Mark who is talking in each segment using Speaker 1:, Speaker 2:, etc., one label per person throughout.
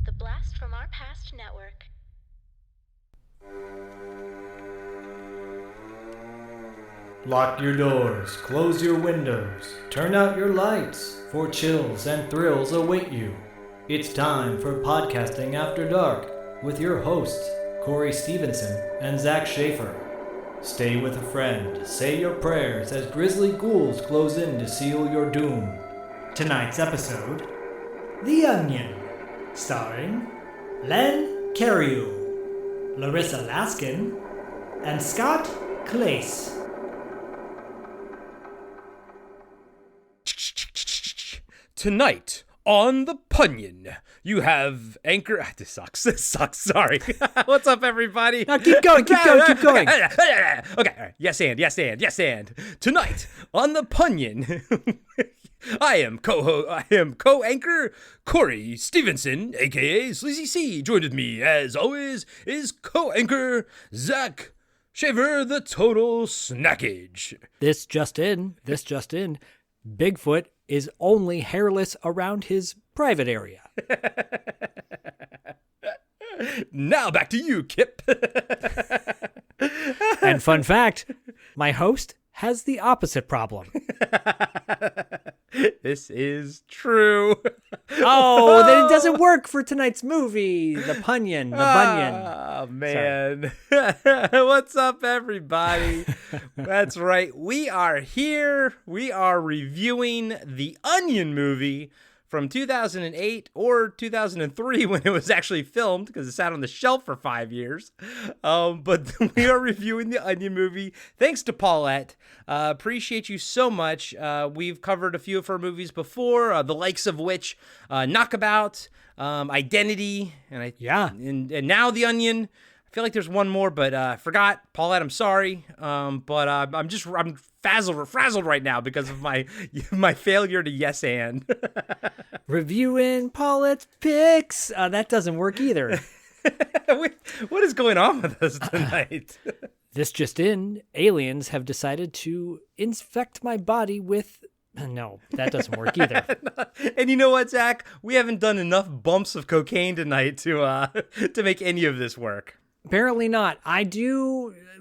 Speaker 1: The Blast from Our Past Network.
Speaker 2: Lock your doors, close your windows, turn out your lights, for chills and thrills await you. It's time for Podcasting After Dark with your hosts, Corey Stevenson and Zach Schaefer. Stay with a friend, say your prayers as grisly ghouls close in to seal your doom. Tonight's episode, The Onion, starring Len Cariou, Larissa Laskin, and Scott Klace.
Speaker 3: Tonight on The Punion, you have Anchor... This sucks, sorry. What's up, everybody?
Speaker 2: Now keep going.
Speaker 3: Okay, all right. Yes, and. Tonight on The Punion, I am co-anchor Corey Stevenson, a.k.a. Sleazy C. Joined with me, as always, is co-anchor Zach Shaver, the Total Snackage.
Speaker 2: This just in. Bigfoot is only hairless around his private area.
Speaker 3: Now back to you, Kip.
Speaker 2: And fun fact, my host has the opposite problem.
Speaker 3: This is true.
Speaker 2: Oh, then it doesn't work for tonight's movie, The Punion.
Speaker 3: Oh, man. What's up, everybody? That's right. We are here. We are reviewing the Onion movie from 2008 or 2003 when it was actually filmed, because it sat on the shelf for 5 years. But we are reviewing the Onion movie. Thanks to Paulette. Appreciate you so much. We've covered a few of her movies before, the likes of which Knockabout, Identity, and now The Onion. I feel like there's one more, but I forgot. Paulette, I'm sorry. But I'm frazzled right now because of my failure to yes and.
Speaker 2: Reviewing Paulette's picks. That doesn't work either.
Speaker 3: What is going on with us tonight?
Speaker 2: This just in, aliens have decided to infect my body with... No, that doesn't work either.
Speaker 3: And you know what, Zach? We haven't done enough bumps of cocaine tonight to make any of this work.
Speaker 2: Apparently not. I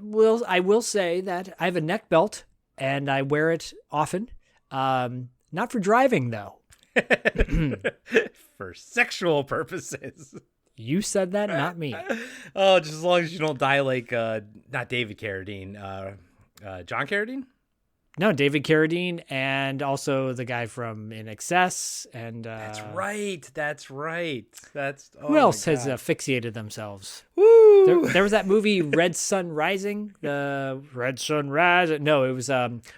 Speaker 2: will say that I have a neck belt and I wear it often. Not for driving though.
Speaker 3: For sexual purposes.
Speaker 2: You said that, not me.
Speaker 3: Oh, just as long as you don't die like not David Carradine, John Carradine?
Speaker 2: No, David Carradine, and also the guy from In Excess, and
Speaker 3: That's right.
Speaker 2: Who else has asphyxiated themselves?
Speaker 3: Woo!
Speaker 2: There was that movie Red Sun Rising. The Red Sun Rising. No, it was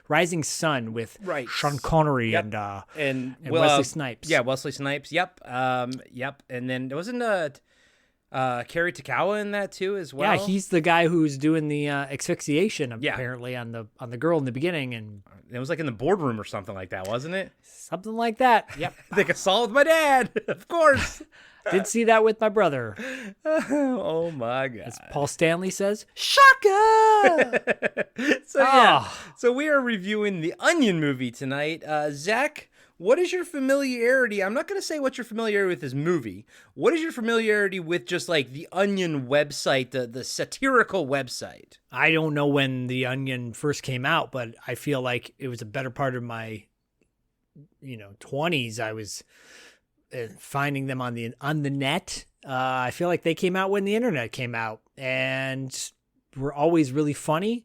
Speaker 2: Rising Sun with Sean Connery and Wesley Snipes.
Speaker 3: Yeah, Wesley Snipes. Yep. And then there wasn't Kerry Takawa in that too as well.
Speaker 2: Yeah, he's the guy who's doing the asphyxiation apparently on the girl in the beginning, and
Speaker 3: it was like in the boardroom or something like that, wasn't it?
Speaker 2: Something like that. Yep.
Speaker 3: Like a saw with my dad, of course.
Speaker 2: Did see that with my brother.
Speaker 3: Oh my God.
Speaker 2: As Paul Stanley says, Shaka!
Speaker 3: So we are reviewing the Onion movie tonight. Zach, what is your familiarity? I'm not going to say what's your familiarity with this movie. What is your familiarity with just like the Onion website, the Satirical website?
Speaker 2: I don't know when the Onion first came out, but I feel like it was a better part of my 20s. I was finding them on the net. I feel like they came out when the internet came out and were always really funny.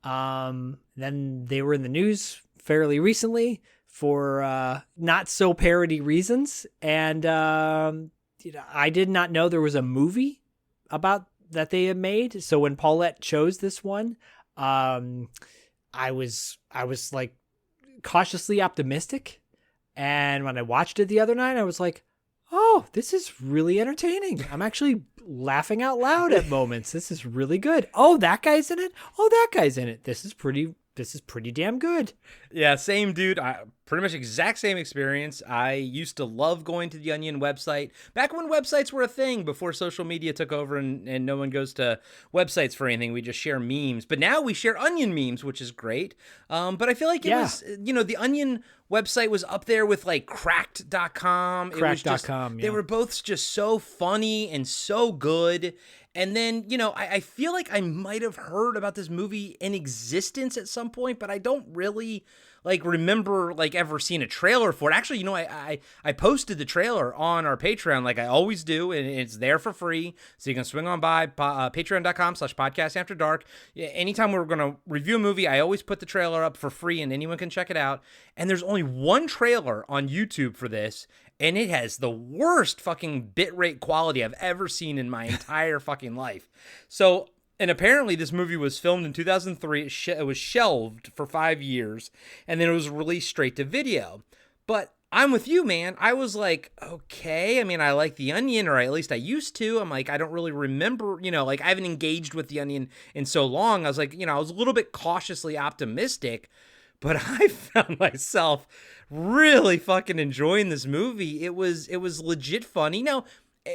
Speaker 2: Then they were in the news fairly recently for not so parody reasons, and I did not know there was a movie about that they had made. So when Paulette chose this one, I was like cautiously optimistic. And when I watched it the other night, I was like, oh, this is really entertaining. I'm actually laughing out loud at moments. This is really good. Oh, that guy's in it. Oh, that guy's in it. This is pretty damn good.
Speaker 3: Yeah, same dude. Pretty much exact same experience. I used to love going to the Onion website back when websites were a thing, before social media took over and no one goes to websites for anything. We just share memes. But now we share Onion memes, which is great. But I feel like it was, the Onion website was up there with like cracked.com.
Speaker 2: Cracked.com,
Speaker 3: They were both just so funny and so good. And then, I feel like I might have heard about this movie in existence at some point, but I don't really remember ever seeing a trailer for it. Actually, I posted the trailer on our Patreon like I always do, and it's there for free. So you can swing on by patreon.com/podcastafterdark. Anytime we're going to review a movie, I always put the trailer up for free and anyone can check it out. And there's only one trailer on YouTube for this, and it has the worst fucking bitrate quality I've ever seen in my entire fucking life. And apparently this movie was filmed in 2003. It was shelved for 5 years, and then it was released straight to video. But I'm with you, man. I was like, okay. I mean, I like The Onion, or at least I used to. I'm like, I don't really remember, I haven't engaged with The Onion in so long. I was like, I was a little bit cautiously optimistic, but I found myself really fucking enjoying this movie. It was legit funny. Now,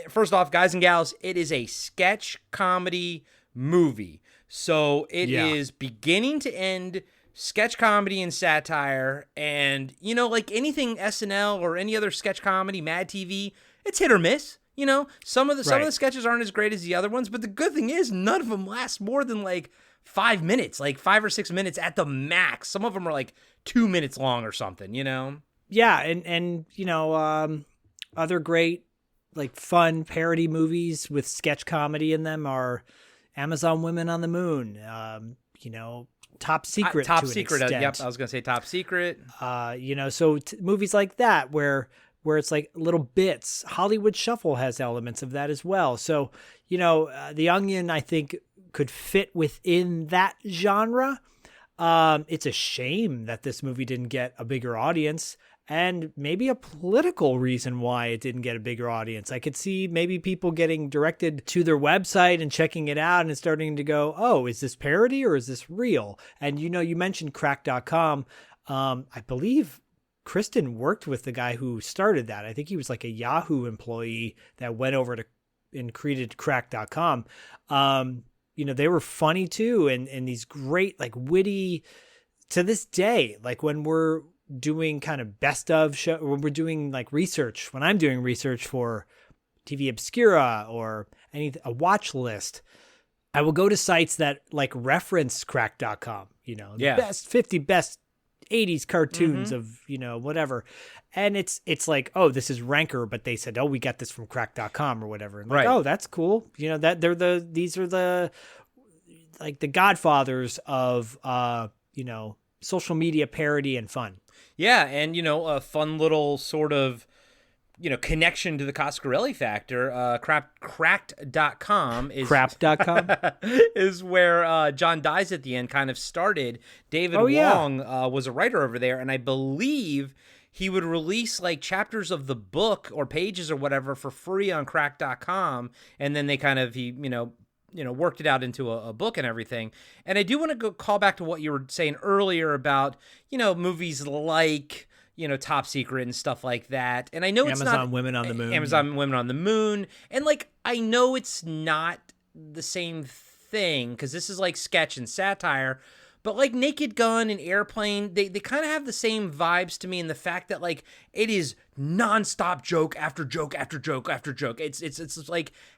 Speaker 3: first off, guys and gals, it is a sketch comedy movie. So it is beginning to end sketch comedy and satire. And, like anything SNL or any other sketch comedy, Mad TV, it's hit or miss. Some of the sketches aren't as great as the other ones, but the good thing is none of them last more than 5 minutes, 5 or 6 minutes at the max. Some of them are 2 minutes long or something,
Speaker 2: Yeah, and other great fun parody movies with sketch comedy in them are Amazon Women on the Moon, Top Secret.
Speaker 3: Top
Speaker 2: to
Speaker 3: Secret.
Speaker 2: An extent.
Speaker 3: Yep, I was gonna say Top Secret.
Speaker 2: So movies like that where it's little bits. Hollywood Shuffle has elements of that as well. So The Onion, I think, could fit within that genre. It's a shame that this movie didn't get a bigger audience, and maybe a political reason why it didn't get a bigger audience. I could see maybe people getting directed to their website and checking it out and starting to go, oh, is this parody or is this real? And, you mentioned crack.com. I believe Kristen worked with the guy who started that. I think he was a Yahoo employee that went over to and created crack.com. They were funny too. And these great, witty, to this day, when we're doing kind of best of show, when we're doing research, when I'm doing research for TV Obscura or a watch list, I will go to sites that reference crack.com, best 50 best 80s cartoons of, whatever. And it's oh, this is Ranker, but they said, oh, we got this from crack.com or whatever. And oh, that's cool. That these are the godfathers of, social media parody and fun.
Speaker 3: Yeah, and a fun little sort of connection to the Coscarelli factor. Cracked.com is
Speaker 2: crap.com
Speaker 3: is where John Dies at the End kind of started. David Wong was a writer over there, and I believe he would release chapters of the book or pages or whatever for free on crack.com, and then they kind of worked it out into a book and everything. And I do want to call back to what you were saying earlier about, movies like, Top Secret and stuff like that. And I know it's not
Speaker 2: Amazon Women on the Moon.
Speaker 3: Amazon Women on the Moon. And I know it's not the same thing because this is sketch and satire, but Naked Gun and Airplane, they kind of have the same vibes to me in the fact that it is nonstop joke after joke after joke after joke. It's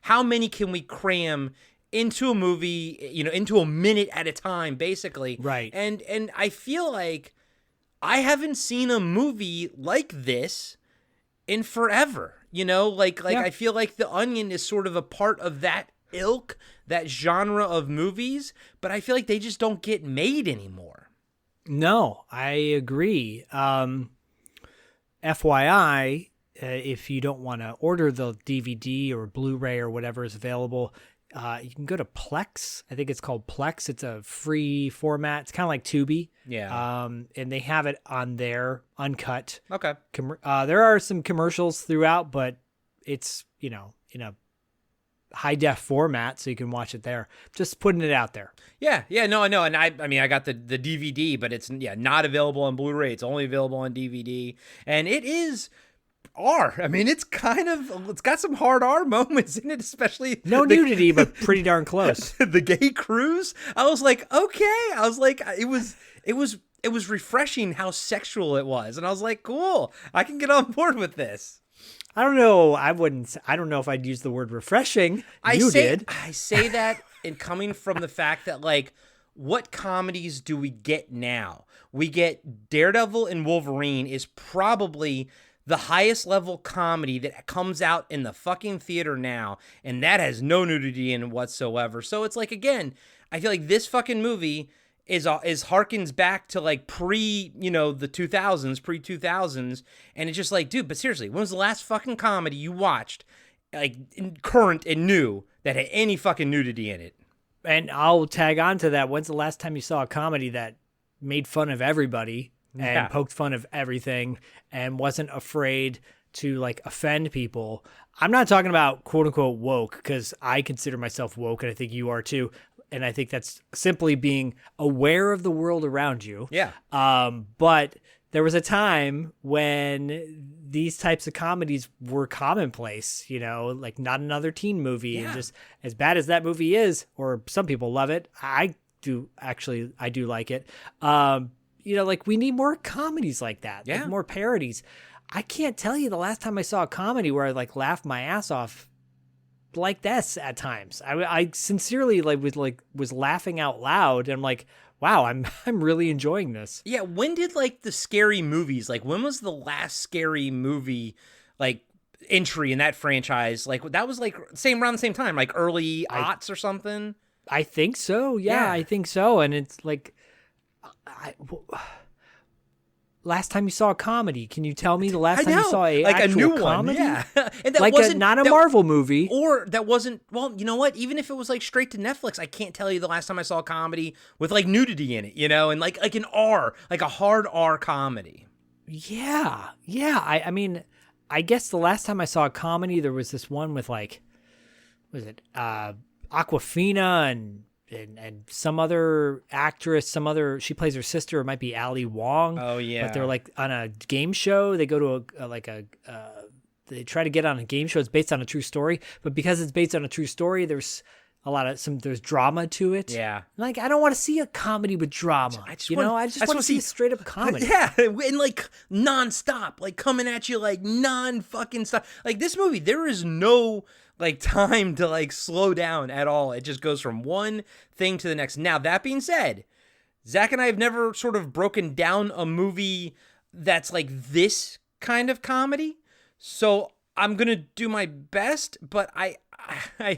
Speaker 3: how many can we cram into a movie, into a minute at a time, basically.
Speaker 2: Right.
Speaker 3: And I feel I haven't seen a movie like this in forever. I feel The Onion is sort of a part of that ilk, that genre of movies, but I feel they just don't get made anymore.
Speaker 2: No, I agree. FYI, if you don't want to order the DVD or Blu-ray or whatever is available, you can go to Plex. I think it's called Plex. It's a free format. It's kind of like Tubi.
Speaker 3: Yeah.
Speaker 2: And they have it on there, uncut.
Speaker 3: Okay.
Speaker 2: There are some commercials throughout, but it's, in a high def format, so you can watch it there. Just putting it out there.
Speaker 3: Yeah, no, I know, and I mean, I got the DVD, but it's not available on Blu-ray. It's only available on DVD, and it is R. I mean, it's got some hard R moments in it, especially
Speaker 2: no nudity, but pretty darn close.
Speaker 3: The gay cruise. I was like, okay. I was like, it was refreshing how sexual it was, and I was like, cool. I can get on board with this.
Speaker 2: I don't know. I don't know if I'd use the word refreshing.
Speaker 3: I say that in coming from the fact that, like, what comedies do we get now? We get Daredevil and Wolverine is probably the highest level comedy that comes out in the fucking theater now, and that has no nudity in it whatsoever. So it's like, again, I feel like this fucking movie is harkens back to like pre 2000s, and it's just like, dude, but seriously, when was the last fucking comedy you watched, like current and new, that had any fucking nudity in it?
Speaker 2: And I'll tag on to that. When's the last time you saw a comedy that made fun of everybody and poked fun of everything and wasn't afraid to like offend people? I'm not talking about quote unquote woke, because I consider myself woke, and I think you are too. And I think that's simply being aware of the world around you.
Speaker 3: Yeah.
Speaker 2: But there was a time when these types of comedies were commonplace, like Not Another Teen Movie.
Speaker 3: Yeah.
Speaker 2: And just as bad as that movie is, or some people love it, I do like it. Like we need more comedies like that.
Speaker 3: Yeah.
Speaker 2: Like more parodies. I can't tell you the last time I saw a comedy where I like laughed my ass off like this at times. I sincerely was laughing out loud, and I'm like, wow, I'm really enjoying this.
Speaker 3: Yeah, when did like the scary movies, like when was the last scary movie like entry in that franchise? Like that was like around the same time, like early aughts or something?
Speaker 2: I think so. Yeah, I think so. And it's like last time you saw a comedy, can you tell me the last time you saw a
Speaker 3: new
Speaker 2: comedy?
Speaker 3: One? Yeah. And that
Speaker 2: like
Speaker 3: wasn't
Speaker 2: not a Marvel movie.
Speaker 3: Or that wasn't, well, you know what? Even if it was like straight to Netflix, I can't tell you the last time I saw a comedy with like nudity in it, and like an R, like a hard R comedy.
Speaker 2: Yeah. I mean, I guess the last time I saw a comedy, there was this one with like, was it Aquafina and some other actress, she plays her sister. It might be Ali Wong.
Speaker 3: Oh yeah.
Speaker 2: But they're like on a game show. They go to they try to get on a game show. It's based on a true story, but because it's based on a true story, there's there's drama to it.
Speaker 3: Yeah.
Speaker 2: Like I don't want to see a comedy with drama. I just want to see a straight up comedy.
Speaker 3: Yeah, and like nonstop, like coming at you like non-fucking stop. Like this movie, there is no like time to like slow down at all. It just goes from one thing to the next. Now, that being said, Zach and I have never sort of broken down a movie that's like this kind of comedy. So I'm going to do my best, but I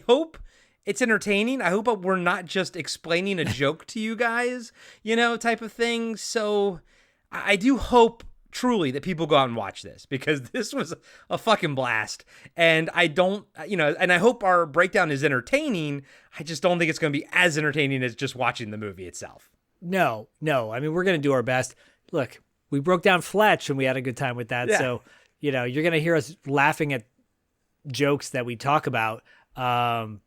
Speaker 3: hope it's entertaining. I hope we're not just explaining a joke to you guys, type of thing. So I do hope truly that people go out and watch this, because this was a fucking blast. And I don't, and I hope our breakdown is entertaining. I just don't think it's going to be as entertaining as just watching the movie itself.
Speaker 2: No. I mean, we're going to do our best. Look, we broke down Fletch and we had a good time with that. Yeah. So, you're going to hear us laughing at jokes that we talk about. Go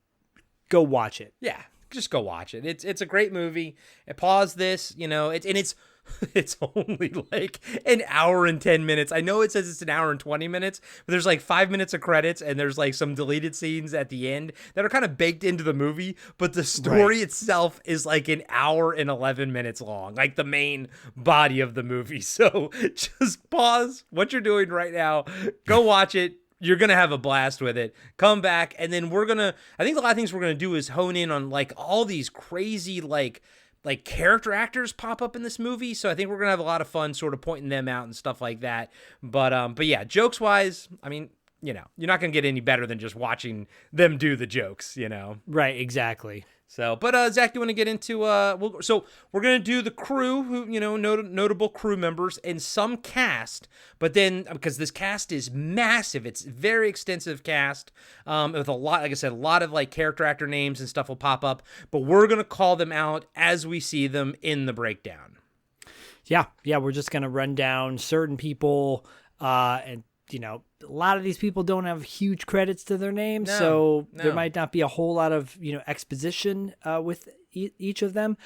Speaker 2: watch it.
Speaker 3: Yeah, just go watch it. It's a great movie. Pause this, it's only like an hour and 10 minutes. I know it says it's an hour and 20 minutes, but there's like 5 minutes of credits and there's like some deleted scenes at the end that are kind of baked into the movie, but the story itself is like an hour and 11 minutes long, like the main body of the movie. So just pause what you're doing right now, go watch it. You're going to have a blast with it. Come back, and then I think a lot of things we're going to do is hone in on like all these crazy like character actors pop up in this movie. So I think we're going to have a lot of fun sort of pointing them out and stuff like that. But yeah, jokes wise, I mean, you're not going to get any better than just watching them do the jokes,
Speaker 2: Right, exactly.
Speaker 3: So, but Zach, you want to get into so we're gonna do the crew, who notable crew members and some cast, but then because this cast is massive, it's a very extensive cast with a lot, like I said, a lot of like character actor names and stuff will pop up, but we're gonna call them out as we see them in the breakdown.
Speaker 2: Yeah, we're just gonna run down certain people and a lot of these people don't have huge credits to their name,
Speaker 3: No,
Speaker 2: so
Speaker 3: no.
Speaker 2: there might not be a whole lot of, exposition with each of them.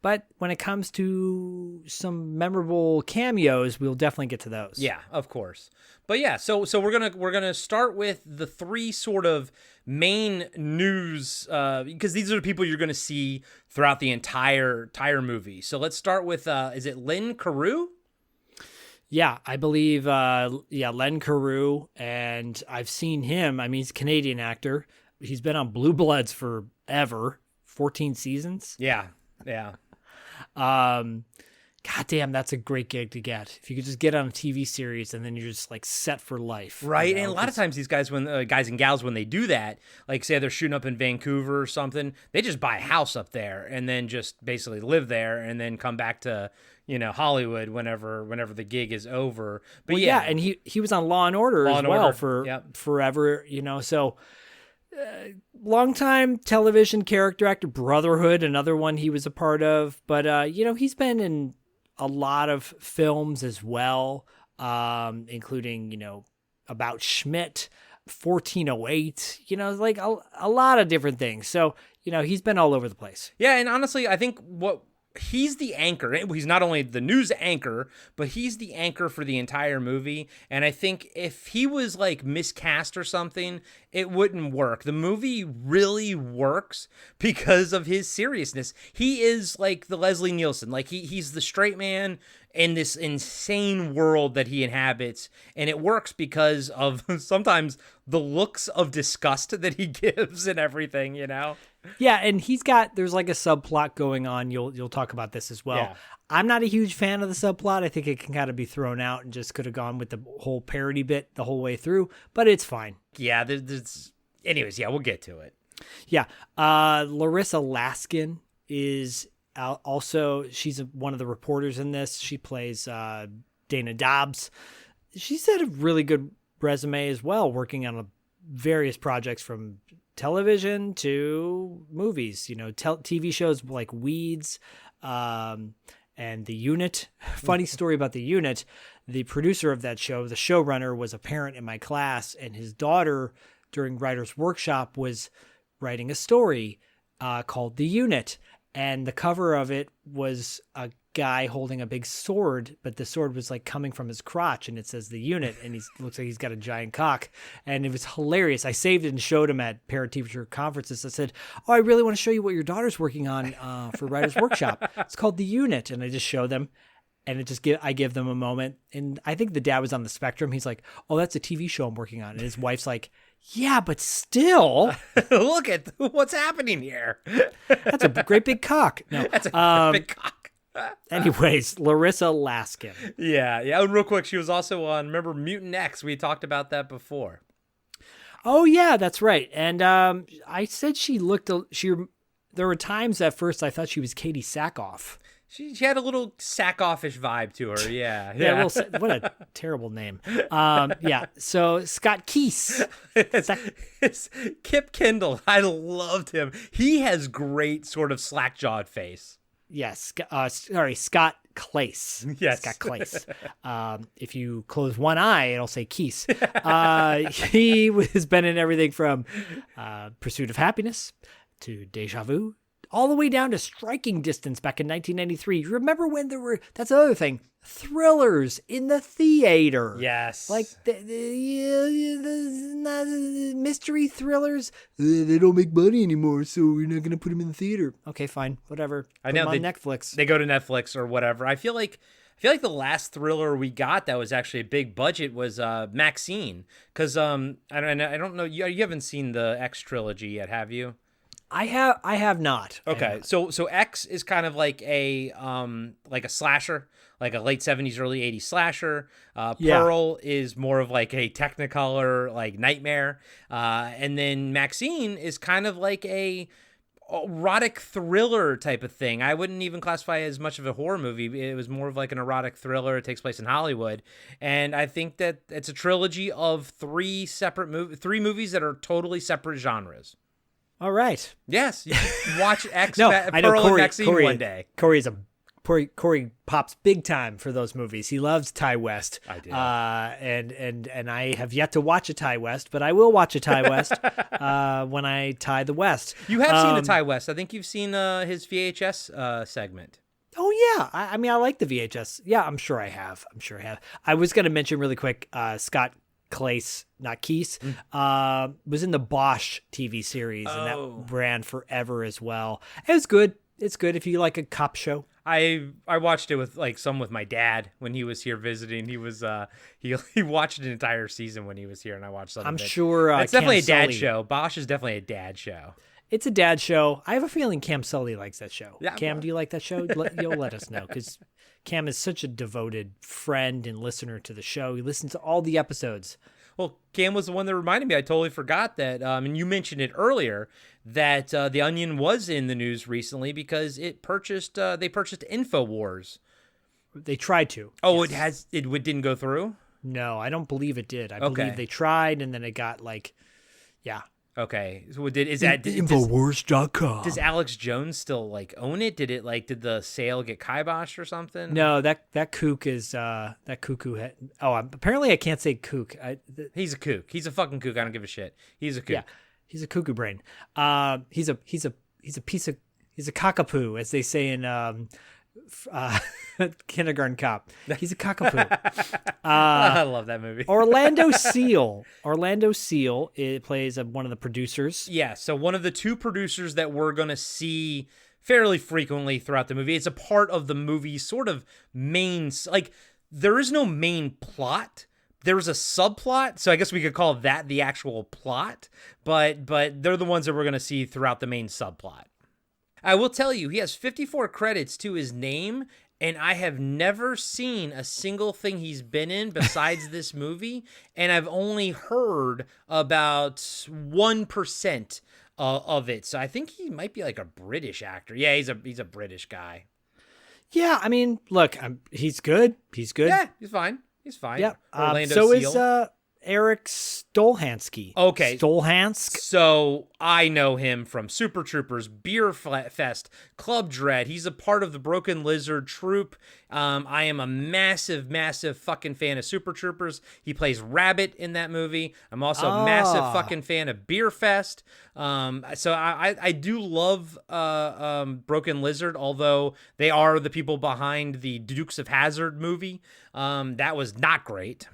Speaker 2: But when it comes to some memorable cameos, we'll definitely get to those.
Speaker 3: Yeah, of course. But yeah, so we're gonna start with the three sort of main news because these are the people you're gonna see throughout the entire movie. So let's start with is it Len Cariou?
Speaker 2: Yeah, I believe Len Cariou, and I've seen him. I mean, he's a Canadian actor. He's been on Blue Bloods forever, 14 seasons.
Speaker 3: Yeah.
Speaker 2: God damn, that's a great gig to get. If you could just get on a TV series and then you're just like set for life.
Speaker 3: Right. And a lot of times these guys, when guys and gals, when they do that, like say they're shooting up in Vancouver or something, they just buy a house up there and then just basically live there and then come back to, Hollywood whenever the gig is over. But
Speaker 2: yeah, and he was on Law and Order as well for forever, so longtime television character actor. Brotherhood, another one he was a part of, but he's been in a lot of films as well, including About Schmidt, 1408, like a lot of different things. So he's been all over the place.
Speaker 3: Yeah, and honestly, I think he's the anchor. He's not only the news anchor, but he's the anchor for the entire movie. And I think if he was like miscast or something, it wouldn't work. The movie really works because of his seriousness. He is like the Leslie Nielsen. Like he's the straight man in this insane world that he inhabits. And it works because of sometimes the looks of disgust that he gives and everything,
Speaker 2: Yeah, and there's like a subplot going on. You'll talk about this as well.
Speaker 3: Yeah.
Speaker 2: I'm not a huge fan of the subplot. I think it can kind of be thrown out and just could have gone with the whole parody bit the whole way through, but it's fine.
Speaker 3: Yeah, anyways, we'll get to it.
Speaker 2: Yeah. Larissa Laskin is also, she's one of the reporters in this. She plays Dana Dobbs. She's had a really good resume as well, working on various projects from television to movies, TV shows like Weeds and The Unit. Funny story about The Unit. The producer of that show, the showrunner, was a parent in my class, and his daughter during writer's workshop was writing a story called The Unit. And the cover of it was a guy holding a big sword, but the sword was like coming from his crotch, and it says The Unit, and he looks like he's got a giant cock. And it was hilarious. I saved it and showed him at parent-teacher conferences. I said, I really want to show you what your daughter's working on for Writer's Workshop. It's called The Unit. And I just show them, and I give them a moment. And I think the dad was on the spectrum. He's like, oh, that's a TV show I'm working on. And his wife's like, yeah, but still.
Speaker 3: Look at what's happening here.
Speaker 2: That's a great big cock. No,
Speaker 3: that's a big cock.
Speaker 2: Anyways, Larissa Laskin.
Speaker 3: Yeah. And real quick, she was also on, remember Mutant X? We talked about that before.
Speaker 2: Oh, yeah, that's right. And I said there were times at first I thought she was Katie Sackhoff.
Speaker 3: She had a little Sackoffish vibe to her, yeah.
Speaker 2: What a terrible name. So Scott Keese.
Speaker 3: It's Kip Kendall. I loved him. He has great sort of slack-jawed face.
Speaker 2: Yes, Scott Klace.
Speaker 3: Yes.
Speaker 2: Scott Klace. If you close one eye, it'll say Keese. He has been in everything from Pursuit of Happiness to Deja Vu, all the way down to Striking Distance back in 1993. Remember when that's another thing, thrillers in the theater.
Speaker 3: Yes.
Speaker 2: Like the mystery thrillers, they don't make money anymore, so we're not going to put them in the theater. Okay, fine, whatever.
Speaker 3: I know,
Speaker 2: put them on Netflix.
Speaker 3: They go to Netflix or whatever. I feel like the last thriller we got that was actually a big budget was Maxine. Because I don't know, you haven't seen the X trilogy yet, have you?
Speaker 2: I have not.
Speaker 3: Okay, so X is kind of like a slasher, like a late 70s, early 80s slasher. Pearl is more of like a Technicolor, like nightmare. And then Maxine is kind of like a erotic thriller type of thing. I wouldn't even classify it as much of a horror movie. It was more of like an erotic thriller. It takes place in Hollywood. And I think that it's a trilogy of three movies that are totally separate genres.
Speaker 2: All right.
Speaker 3: Yes, you can watch X,
Speaker 2: I know
Speaker 3: Pearl
Speaker 2: Corey,
Speaker 3: and Maxine one day.
Speaker 2: Corey is a Corey pops big time for those movies. He loves Ty West.
Speaker 3: I do.
Speaker 2: And I have yet to watch a Ty West, but I will watch a Ty West when I tie the West.
Speaker 3: You have seen a Ty West. I think you've seen his VHS segment.
Speaker 2: Oh yeah, I mean I like the VHS. Yeah, I'm sure I have. I was going to mention really quick. Scott Klace, not Keese, was in the Bosch TV series, and that ran forever as well. It was good. It's good if you like a cop show.
Speaker 3: I watched it with my dad when he was here visiting. He was he watched an entire season when he was here, and I watched some
Speaker 2: I'm
Speaker 3: of it.
Speaker 2: sure
Speaker 3: It's definitely
Speaker 2: Cam
Speaker 3: a dad
Speaker 2: Sully-
Speaker 3: show. Bosch is definitely a dad show.
Speaker 2: It's a dad show. I have a feeling Cam Sully likes that show.
Speaker 3: Yeah,
Speaker 2: Cam, do you like that show? You'll let us know, because Cam is such a devoted friend and listener to the show. He listens to all the episodes.
Speaker 3: Well, Cam was the one that reminded me. I totally forgot that, and you mentioned it earlier, that The Onion was in the news recently because they purchased InfoWars.
Speaker 2: They tried to.
Speaker 3: Oh,
Speaker 2: yes.
Speaker 3: it didn't go through?
Speaker 2: No, I don't believe it did. I
Speaker 3: Okay.
Speaker 2: believe they tried, and then it got yeah.
Speaker 3: Okay. So does
Speaker 2: Infowars.com.
Speaker 3: Does Alex Jones still own it? Did the sale get kiboshed or something?
Speaker 2: No, that kook is that cuckoo. Apparently I can't say kook.
Speaker 3: He's a kook. He's a fucking kook. I don't give a shit. He's a kook.
Speaker 2: Yeah, he's a cuckoo brain. He's a cockapoo, as they say in Kindergarten Cop. He's a cockapoo.
Speaker 3: I love that movie.
Speaker 2: Orlando Seal. It plays one of the producers.
Speaker 3: Yeah, so one of the two producers that we're going to see fairly frequently throughout the movie. It's a part of the movie's sort of main, there is no main plot. There's a subplot, so I guess we could call that the actual plot, but they're the ones that we're going to see throughout the main subplot. I will tell you, he has 54 credits to his name, and I have never seen a single thing he's been in besides this movie, and I've only heard about 1% of it. So I think he might be like a British actor. Yeah, he's a British guy.
Speaker 2: Yeah, I mean, look, he's good.
Speaker 3: Yeah, he's fine.
Speaker 2: Yeah.
Speaker 3: Orlando
Speaker 2: so
Speaker 3: Seal.
Speaker 2: is Eric Stolhansky.
Speaker 3: Okay.
Speaker 2: Stolhansk.
Speaker 3: So I know him from Super Troopers, Beer Fest, Club Dread. He's a part of the Broken Lizard troupe. I am a massive, massive fucking fan of Super Troopers. He plays Rabbit in that movie. I'm also a massive fucking fan of Beer Fest. So I do love Broken Lizard, although they are the people behind the Dukes of Hazzard movie. That was not great.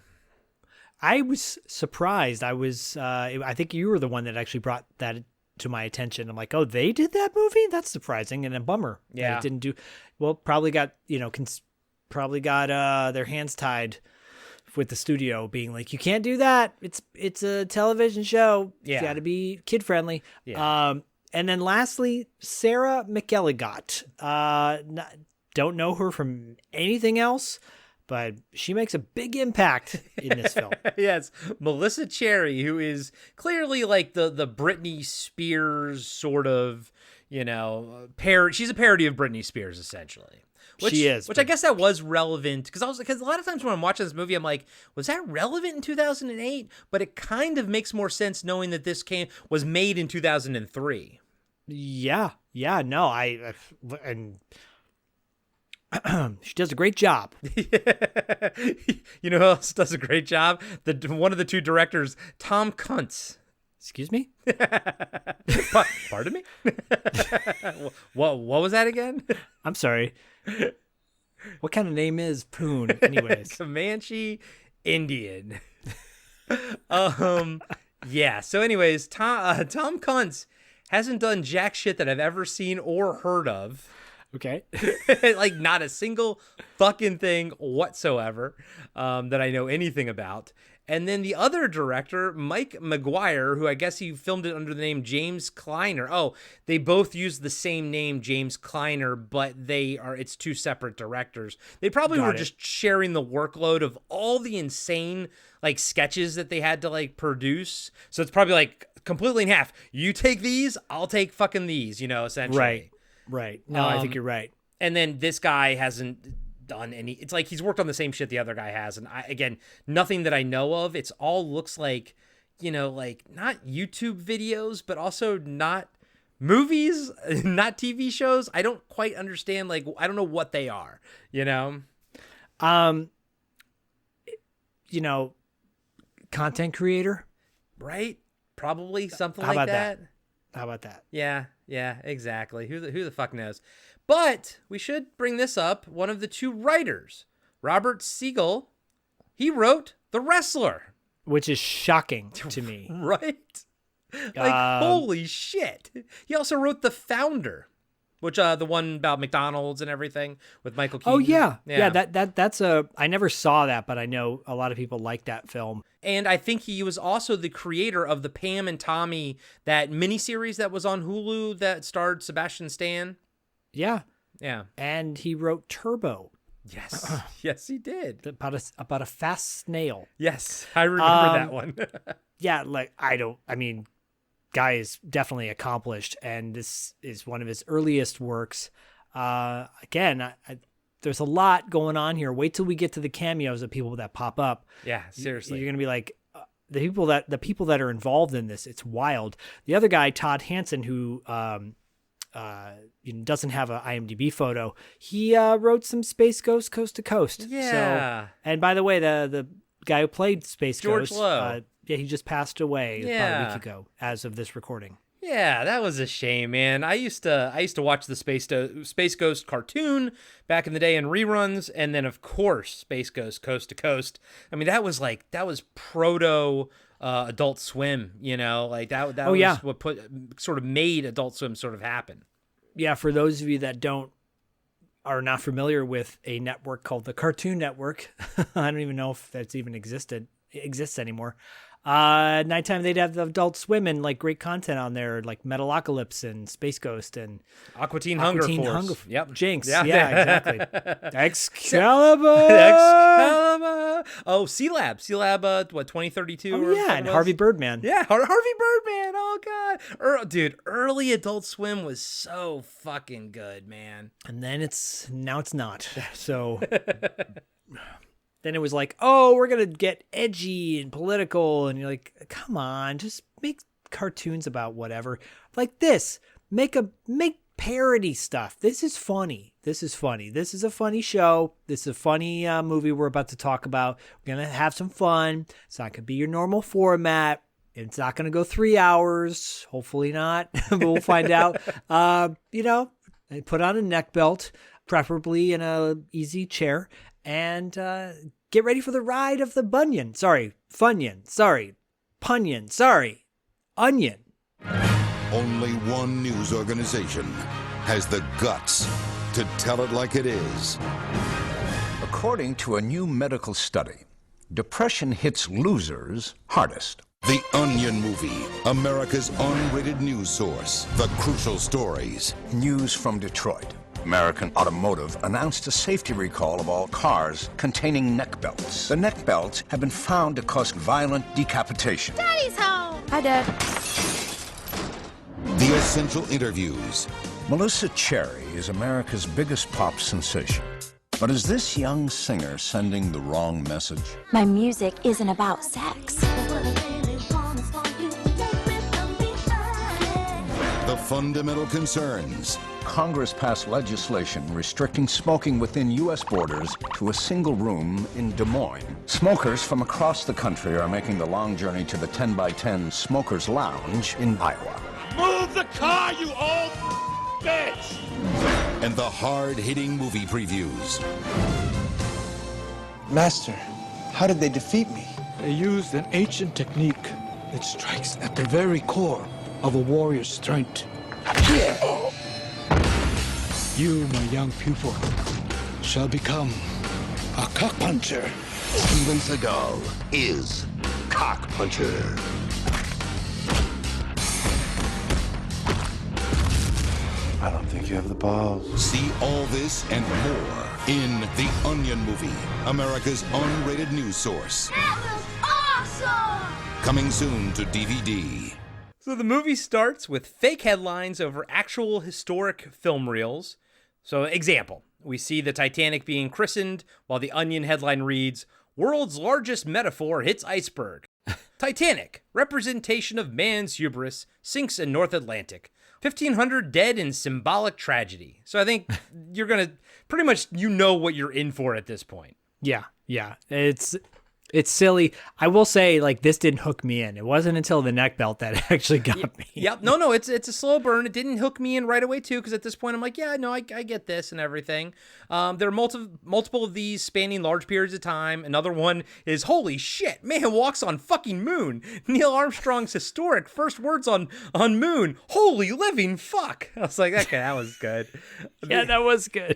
Speaker 2: I was surprised. I think you were the one that actually brought that to my attention. I'm like, oh, they did that movie? That's surprising and a bummer.
Speaker 3: Yeah.
Speaker 2: That it didn't do well. Probably got their hands tied with the studio, being like, you can't do that. It's a television show.
Speaker 3: Yeah.
Speaker 2: It's got to be kid friendly.
Speaker 3: Yeah.
Speaker 2: And then lastly, Sarah McElligott. Don't know her from anything else, but she makes a big impact in this film.
Speaker 3: Yes, Melissa Cherry, who is clearly like the Britney Spears sort of, she's a parody of Britney Spears, essentially.
Speaker 2: She is.
Speaker 3: Which I guess that was relevant, because a lot of times when I'm watching this movie, I'm like, was that relevant in 2008? But it kind of makes more sense knowing that this was made in 2003.
Speaker 2: Yeah, no, and she does a great job.
Speaker 3: You know who else does a great job? One of the two directors, Tom Kuntz.
Speaker 2: Excuse me?
Speaker 3: Pardon me? What was that again?
Speaker 2: I'm sorry. What kind of name is Poon, anyways?
Speaker 3: Comanche Indian. Yeah. So anyways, Tom Kuntz hasn't done jack shit that I've ever seen or heard of.
Speaker 2: Okay.
Speaker 3: Like not a single fucking thing whatsoever that I know anything about. And then the other director, Mike Maguire, who I guess he filmed it under the name James Kleiner. Oh, they both use the same name, James Kleiner, but it's two separate directors. They probably were just sharing the workload of all the insane sketches that they had to produce. So it's probably completely in half. You take these, I'll take fucking these, essentially.
Speaker 2: Right. No, I think you're right.
Speaker 3: And then this guy hasn't done any. It's like he's worked on the same shit the other guy has, and again, nothing that I know of. It's all looks like, not YouTube videos, but also not movies, not TV shows. I don't quite understand. Like, I don't know what they are, you know?
Speaker 2: You know, content creator.
Speaker 3: Right? Probably something
Speaker 2: How
Speaker 3: like
Speaker 2: about
Speaker 3: that.
Speaker 2: How about that?
Speaker 3: Yeah, exactly. Who the fuck knows? But we should bring this up. One of the two writers, Robert Siegel, he wrote The Wrestler.
Speaker 2: Which is shocking to me.
Speaker 3: Right? Like, holy shit. He also wrote The Founder, which the one about McDonald's and everything with Michael Keaton.
Speaker 2: Oh yeah. That's I never saw that, but I know a lot of people like that film.
Speaker 3: And I think he was also the creator of the Pam and Tommy, that miniseries that was on Hulu that starred Sebastian Stan.
Speaker 2: Yeah.
Speaker 3: Yeah.
Speaker 2: And he wrote Turbo.
Speaker 3: Yes. Yes, he did.
Speaker 2: About a fast snail.
Speaker 3: Yes, I remember that one.
Speaker 2: Yeah, like guy is definitely accomplished, and this is one of his earliest works. Again, there's a lot going on here. Wait till we get to the cameos of people that pop up.
Speaker 3: Yeah, seriously.
Speaker 2: You're gonna be like, the people that are involved in this. It's wild. The other guy, Todd Hansen, who doesn't have an IMDb photo, he wrote some Space Ghost Coast to Coast.
Speaker 3: Yeah.
Speaker 2: So, and by the way, the guy who played Space
Speaker 3: George
Speaker 2: Ghost,
Speaker 3: Lowe.
Speaker 2: he just passed away about a
Speaker 3: Yeah.
Speaker 2: week ago, as of this recording.
Speaker 3: Yeah, that was a shame, man. I used to watch the Space Ghost cartoon back in the day in reruns, and then of course Space Ghost Coast to Coast. I mean, that was proto Adult Swim, you know, like that was what sort of made Adult Swim sort of happen.
Speaker 2: Yeah, for those of you that are not familiar with a network called the Cartoon Network, I don't even know if that's even exists anymore. Nighttime they'd have the Adult Swim and like great content on there, like Metalocalypse and Space Ghost and
Speaker 3: Aqua Teen Hunger Force.
Speaker 2: Yep. Jinx.
Speaker 3: Yeah.
Speaker 2: Yeah, exactly. Excalibur.
Speaker 3: Oh, C-Lab, 2032.
Speaker 2: Oh, yeah, and Harvey Birdman.
Speaker 3: Yeah, Harvey Birdman. Oh god, dude, early Adult Swim was so fucking good, man.
Speaker 2: And then now it's not. So then it was like, oh, we're gonna get edgy and political, and you're like, come on, just make cartoons about whatever. Like this, make parody stuff. This is funny. This is a funny show. This is a funny movie we're about to talk about. We're gonna have some fun. It's not gonna be your normal format. It's not gonna go 3 hours. Hopefully not, but we'll find out. Put on a neck belt, preferably in a easy chair, and get ready for the ride of the Onion.
Speaker 4: Only one news organization has the guts to tell it like it is.
Speaker 5: According to a new medical study, depression hits losers hardest.
Speaker 4: The Onion Movie, America's unrated news source. The crucial stories.
Speaker 5: News from Detroit. American Automotive announced a safety recall of all cars containing neck belts. The neck belts have been found to cause violent decapitation.
Speaker 1: Daddy's home.
Speaker 6: Hi, Dad.
Speaker 4: The essential interviews.
Speaker 5: Melissa Cherry is America's biggest pop sensation. But is this young singer sending the wrong message?
Speaker 6: My music isn't about sex.
Speaker 4: The fundamental concerns.
Speaker 5: Congress passed legislation restricting smoking within U.S. borders to a single room in Des Moines. Smokers from across the country are making the long journey to the 10x10 Smokers Lounge in Iowa.
Speaker 7: Move the car, you old bitch!
Speaker 4: And the hard-hitting movie previews.
Speaker 8: Master, how did they defeat me?
Speaker 9: They used an ancient technique that strikes at the very core of a warrior's strength. You, my young pupil, shall become a cockpuncher.
Speaker 4: Steven Seagal is Cockpuncher.
Speaker 8: I don't think you have the balls.
Speaker 4: See all this and more in The Onion Movie, America's unrated news source.
Speaker 1: That was awesome!
Speaker 4: Coming soon to DVD.
Speaker 3: So the movie starts with fake headlines over actual historic film reels. So, example, we see the Titanic being christened while the Onion headline reads, "World's largest metaphor hits iceberg." Titanic, representation of man's hubris, sinks in North Atlantic. 1,500 dead in symbolic tragedy. So I think you're going to pretty much, what you're in for at this point.
Speaker 2: Yeah. It's silly. I will say, like, this didn't hook me in. It wasn't until the neck belt that it actually got me.
Speaker 3: Yep. No, it's a slow burn. It didn't hook me in right away, too, because at this point I'm like, yeah, no, I get this and everything. There are multiple of these spanning large periods of time. Another one is, holy shit, man walks on fucking moon. Neil Armstrong's historic first words on moon. Holy living fuck. I was like, okay, that was good.
Speaker 2: Yeah, that was good.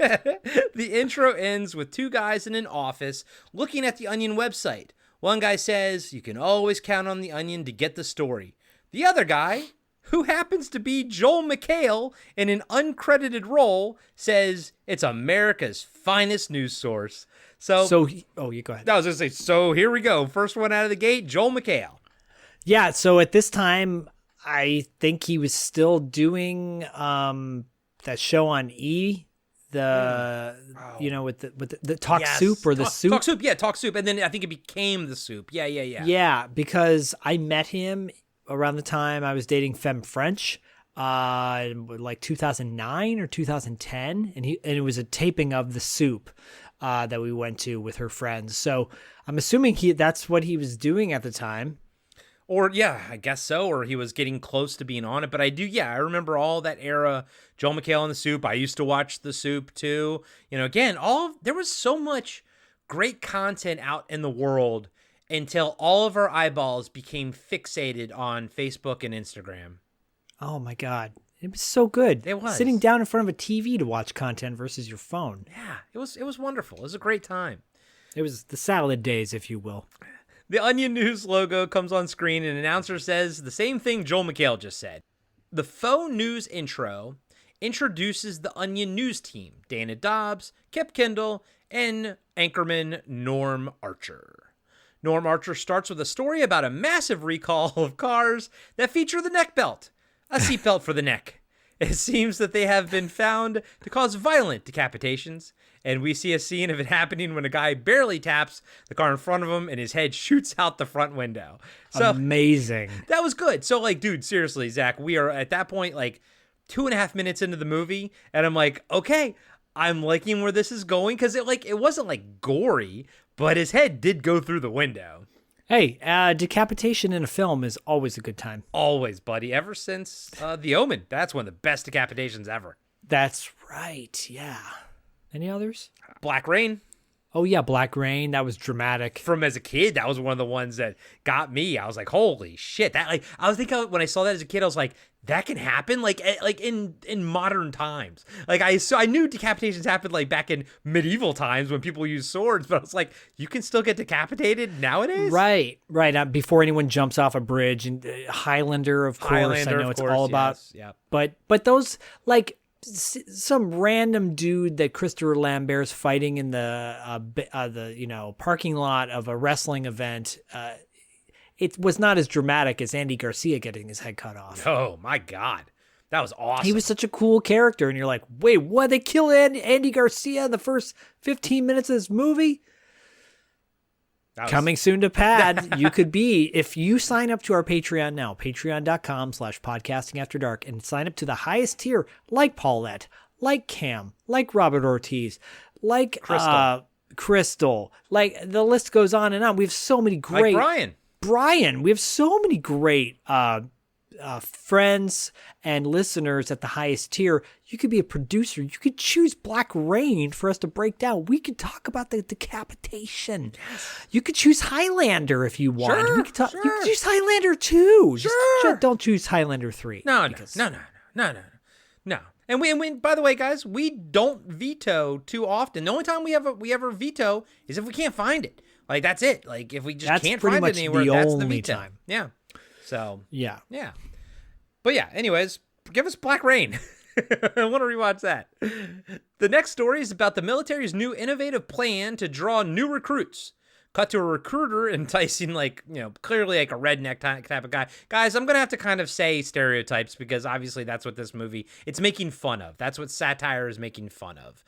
Speaker 3: The intro ends with two guys in an office looking at the Onion website. One guy says, you can always count on the Onion to get the story. The other guy, who happens to be Joel McHale in an uncredited role, says it's America's finest news source.
Speaker 2: You go ahead.
Speaker 3: I was going to say, so here we go. First one out of the gate, Joel McHale.
Speaker 2: Yeah, so at this time, I think he was still doing that show on E! With the Talk Soup or the Soup.
Speaker 3: Talk Soup, yeah, Talk Soup. And then I think it became the Soup. Yeah.
Speaker 2: Yeah, because I met him around the time I was dating Femme French, like 2009 or 2010. And it was a taping of the Soup that we went to with her friends. So I'm assuming that's what he was doing at the time.
Speaker 3: Or, yeah, I guess so. Or he was getting close to being on it. But I I remember all that era. Joel McHale on the Soup. I used to watch the Soup too. Again, there was so much great content out in the world until all of our eyeballs became fixated on Facebook and Instagram.
Speaker 2: Oh my God. It was so good.
Speaker 3: It was.
Speaker 2: Sitting down in front of a TV to watch content versus your phone.
Speaker 3: Yeah, it was wonderful. It was a great time.
Speaker 2: It was the salad days, if you will.
Speaker 3: The Onion News logo comes on screen and an announcer says the same thing Joel McHale just said. The faux news intro introduces the Onion News team, Dana Dobbs, Kip Kendall, and anchorman Norm Archer. Norm Archer starts with a story about a massive recall of cars that feature the neck belt, a seatbelt for the neck. It seems that they have been found to cause violent decapitations, and we see a scene of it happening when a guy barely taps the car in front of him and his head shoots out the front window. So
Speaker 2: amazing.
Speaker 3: That was good. So, like, dude, seriously, Zach, we are at that point, like, 2.5 minutes into the movie, and I'm like, okay, I'm liking where this is going, because it wasn't, like, gory, but his head did go through the window.
Speaker 2: Hey, decapitation in a film is always a good time.
Speaker 3: Always, buddy. Ever since The Omen. That's one of the best decapitations ever.
Speaker 2: That's right, yeah. Any others?
Speaker 3: Black Rain.
Speaker 2: Oh, yeah, Black Rain. That was dramatic.
Speaker 3: From as a kid, that was one of the ones that got me. I was like, holy shit. That, like, I was thinking when I saw that as a kid, I was like, that can happen? Like in modern times. Like, I knew decapitations happened, like, back in medieval times when people used swords, but I was like, you can still get decapitated nowadays?
Speaker 2: Right. Before anyone jumps off a bridge. And Highlander, of course. I know it's all about.
Speaker 3: Yes, yeah.
Speaker 2: But those, like, some random dude that Christopher Lambert's fighting in the parking lot of a wrestling event. It was not as dramatic as Andy Garcia getting his head cut off.
Speaker 3: Oh my God, that was awesome.
Speaker 2: He was such a cool character, and you're like, wait, what? They killed Andy Garcia in the first 15 minutes of this movie? Coming soon to Pad. You could be, if you sign up to our Patreon now, patreon.com/podcastingafterdark, and sign up to the highest tier, like Paulette, like Cam, like Robert Ortiz, like Crystal, like the list goes on and on. We have so many great,
Speaker 3: like
Speaker 2: Brian, we have so many great friends and listeners at the highest tier. You could be a producer. You could choose Black Rain for us to break down. We could talk about the decapitation. Yes. You could choose Highlander if you want.
Speaker 3: Sure,
Speaker 2: You could choose Highlander 2.
Speaker 3: Sure.
Speaker 2: Just don't choose Highlander 3.
Speaker 3: No. And we, by the way, guys, we don't veto too often. The only time we ever veto is if we can't find it. Like, that's it. Like, if we just can't find it anywhere, that's the veto.
Speaker 2: Time.
Speaker 3: Yeah. So.
Speaker 2: Yeah.
Speaker 3: But yeah, anyways, give us Black Rain. I want to rewatch that. The next story is about the military's new innovative plan to draw new recruits. Cut to a recruiter enticing, clearly like a redneck type of guy. Guys, I'm going to have to kind of say stereotypes because obviously that's what this movie, it's making fun of. That's what satire is making fun of.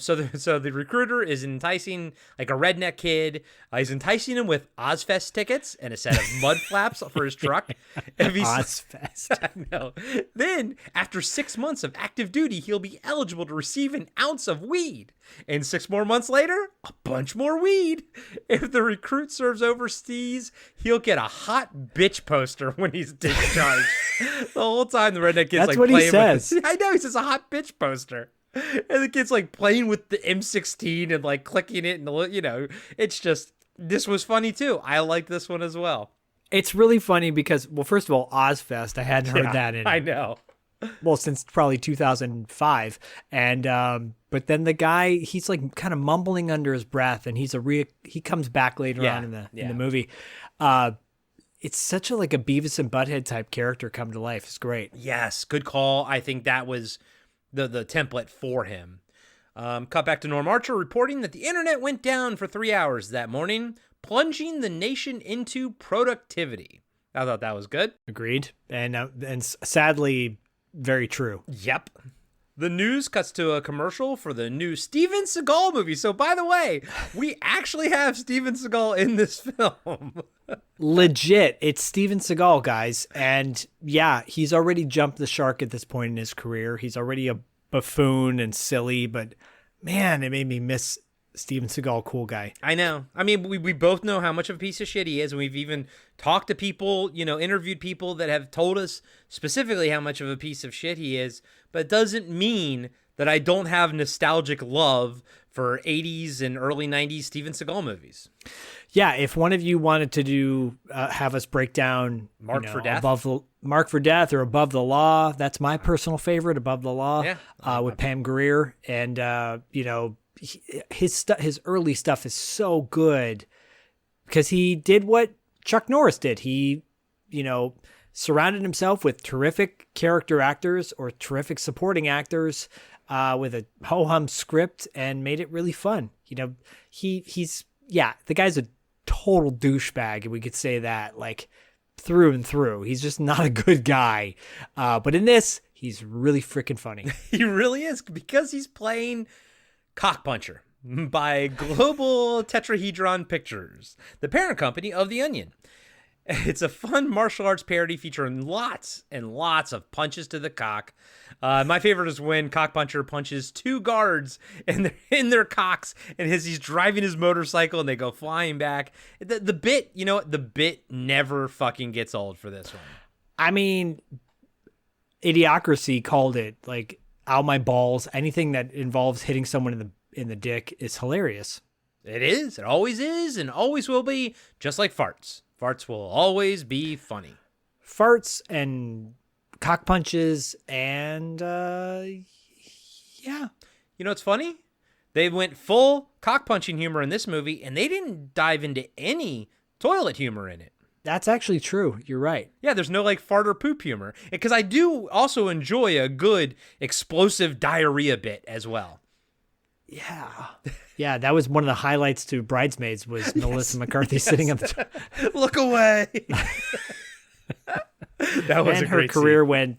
Speaker 3: So the recruiter is enticing like a redneck kid. He's enticing him with Ozfest tickets and a set of mud flaps for his truck.
Speaker 2: Ozfest.
Speaker 3: I know. Then, after 6 months of active duty, he'll be eligible to receive an ounce of weed. And 6 more months later, a bunch more weed. If the recruit serves overseas, he'll get a hot bitch poster when he's discharged. The whole time the redneck kid's
Speaker 2: That's what he says.
Speaker 3: I know, he says a hot bitch poster. And the kid's like playing with the M16 and like clicking it, and it's just, this was funny too. I liked this one as well.
Speaker 2: It's really funny because, well, first of all, Ozfest, I hadn't heard that in,
Speaker 3: I know.
Speaker 2: Well, since probably 2005. And, but then the guy, he's like kind of mumbling under his breath, and he comes back later on in the movie. It's such a Beavis and Butthead type character come to life. It's great.
Speaker 3: Yes, good call. I think that was the template for him. Cut back to Norm Archer reporting that the internet went down for 3 hours that morning, plunging the nation into productivity. I thought that was good.
Speaker 2: Agreed. And sadly, very true.
Speaker 3: Yep. The news cuts to a commercial for the new Steven Seagal movie. So, by the way, we actually have Steven Seagal in this film.
Speaker 2: Legit. It's Steven Seagal, guys. And yeah, he's already jumped the shark at this point in his career. He's already a buffoon and silly, but man, it made me miss Steven Seagal, cool guy.
Speaker 3: I know. I mean, we both know how much of a piece of shit he is, and we've even talked to people, interviewed people that have told us specifically how much of a piece of shit he is, but it doesn't mean that I don't have nostalgic love for 80s and early 90s Steven Seagal movies.
Speaker 2: Yeah, if one of you wanted to do have us break down
Speaker 3: Mark for Death
Speaker 2: or Above the Law, that's my personal favorite, Above the Law, with Pam Grier, and his early stuff is so good because he did what Chuck Norris did. He, surrounded himself with terrific character actors or terrific supporting actors with a ho-hum script and made it really fun. He's the guy's a total douchebag, and we could say that through and through. He's just not a good guy. But in this, he's really freaking funny.
Speaker 3: He really is, because he's playing Cockpuncher by Global Tetrahedron Pictures, the parent company of The Onion. It's a fun martial arts parody featuring lots and lots of punches to the cock. My favorite is when Cockpuncher punches two guards in their cocks, and as he's driving his motorcycle and they go flying back. The bit, the bit never fucking gets old for this one.
Speaker 2: I mean, Idiocracy called it ow my balls. Anything that involves hitting someone in the dick is hilarious.
Speaker 3: It is. It always is and always will be, just like farts. Farts will always be funny.
Speaker 2: Farts and cock punches and, yeah.
Speaker 3: You know what's funny? They went full cock punching humor in this movie, and they didn't dive into any toilet humor in it.
Speaker 2: That's actually true. You're right.
Speaker 3: Yeah, there's no fart or poop humor. Because I do also enjoy a good explosive diarrhea bit as well.
Speaker 2: Yeah. Yeah, that was one of the highlights to Bridesmaids was Melissa McCarthy sitting on the
Speaker 3: Look away. That was
Speaker 2: and
Speaker 3: a great
Speaker 2: career went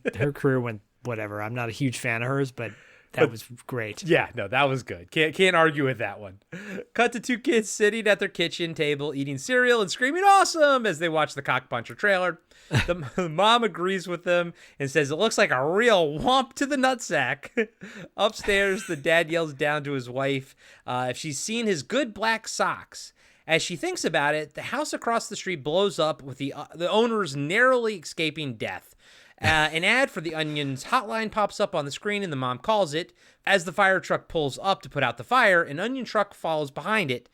Speaker 2: whatever. I'm not a huge fan of hers, but that was great.
Speaker 3: Yeah, no, that was good. Can't argue with that one. Cut to two kids sitting at their kitchen table eating cereal and screaming awesome as they watch the Cockpuncher trailer. The mom agrees with them and says it looks like a real whomp to the nutsack. Upstairs, the dad yells down to his wife if she's seen his good black socks. As she thinks about it, the house across the street blows up with the owners narrowly escaping death. An ad for the Onion's hotline pops up on the screen, and the mom calls it. As the fire truck pulls up to put out the fire, an Onion truck follows behind it.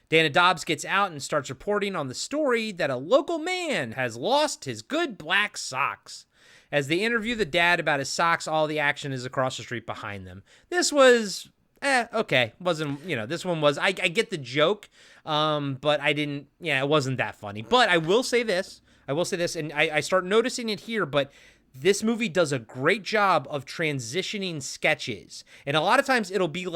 Speaker 3: Dana Dobbs gets out and starts reporting on the story that a local man has lost his good black socks. As they interview the dad about his socks, all the action is across the street behind them. This was, okay. Wasn't, this one was, I get the joke, but I didn't, it wasn't that funny. But I will say this, and I start noticing it here, but this movie does a great job of transitioning sketches. And a lot of times it'll be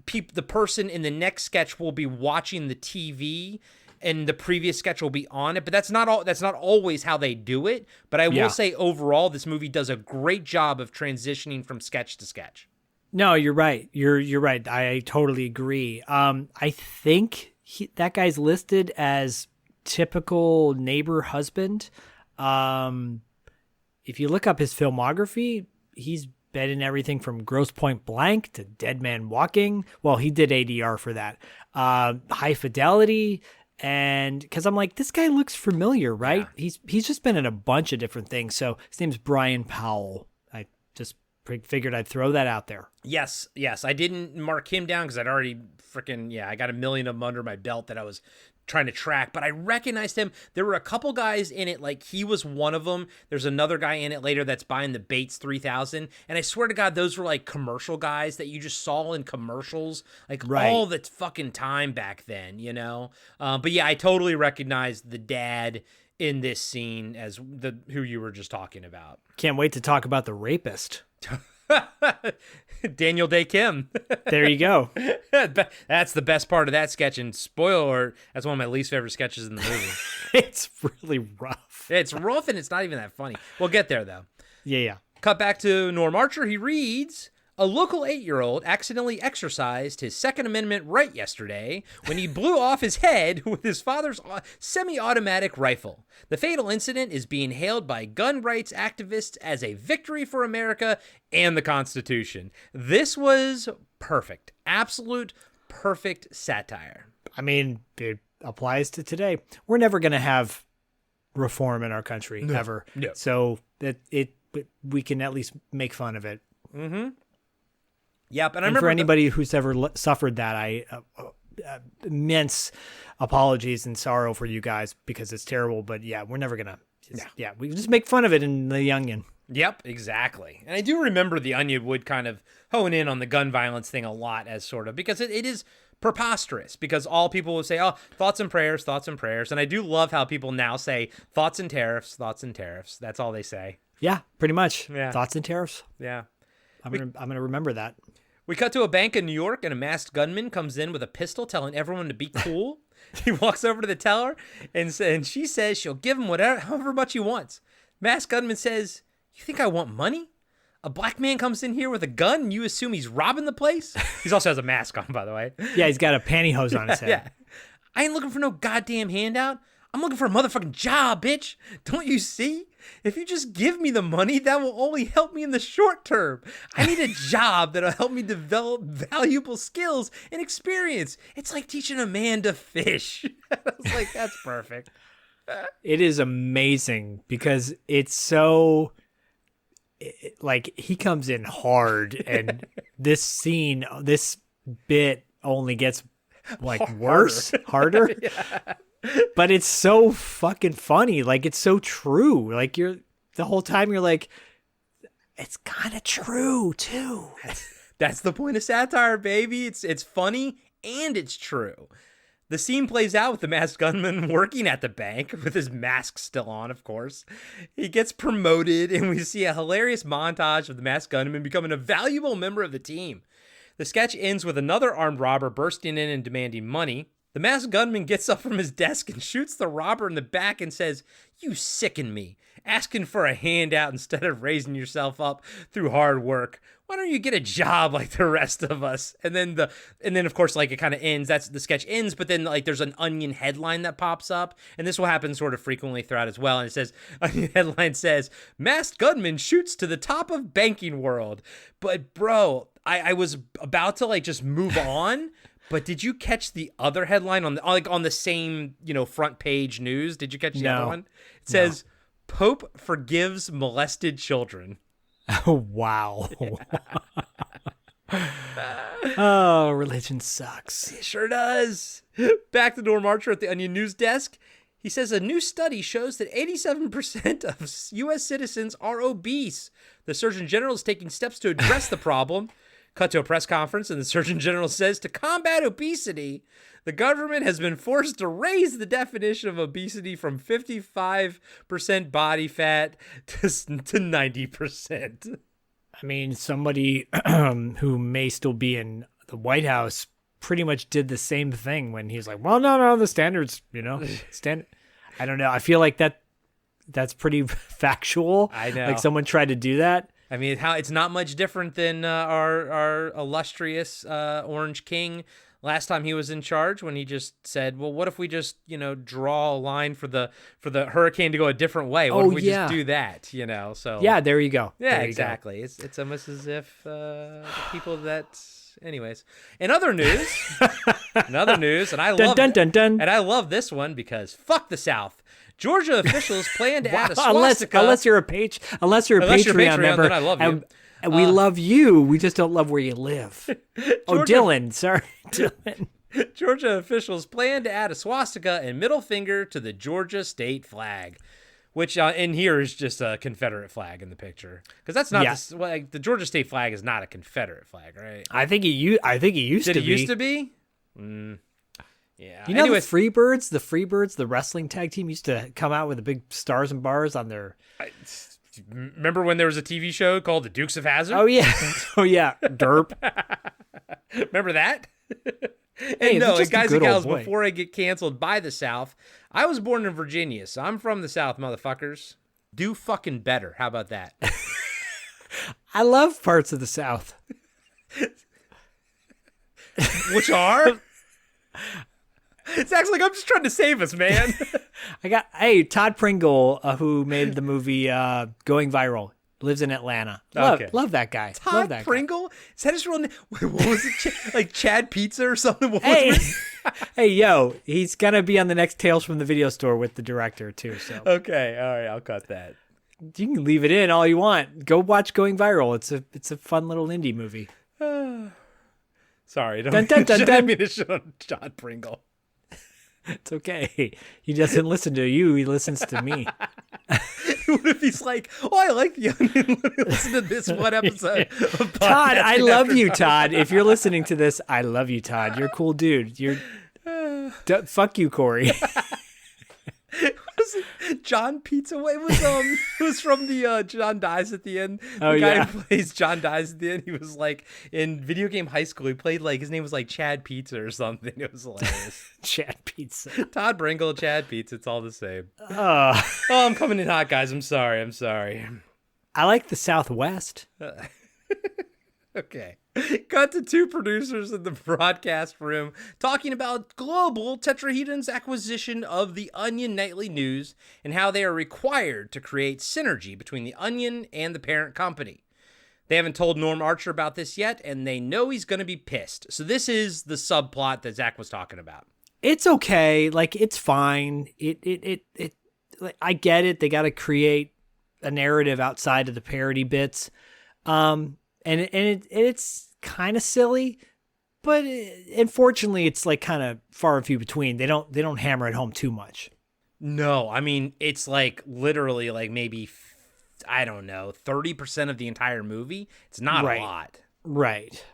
Speaker 3: the person in the next sketch will be watching the TV and the previous sketch will be on it, but that's not always how they do it. But I will say overall, this movie does a great job of transitioning from sketch to sketch. No,
Speaker 2: you're right. You're right. I totally agree. I think that guy's listed as typical neighbor husband. If you look up his filmography, he's been in everything from Grosse Pointe Blank to Dead Man Walking. Well, he did ADR for that. High Fidelity. And because I'm like, this guy looks familiar, right? Yeah. He's just been in a bunch of different things. So his name's Brian Powell. I just figured I'd throw that out there.
Speaker 3: Yes. I didn't mark him down because I'd already I got a million of them under my belt that I was trying to track, but I recognized him. There were a couple guys in it, like he was one of them. There's another guy in it later that's buying the Bates 3000, and I swear to God, those were like commercial guys that you just saw in commercials, like all the fucking time back then, you know? But yeah, I totally recognized the dad in this scene as who you were just talking about.
Speaker 2: Can't wait to talk about the rapist.
Speaker 3: Daniel Day Kim.
Speaker 2: There you go.
Speaker 3: That's the best part of that sketch, and spoiler alert, that's one of my least favorite sketches in the movie.
Speaker 2: It's really rough.
Speaker 3: It's rough, and it's not even that funny. We'll get there, though.
Speaker 2: Yeah.
Speaker 3: Cut back to Norm Archer. He reads, a local 8-year-old accidentally exercised his Second Amendment right yesterday when he blew off his head with his father's semi-automatic rifle. The fatal incident is being hailed by gun rights activists as a victory for America and the Constitution. This was perfect. Absolute perfect satire.
Speaker 2: I mean, it applies to today. We're never going to have reform in our country, ever.
Speaker 3: No.
Speaker 2: So we can at least make fun of it.
Speaker 3: Mm-hmm. Yep,
Speaker 2: and for anybody who's ever suffered that, I immense apologies and sorrow for you guys because it's terrible. But yeah, we're never gonna. We just make fun of it in The Onion.
Speaker 3: Yep, exactly. And I do remember The Onion would kind of hone in on the gun violence thing a lot, as sort of because it is preposterous. Because all people will say, "Oh, thoughts and prayers," and I do love how people now say thoughts and tariffs. That's all they say.
Speaker 2: Yeah, pretty much.
Speaker 3: Yeah.
Speaker 2: Thoughts and tariffs.
Speaker 3: Yeah,
Speaker 2: I'm gonna remember that.
Speaker 3: We cut to a bank in New York, and a masked gunman comes in with a pistol telling everyone to be cool. He walks over to the teller, and she says she'll give him however much he wants. Masked gunman says, you think I want money? A black man comes in here with a gun, and you assume he's robbing the place? He also has a mask on, by the way.
Speaker 2: Yeah, he's got a pantyhose on his head.
Speaker 3: Yeah. I ain't looking for no goddamn handout. I'm looking for a motherfucking job, bitch. Don't you see? If you just give me the money, that will only help me in the short term. I need a job that'll help me develop valuable skills and experience. It's like teaching a man to fish. I was like, that's perfect.
Speaker 2: It is amazing because it's so, like, he comes in hard, and this bit only gets, like, worse, harder.
Speaker 3: Yeah.
Speaker 2: But it's so fucking funny. Like, it's so true. Like, the whole time you're like, it's kind of true too.
Speaker 3: That's the point of satire, baby. It's funny and it's true. The scene plays out with the masked gunman working at the bank with his mask still on, of course. He gets promoted, and we see a hilarious montage of the masked gunman becoming a valuable member of the team. The sketch ends with another armed robber bursting in and demanding money. The masked gunman gets up from his desk and shoots the robber in the back and says, you sicken me, asking for a handout instead of raising yourself up through hard work. Why don't you get a job like the rest of us? And then of course, like, it kind of ends. That's the sketch ends, but then, like, there's an Onion headline that pops up, and this will happen sort of frequently throughout as well. And it says, Onion headline says, masked gunman shoots to the top of banking world. But bro, I was about to, like, just move on. But did you catch the other headline on the same, front page news? Did you catch the other one? It says, Pope forgives molested children.
Speaker 2: Oh, wow. Oh, religion sucks.
Speaker 3: It sure does. Back to Norm Archer at the Onion news desk. He says a new study shows that 87% of U.S. citizens are obese. The Surgeon General is taking steps to address the problem. Cut to a press conference, and the Surgeon General says to combat obesity, the government has been forced to raise the definition of obesity from 55% body fat to 90%.
Speaker 2: I mean, somebody who may still be in the White House pretty much did the same thing when he's like, well, no, the standards, I don't know. I feel like that's pretty factual.
Speaker 3: I know.
Speaker 2: Like someone tried to do that.
Speaker 3: I mean, it's not much different than our illustrious Orange King last time he was in charge, when he just said, well, what if we just, draw a line for the hurricane to go a different way? What if we just do that, So
Speaker 2: yeah, there you go.
Speaker 3: Yeah,
Speaker 2: there
Speaker 3: exactly. You go. It's almost as if the people that... Anyways, in other news, and I love and I love this one because fuck the South. Georgia officials plan to add a swastika.
Speaker 2: Unless you're a Patreon member,
Speaker 3: then I love you.
Speaker 2: And we love you. We just don't love where you live. Dylan. Sorry, Dylan.
Speaker 3: Georgia officials plan to add a swastika and middle finger to the Georgia state flag, which in here is just a Confederate flag in the picture, because that's not the Georgia state flag is not a Confederate flag, right?
Speaker 2: I think it used to be.
Speaker 3: It used to be? Yeah.
Speaker 2: You know, the Freebirds, the wrestling tag team used to come out with the big stars and bars on their.
Speaker 3: Remember when there was a TV show called The Dukes of Hazzard?
Speaker 2: Oh yeah, Derp.
Speaker 3: Remember that?
Speaker 2: Hey,
Speaker 3: guys and gals, before I get canceled by the South, I was born in Virginia, so I'm from the South, motherfuckers. Do fucking better. How about that?
Speaker 2: I love parts of the South.
Speaker 3: Which are? It's actually like I'm just trying to save us, man.
Speaker 2: Todd Pringle, who made the movie Going Viral, lives in Atlanta. Love that guy.
Speaker 3: Todd Pringle? Is that his real name? Wait, what was it? Like Chad Pizza or something?
Speaker 2: Hey, yo, he's gonna be on the next Tales from the Video Store with the director too. So
Speaker 3: okay, all right, I'll cut that.
Speaker 2: You can leave it in all you want. Go watch Going Viral. It's a fun little indie movie.
Speaker 3: Sorry, I didn't mean to shit on Todd Pringle.
Speaker 2: It's okay. He doesn't listen to you. He listens to me.
Speaker 3: What if he's like, oh, I like the Onion. Listen to this one episode. Of
Speaker 2: Todd, I love you, Todd. If you're listening to this, I love you, Todd. You're a cool dude. Fuck you, Corey.
Speaker 3: Was it John Pizza? It was from the John Dies at the End. The guy who plays John Dies at the End. He was like in Video Game High School. He played his name was like Chad Pizza or something. It was hilarious.
Speaker 2: Chad Pizza.
Speaker 3: Todd Pringle, Chad Pizza. It's all the same. Oh, I'm coming in hot, guys. I'm sorry.
Speaker 2: I like the Southwest.
Speaker 3: Okay. Cut to two producers in the broadcast room talking about global Tetrahedron's acquisition of the Onion Nightly News and how they are required to create synergy between the Onion and the parent company. They haven't told Norm Archer about this yet, and they know he's going to be pissed. So this is the subplot that Zach was talking about.
Speaker 2: It's okay. Like, it's fine. I get it. They got to create a narrative outside of the parody bits. And it's kind of silly, but unfortunately, it's like kind of far and few between. They don't hammer it home too much.
Speaker 3: No, I mean, it's like literally like maybe, I don't know, 30% of the entire movie. It's not a lot.
Speaker 2: Right.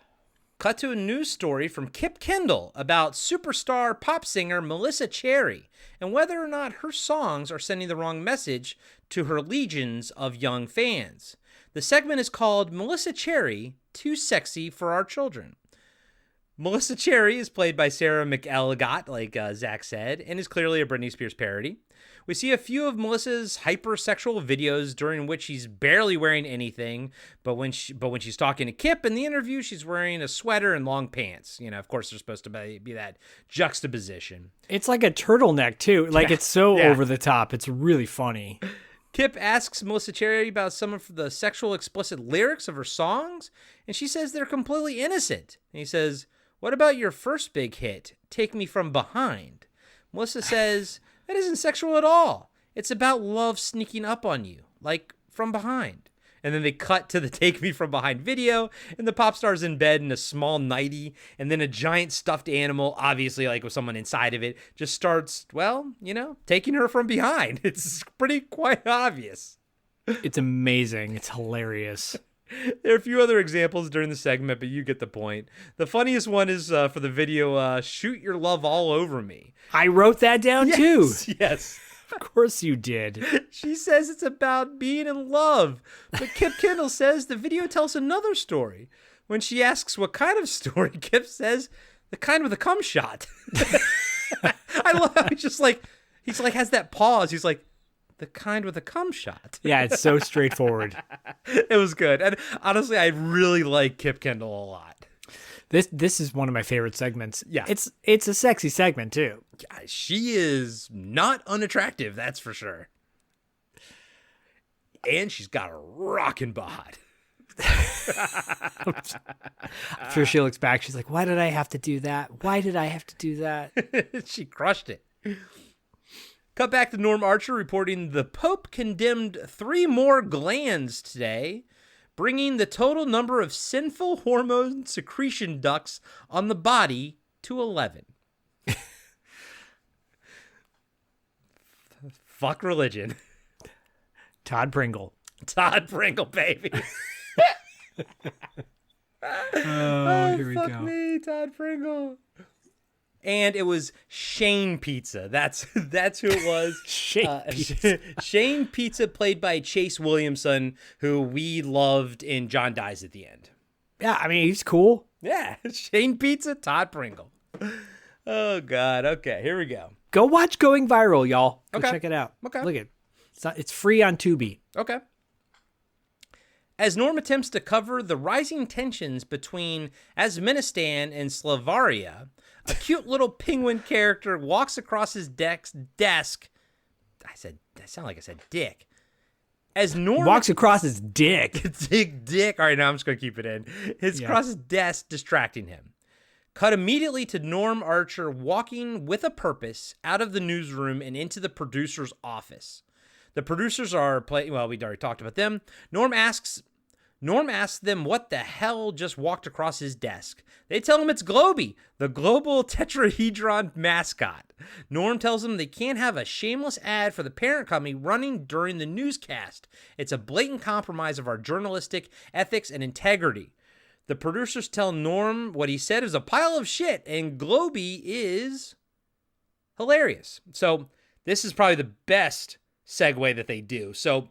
Speaker 3: Cut to a news story from Kip Kendall about superstar pop singer Melissa Cherry and whether or not her songs are sending the wrong message to her legions of young fans. The segment is called Melissa Cherry, Too Sexy for Our Children. Melissa Cherry is played by Sarah McElligott, like Zach said, and is clearly a Britney Spears parody. We see a few of Melissa's hypersexual videos during which she's barely wearing anything, but when she's talking to Kip in the interview, she's wearing a sweater and long pants. Of course, there's supposed to be that juxtaposition.
Speaker 2: It's like a turtleneck, too. Like, it's so over the top. It's really funny.
Speaker 3: Kip asks Melissa Cherry about some of the sexual explicit lyrics of her songs, and she says they're completely innocent. And he says, what about your first big hit, Take Me From Behind? Melissa says, that isn't sexual at all. It's about love sneaking up on you, like from behind. And then they cut to the Take Me From Behind video, and the pop star's in bed in a small nightie, and then a giant stuffed animal, obviously like with someone inside of it, just starts, taking her from behind. It's quite obvious.
Speaker 2: It's amazing. It's hilarious.
Speaker 3: There are a few other examples during the segment, but you get the point. The funniest one is for the video, Shoot Your Love All Over Me.
Speaker 2: I wrote that down too.
Speaker 3: Yes.
Speaker 2: Of course you did.
Speaker 3: She says it's about being in love. But Kip Kendall says the video tells another story. when she asks what kind of story, Kip says, the kind with a cum shot. I love how he's like, has that pause. He's like, the kind with a cum shot.
Speaker 2: Yeah, it's so straightforward.
Speaker 3: It was good. And honestly, I really like Kip Kendall a lot.
Speaker 2: This is one of my favorite segments.
Speaker 3: Yeah.
Speaker 2: It's a sexy segment too.
Speaker 3: Yeah, she is not unattractive, that's for sure. And she's got a rockin' bod.
Speaker 2: I'm sure she looks back. She's like, why did I have to do that? Why did I have to do that?
Speaker 3: She crushed it. Cut back to Norm Archer reporting the Pope condemned 3 more glands today, bringing the total number of sinful hormone secretion ducts on the body to 11. Fuck religion.
Speaker 2: Todd Pringle.
Speaker 3: Todd Pringle, baby.
Speaker 2: Here we
Speaker 3: fuck
Speaker 2: go.
Speaker 3: me, Todd Pringle. And it was Shane Pizza. That's who it was.
Speaker 2: Shane Pizza.
Speaker 3: Shane Pizza, played by Chase Williamson, who we loved in John Dies at the End.
Speaker 2: Yeah, I mean, he's cool.
Speaker 3: Yeah, Shane Pizza, Todd Pringle. Oh, God. Okay, here we go.
Speaker 2: Go watch Going Viral, y'all. Go
Speaker 3: Okay.
Speaker 2: check it out.
Speaker 3: Okay.
Speaker 2: Look at it's free on Tubi.
Speaker 3: Okay. As Norm attempts to cover the rising tensions between Asmenistan and Slavaria, a cute little penguin character walks across his desk. I sound like I said dick. As Norm
Speaker 2: Walks across his dick.
Speaker 3: dick. All right, now I'm just going to keep it in. It's across his desk, distracting him. Cut immediately to Norm Archer walking with a purpose out of the newsroom and into the producer's office. The producers are playing. Well, we'd already talked about them. Norm asks them what the hell just walked across his desk. They tell him it's Globey, the global tetrahedron mascot. Norm tells them they can't have a shameless ad for the parent company running during the newscast. It's a blatant compromise of our journalistic ethics and integrity. The producers tell Norm what he said is a pile of shit, and Globey is hilarious. So this is probably the best segue that they do. So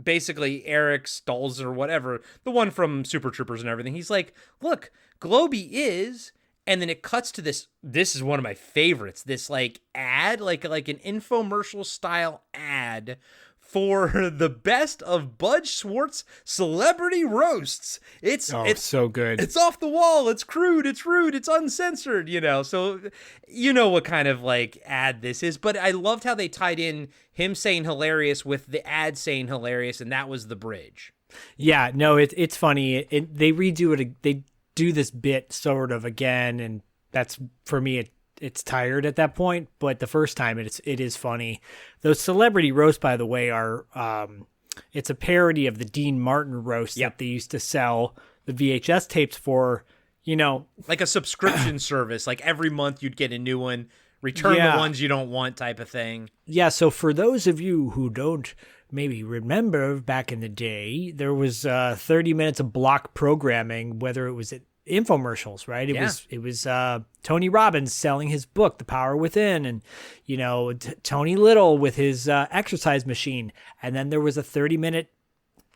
Speaker 3: basically Eric Stolz or whatever, the one from Super Troopers and everything, he's like, look, Globey is, and then it cuts to this is one of my favorites, this like ad, like an infomercial style ad for the best of Bud Schwartz celebrity roasts. It's
Speaker 2: so good.
Speaker 3: It's off the wall. It's crude. It's rude. It's uncensored, So you know what kind of like ad this is. But I loved how they tied in him saying hilarious with the ad saying hilarious, and that was the bridge.
Speaker 2: Yeah, no, it's funny. They redo it. They do this bit sort of again, and that's, for me, it's tired at that point, but the first time it is funny. Those celebrity roasts, by the way, are it's a parody of the Dean Martin roast that they used to sell the VHS tapes for,
Speaker 3: like a subscription service. Like every month you'd get a new one, return the ones you don't want type of thing. Yeah.
Speaker 2: So for those of you who don't maybe remember, back in the day, there was 30 minutes of block programming, whether it was at infomercials, right? It was Tony Robbins selling his book, The Power Within, and Tony Little with his exercise machine, and then there was a 30-minute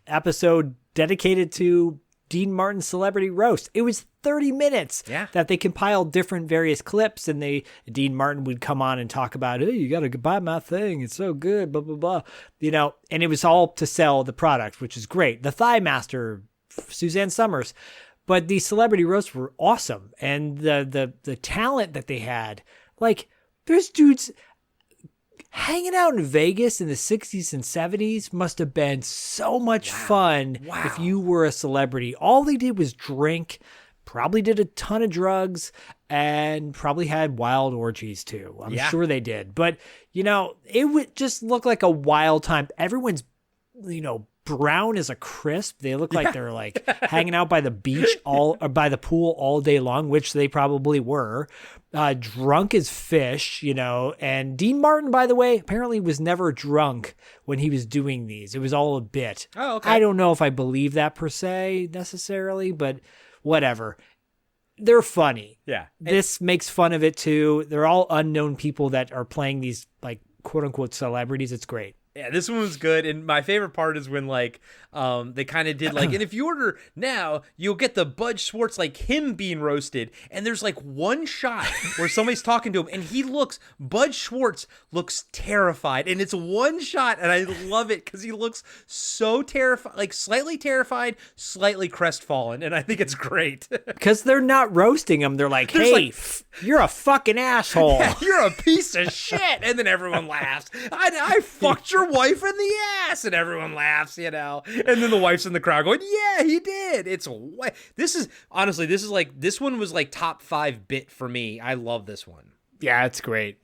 Speaker 2: episode dedicated to Dean Martin's celebrity roast. It was 30 minutes that they compiled different various clips, and Dean Martin would come on and talk about, hey, you got to buy my thing, it's so good, blah blah blah, and it was all to sell the product, which is great. The Thigh Master, Suzanne Summers. But these celebrity roasts were awesome. And the talent that they had, like, there's dudes hanging out in Vegas in the 60s and 70s must have been so much fun if you were a celebrity. All they did was drink, probably did a ton of drugs, and probably had wild orgies too. I'm sure they did. But, it would just look like a wild time. Everyone's, brown as a crisp. They look like they're like hanging out by the beach or by the pool all day long, which they probably were. Drunk as fish, and Dean Martin, by the way, apparently was never drunk when he was doing these. It was all a bit.
Speaker 3: Oh, okay.
Speaker 2: I don't know if I believe that per se necessarily, but whatever. They're funny.
Speaker 3: Yeah.
Speaker 2: This makes fun of it too. They're all unknown people that are playing these like quote unquote celebrities. It's great.
Speaker 3: Yeah, this one was good, and my favorite part is when like they kind of did like, and if you order now, you'll get the Bud Schwartz like him being roasted, and there's like one shot where somebody's talking to him, and Bud Schwartz looks terrified, and it's one shot, and I love it because he looks so terrified, like slightly terrified, slightly crestfallen, and I think it's great
Speaker 2: because they're not roasting him. They're like, "Hey, you're a fucking asshole.
Speaker 3: Yeah, you're a piece of shit," and then everyone laughs. I fucked your wife in the ass, and everyone laughs, and then the wife's in the crowd going, yeah, he did. This one was like top 5 bit for me. I love this one.
Speaker 2: Yeah, it's great.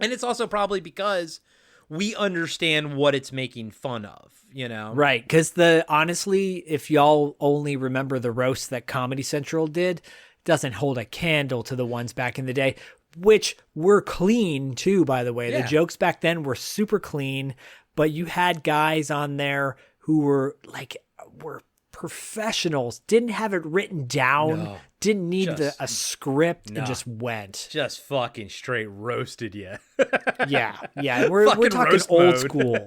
Speaker 3: And it's also probably because we understand what it's making fun of,
Speaker 2: Right, because honestly, if y'all only remember the roast that Comedy Central did, doesn't hold a candle to the ones back in the day, which were clean too, by the way. Yeah. The jokes back then were super clean, but you had guys on there who were professionals, didn't have it written down, didn't need a script, and just went.
Speaker 3: Just fucking straight roasted you.
Speaker 2: Yeah. We're talking old school.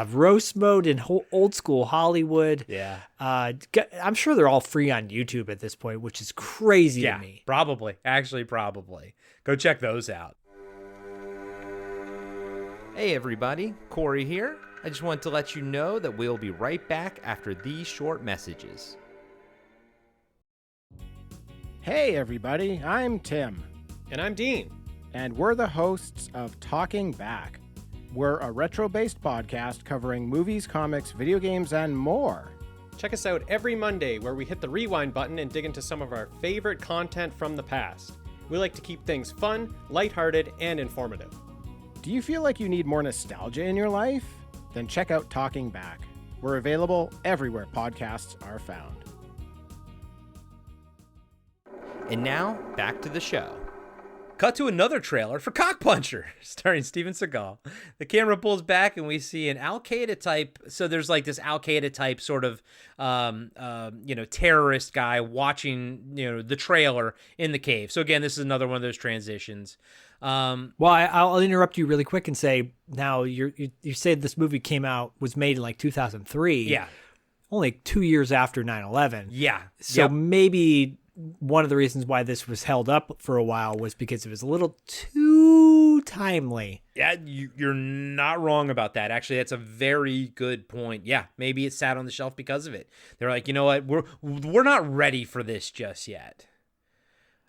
Speaker 2: Roast mode and old school Hollywood.
Speaker 3: Yeah.
Speaker 2: I'm sure they're all free on YouTube at this point, which is crazy to me.
Speaker 3: Probably. Go check those out. Hey everybody, Corey here. I just wanted to let you know that we'll be right back after these short messages.
Speaker 10: Hey everybody, I'm Tim.
Speaker 11: And I'm Dean.
Speaker 10: And we're the hosts of Talking Back. We're a retro-based podcast covering movies, comics, video games, and more.
Speaker 11: Check us out every Monday where we hit the rewind button and dig into some of our favorite content from the past. We like to keep things fun, lighthearted, and informative.
Speaker 10: Do you feel like you need more nostalgia in your life? Then check out Talking Back. We're available everywhere podcasts are found.
Speaker 3: And now, back to the show. Cut to another trailer for Cockpuncher, starring Steven Seagal. The camera pulls back and we see an Al-Qaeda type. So there's like this Al-Qaeda type sort of, terrorist guy watching, the trailer in the cave. So again, this is another one of those transitions.
Speaker 2: Well, I'll interrupt you really quick and say, now you said this movie was made in like 2003.
Speaker 3: Yeah.
Speaker 2: Only 2 years after 9/11.
Speaker 3: Yeah.
Speaker 2: So maybe one of the reasons why this was held up for a while was because it was a little too timely.
Speaker 3: Yeah, you're not wrong about that. Actually, that's a very good point. Yeah, maybe it sat on the shelf because of it. They're like, you know what, we're not ready for this just yet.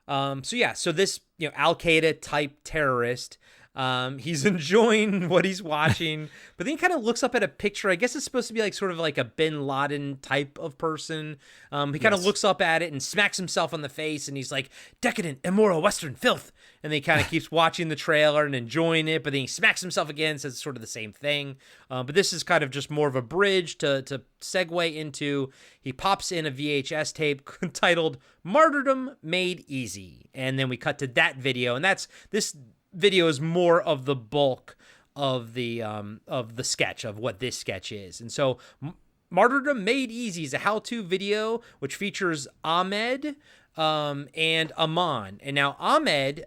Speaker 3: So this Al-Qaeda type terrorist, he's enjoying what he's watching, but then he kind of looks up at a picture. I guess it's supposed to be like sort of like a Bin Laden type of person. He kind of looks up at it and smacks himself on the face, and he's like, decadent, immoral, Western filth. And then he kind of keeps watching the trailer and enjoying it, but then he smacks himself again, says it's sort of the same thing. But this is kind of just more of a bridge to segue into, he pops in a VHS tape titled Martyrdom Made Easy. And then we cut to that video, and this video is more of the bulk of the sketch of what this sketch is. And so Martyrdom Made Easy is a how-to video which features Ahmed and Aman. And now Ahmed,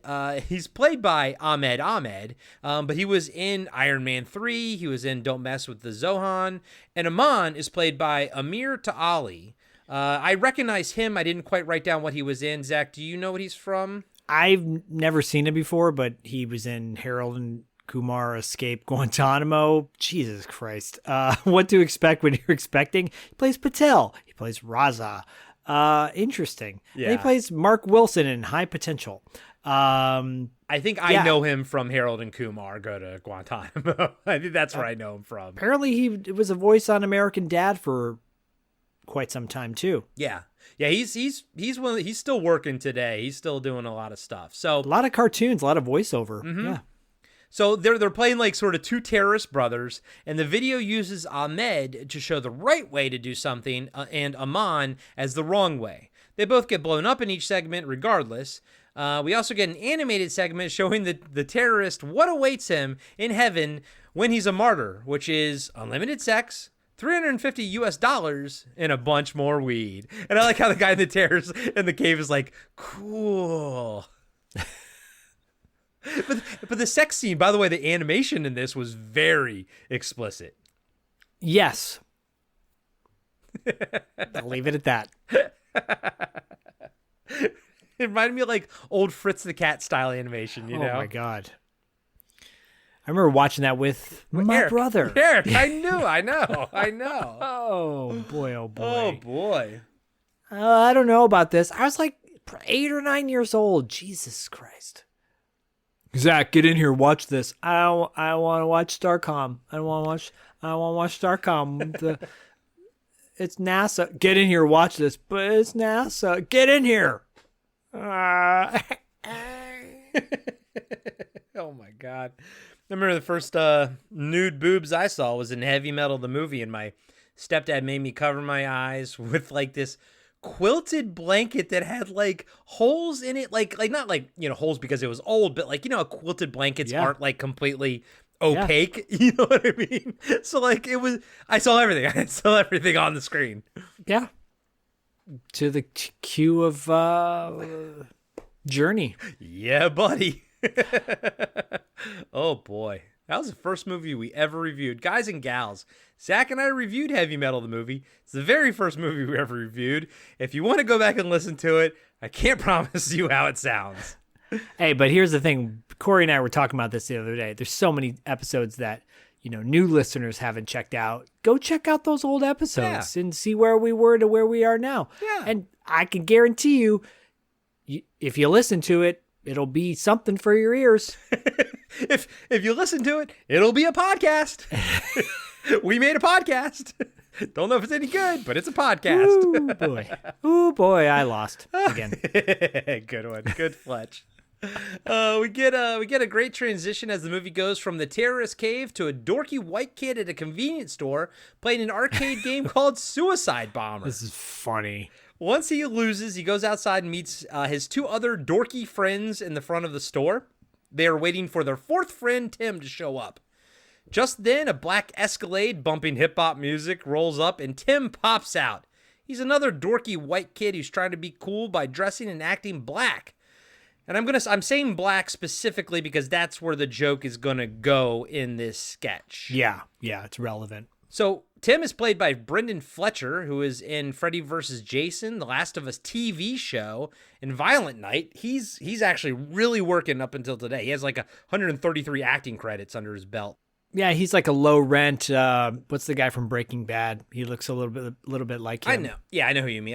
Speaker 3: he's played by Ahmed, but he was in Iron Man 3, he was in Don't Mess with the Zohan, and Aman is played by Amir Ta'ali. I recognize him. I didn't quite write down what he was in. Zach, do you know what he's from?
Speaker 2: I've never seen it before, but he was in Harold and Kumar Escape Guantanamo. Jesus Christ. What to expect when you're expecting? He plays Patel. He plays Raza. Interesting.
Speaker 3: Yeah.
Speaker 2: And he plays Mark Wilson in High Potential.
Speaker 3: I think I know him from Harold and Kumar Go to Guantanamo. I think that's where I know him from.
Speaker 2: Apparently he was a voice on American Dad for quite some time too.
Speaker 3: Yeah. He's still working today. He's still doing a lot of stuff. So
Speaker 2: a lot of cartoons, a lot of voiceover.
Speaker 3: Mm-hmm.
Speaker 2: Yeah.
Speaker 3: So they're playing like sort of two terrorist brothers, and the video uses Ahmed to show the right way to do something and Aman as the wrong way. They both get blown up in each segment regardless. We also get an animated segment showing the terrorist what awaits him in heaven when he's a martyr, which is unlimited sex, $350 and a bunch more weed. And I like how the guy in the cave is like, cool. But the sex scene, by the way, the animation in this was very explicit.
Speaker 2: Yes. I'll leave it at that.
Speaker 3: It reminded me of like old Fritz the Cat style animation, you know?
Speaker 2: Oh my God. I remember watching that with my
Speaker 3: Eric,
Speaker 2: brother.
Speaker 3: Eric, I know.
Speaker 2: Oh boy, oh boy.
Speaker 3: Oh boy.
Speaker 2: I don't know about this. I was like 8 or 9 years old. Jesus Christ. Zach, get in here. Watch this. I want to watch Starcom. I want to watch Starcom. It's NASA. Get in here. Watch this. But it's NASA. Get in here.
Speaker 3: Oh my God. I remember the first nude boobs I saw was in Heavy Metal the movie, and my stepdad made me cover my eyes with like this quilted blanket that had like holes in it, like not like, you know, holes because it was old, but like, you know, quilted blankets aren't like completely opaque. Yeah. You know what I mean? So like I saw everything. I saw everything on the screen.
Speaker 2: Yeah. To the cue of Journey.
Speaker 3: Yeah, buddy. Oh boy. That was the first movie we ever reviewed. Guys and gals, Zach and I reviewed Heavy Metal the movie. It's the very first movie we ever reviewed. If you want to go back and listen to it, I can't promise you how it sounds.
Speaker 2: Hey, but here's the thing. Corey and I were talking about this the other day. There's so many episodes that, you know, new listeners haven't checked out. Go check out those old episodes and see where we were to where we are now. Yeah. And I can guarantee you, if you listen to it, it'll be something for your ears.
Speaker 3: If you listen to it, it'll be a podcast. We made a podcast. Don't know if it's any good, but it's a podcast.
Speaker 2: Ooh, boy. Ooh, boy, I lost again.
Speaker 3: Good one. Good Fletch. We get a great transition as the movie goes from the terrorist cave to a dorky white kid at a convenience store playing an arcade game called Suicide Bomber.
Speaker 2: This is funny.
Speaker 3: Once he loses, he goes outside and meets his two other dorky friends in the front of the store. They are waiting for their fourth friend, Tim, to show up. Just then, a black Escalade bumping hip-hop music rolls up, and Tim pops out. He's another dorky white kid who's trying to be cool by dressing and acting black. And I'm saying black specifically because that's where the joke is going to go in this sketch.
Speaker 2: Yeah, it's relevant.
Speaker 3: So Tim is played by Brendan Fletcher, who is in Freddy vs. Jason, The Last of Us TV show, and Violent Night. He's actually really working up until today. He has like 133 acting credits under his belt.
Speaker 2: Yeah, he's like a low rent. What's the guy from Breaking Bad? He looks a little bit like him.
Speaker 3: I know. Yeah, I know who you mean.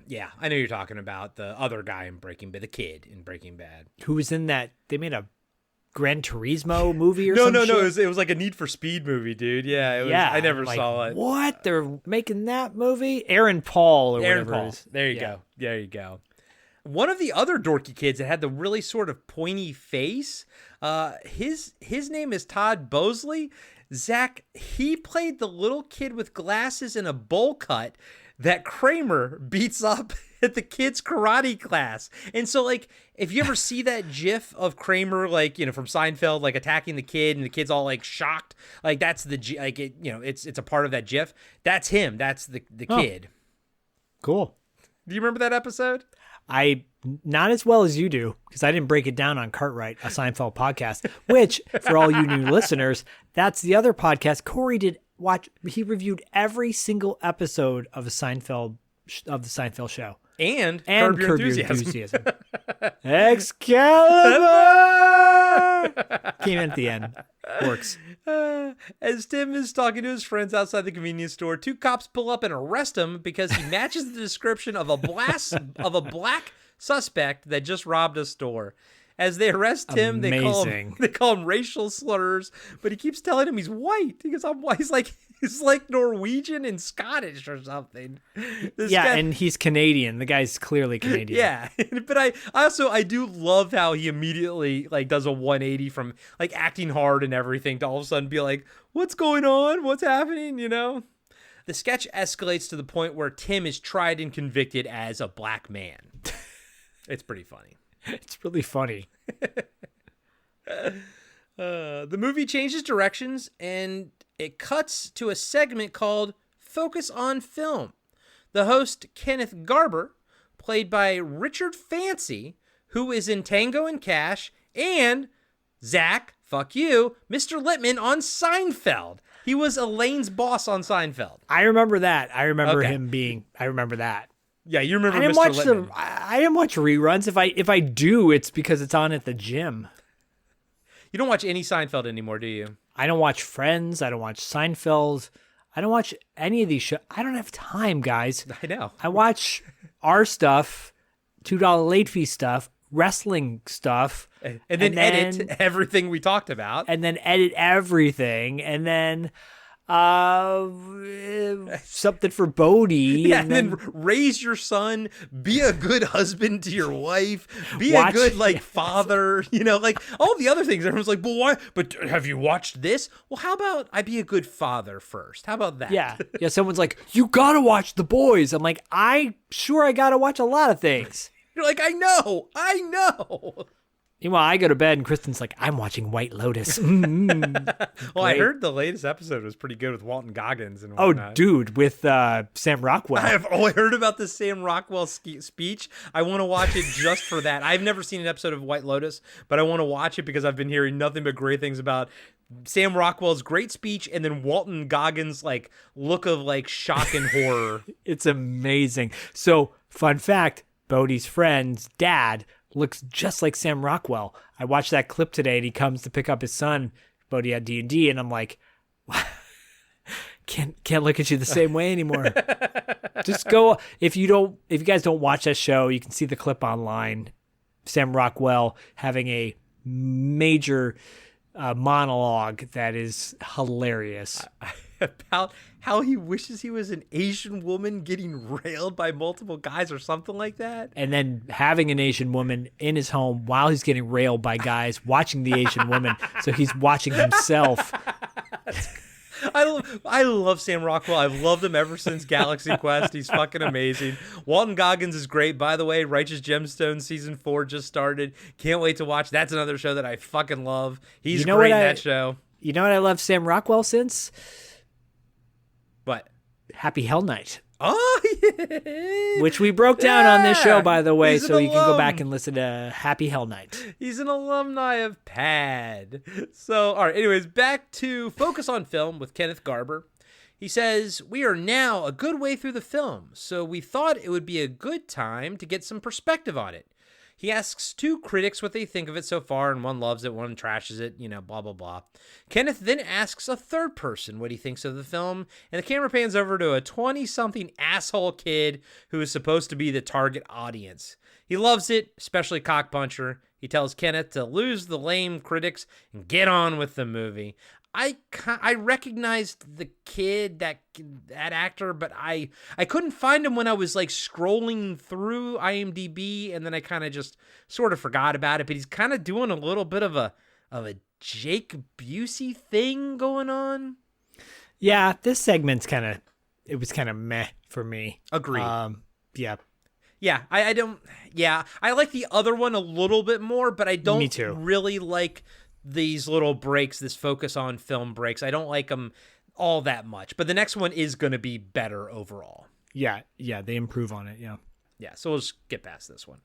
Speaker 3: Yeah, I know you're talking about the other guy in Breaking Bad, the kid in Breaking Bad.
Speaker 2: Who was in that? They made a Gran Turismo movie or something?
Speaker 3: No. It was like a Need for Speed movie, dude. Yeah, I never saw it.
Speaker 2: What? They're making that movie? Aaron Paul or whatever it is.
Speaker 3: There you go. One of the other dorky kids that had the really sort of pointy face, his name is Todd Bosley. Zach, he played the little kid with glasses and a bowl cut that Kramer beats up at the kids' karate class. And so, like, if you ever see that GIF of Kramer, like, you know, from Seinfeld, like attacking the kid and the kid's all like shocked, like that's it's a part of that GIF. That's him. That's the kid.
Speaker 2: Cool.
Speaker 3: Do you remember that episode?
Speaker 2: Not as well as you do, because I didn't break it down on Cartwright, a Seinfeld podcast, which, for all you new listeners, that's the other podcast Corey did watch. He reviewed every single episode of the Seinfeld show.
Speaker 3: And Curb Your Enthusiasm.
Speaker 2: Excalibur! Came in at the end. Works.
Speaker 3: As Tim is talking to his friends outside the convenience store, two cops pull up and arrest him because he matches the description of a black suspect that just robbed a store. As they arrest him, they call him racial slurs, but he keeps telling him he's white. He goes, "I'm white." He's like Norwegian and Scottish or something.
Speaker 2: And he's Canadian. The guy's clearly Canadian.
Speaker 3: Yeah, but I do love how he immediately like does a 180 from like acting hard and everything to all of a sudden be like, "What's going on? What's happening?" You know. The sketch escalates to the point where Tim is tried and convicted as a black man. It's pretty funny.
Speaker 2: It's really funny.
Speaker 3: The movie changes directions and it cuts to a segment called Focus on Film. The host, Kenneth Garber, played by Richard Fancy, who is in Tango and Cash and Zach, fuck you, Mr. Littman on Seinfeld. He was Elaine's boss on Seinfeld.
Speaker 2: I remember that. I remember
Speaker 3: Okay.
Speaker 2: him being. I remember that.
Speaker 3: Yeah, you remember
Speaker 2: I didn't
Speaker 3: Mr.
Speaker 2: watch
Speaker 3: Littman.
Speaker 2: I didn't watch reruns. If I do, it's because it's on at the gym.
Speaker 3: You don't watch any Seinfeld anymore, do you?
Speaker 2: I don't watch Friends. I don't watch Seinfeld. I don't watch any of these shows. I don't have time, guys.
Speaker 3: I know.
Speaker 2: I watch our stuff, $2 late fee stuff, wrestling stuff,
Speaker 3: And then edit everything we talked about.
Speaker 2: and then edit everything, and then something for Bodie.
Speaker 3: Yeah, and then raise your son, be a good husband to your wife, be
Speaker 2: Watch-
Speaker 3: a good father, like all the other things. Everyone's like, "But why? But have you watched this?" Well, how about I be a good father first? How about that?
Speaker 2: Yeah. Someone's like, you gotta watch The Boys. I'm like, I gotta watch a lot of things.
Speaker 3: You're like, I know.
Speaker 2: Meanwhile, I go to bed and Kristen's like, I'm watching White Lotus.
Speaker 3: Well, I
Speaker 2: Great.
Speaker 3: heard the latest episode was pretty good with Walton Goggins and
Speaker 2: Oh,
Speaker 3: whatnot.
Speaker 2: dude, with Sam Rockwell.
Speaker 3: I heard about the Sam Rockwell speech. I want to watch it just for that. I've never seen an episode of White Lotus, but I want to watch it because I've been hearing nothing but great things about Sam Rockwell's great speech and then Walton Goggins' look of shock and horror.
Speaker 2: It's amazing. So, fun fact, Bodie's friend's dad looks just like Sam Rockwell. I watched that clip today and he comes to pick up his son, Bodie at D&D, and I'm like, can't look at you the same way anymore. Just go. If you guys don't watch that show, you can see the clip online. Sam Rockwell having a major monologue that is hilarious.
Speaker 3: About how he wishes he was an Asian woman getting railed by multiple guys or something like that.
Speaker 2: And then having an Asian woman in his home while he's getting railed by guys watching the Asian woman. So he's watching himself.
Speaker 3: I love Sam Rockwell. I've loved him ever since Galaxy Quest. He's fucking amazing. Walton Goggins is great. By the way, Righteous Gemstones season 4 just started. Can't wait to watch. That's another show that I fucking love. He's great in that show.
Speaker 2: You know what I love Sam Rockwell since?
Speaker 3: What?
Speaker 2: Happy Hell Night.
Speaker 3: Oh, yeah.
Speaker 2: Which we broke down on this show, by the way,
Speaker 3: He's
Speaker 2: so
Speaker 3: an
Speaker 2: you can go
Speaker 3: alum.
Speaker 2: back and listen to Happy Hell Night.
Speaker 3: He's an alumni of PAD. So, all right, anyways, back to Focus on Film with Kenneth Garber. He says, we are now a good way through the film, so we thought it would be a good time to get some perspective on it. He asks 2 critics what they think of it so far, and one loves it, one trashes it, blah, blah, blah. Kenneth then asks a third person what he thinks of the film, and the camera pans over to a 20-something asshole kid who is supposed to be the target audience. He loves it, especially Cockpuncher. He tells Kenneth to lose the lame critics and get on with the movie. I recognized the kid, that actor, but I couldn't find him when I was scrolling through IMDb, and then I kind of just sort of forgot about it. But he's kind of doing a little bit of a Jake Busey thing going on.
Speaker 2: Yeah, this segment's it was kind of meh for me.
Speaker 3: Agreed.
Speaker 2: Yeah.
Speaker 3: Yeah, I don't. Yeah, I like the other one a little bit more, but I don't
Speaker 2: Me too.
Speaker 3: really like these little breaks, this Focus on Film breaks. I don't like them all that much, but the next one is going to be better overall.
Speaker 2: Yeah, they improve on it, yeah.
Speaker 3: Yeah, so we'll just get past this one.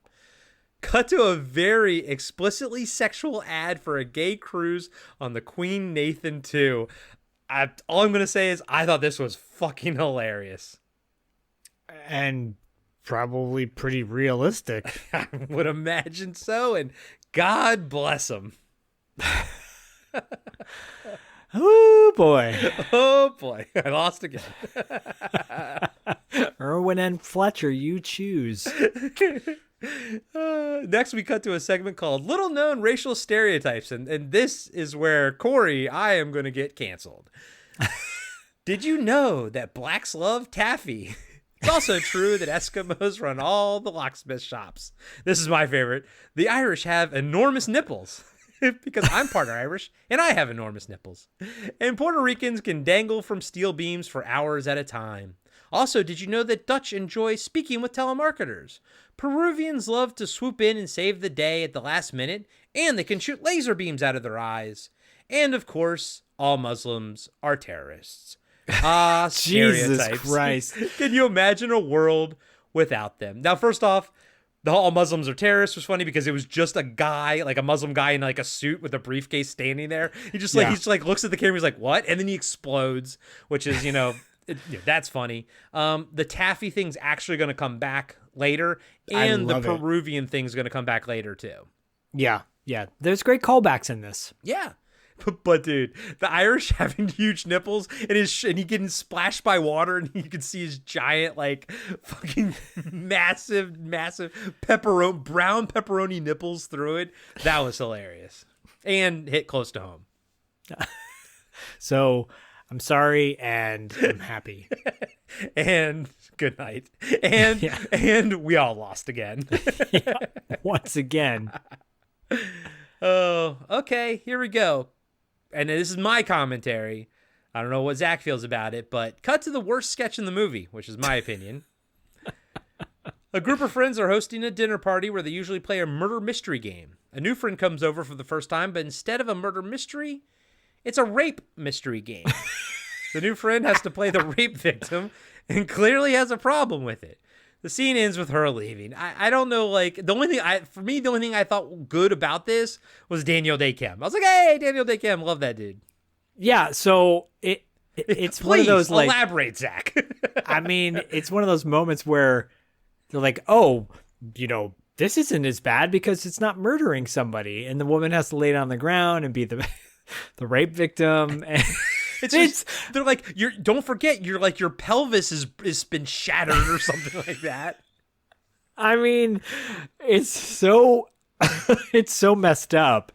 Speaker 3: Cut to a very explicitly sexual ad for a gay cruise on the Queen Nathan 2. All I'm going to say is I thought this was fucking hilarious.
Speaker 2: And probably pretty realistic.
Speaker 3: I would imagine so, and God bless him.
Speaker 2: Oh boy.
Speaker 3: Oh boy, I lost again.
Speaker 2: Irwin and Fletcher, you choose.
Speaker 3: Next, we cut to a segment called Little Known Racial Stereotypes, and this is where, Corey, I am going to get canceled. Did you know that blacks love taffy? It's also true that Eskimos run all the locksmith shops. This is my favorite. The Irish have enormous nipples. Because I'm part Irish, and I have enormous nipples. And Puerto Ricans can dangle from steel beams for hours at a time. Also, did you know that Dutch enjoy speaking with telemarketers? Peruvians love to swoop in and save the day at the last minute, and they can shoot laser beams out of their eyes. And, of course, all Muslims are terrorists. Ah,
Speaker 2: Jesus
Speaker 3: stereotypes.
Speaker 2: Christ.
Speaker 3: Can you imagine a world without them? Now, first off, the all Muslims are terrorists was funny because it was just a guy, like a Muslim guy in like a suit with a briefcase standing there. He just like, he just like looks at the camera. He's like, what? And then he explodes, which is, that's funny. The taffy thing's actually going to come back later, and the Peruvian thing's going to come back later too.
Speaker 2: Yeah. Yeah. There's great callbacks in this.
Speaker 3: Yeah. But dude, the Irish having huge nipples and he getting splashed by water, and you can see his giant, like, fucking massive brown pepperoni nipples through it. That was hilarious and hit close to home.
Speaker 2: So I'm sorry and I'm happy.
Speaker 3: And good night. And and we all lost again.
Speaker 2: Once again.
Speaker 3: Oh, okay. Here we go. And this is my commentary. I don't know what Zach feels about it, but cut to the worst sketch in the movie, which is my opinion. A group of friends are hosting a dinner party where they usually play a murder mystery game. A new friend comes over for the first time, but instead of a murder mystery, it's a rape mystery game. The new friend has to play the rape victim and clearly has a problem with it. The scene ends with her leaving. I don't know, like, the only thing I thought good about this was Daniel Day Kim. I was like, hey, Daniel Day Kim, love that dude.
Speaker 2: Yeah, so it's one of those, like,
Speaker 3: elaborate, Zach.
Speaker 2: I mean, it's one of those moments where they're like, oh, this isn't as bad because it's not murdering somebody, and the woman has to lay it on the ground and be the rape victim. And
Speaker 3: they're like, don't forget, your pelvis is been shattered or something like that.
Speaker 2: I mean, it's so it's so messed up.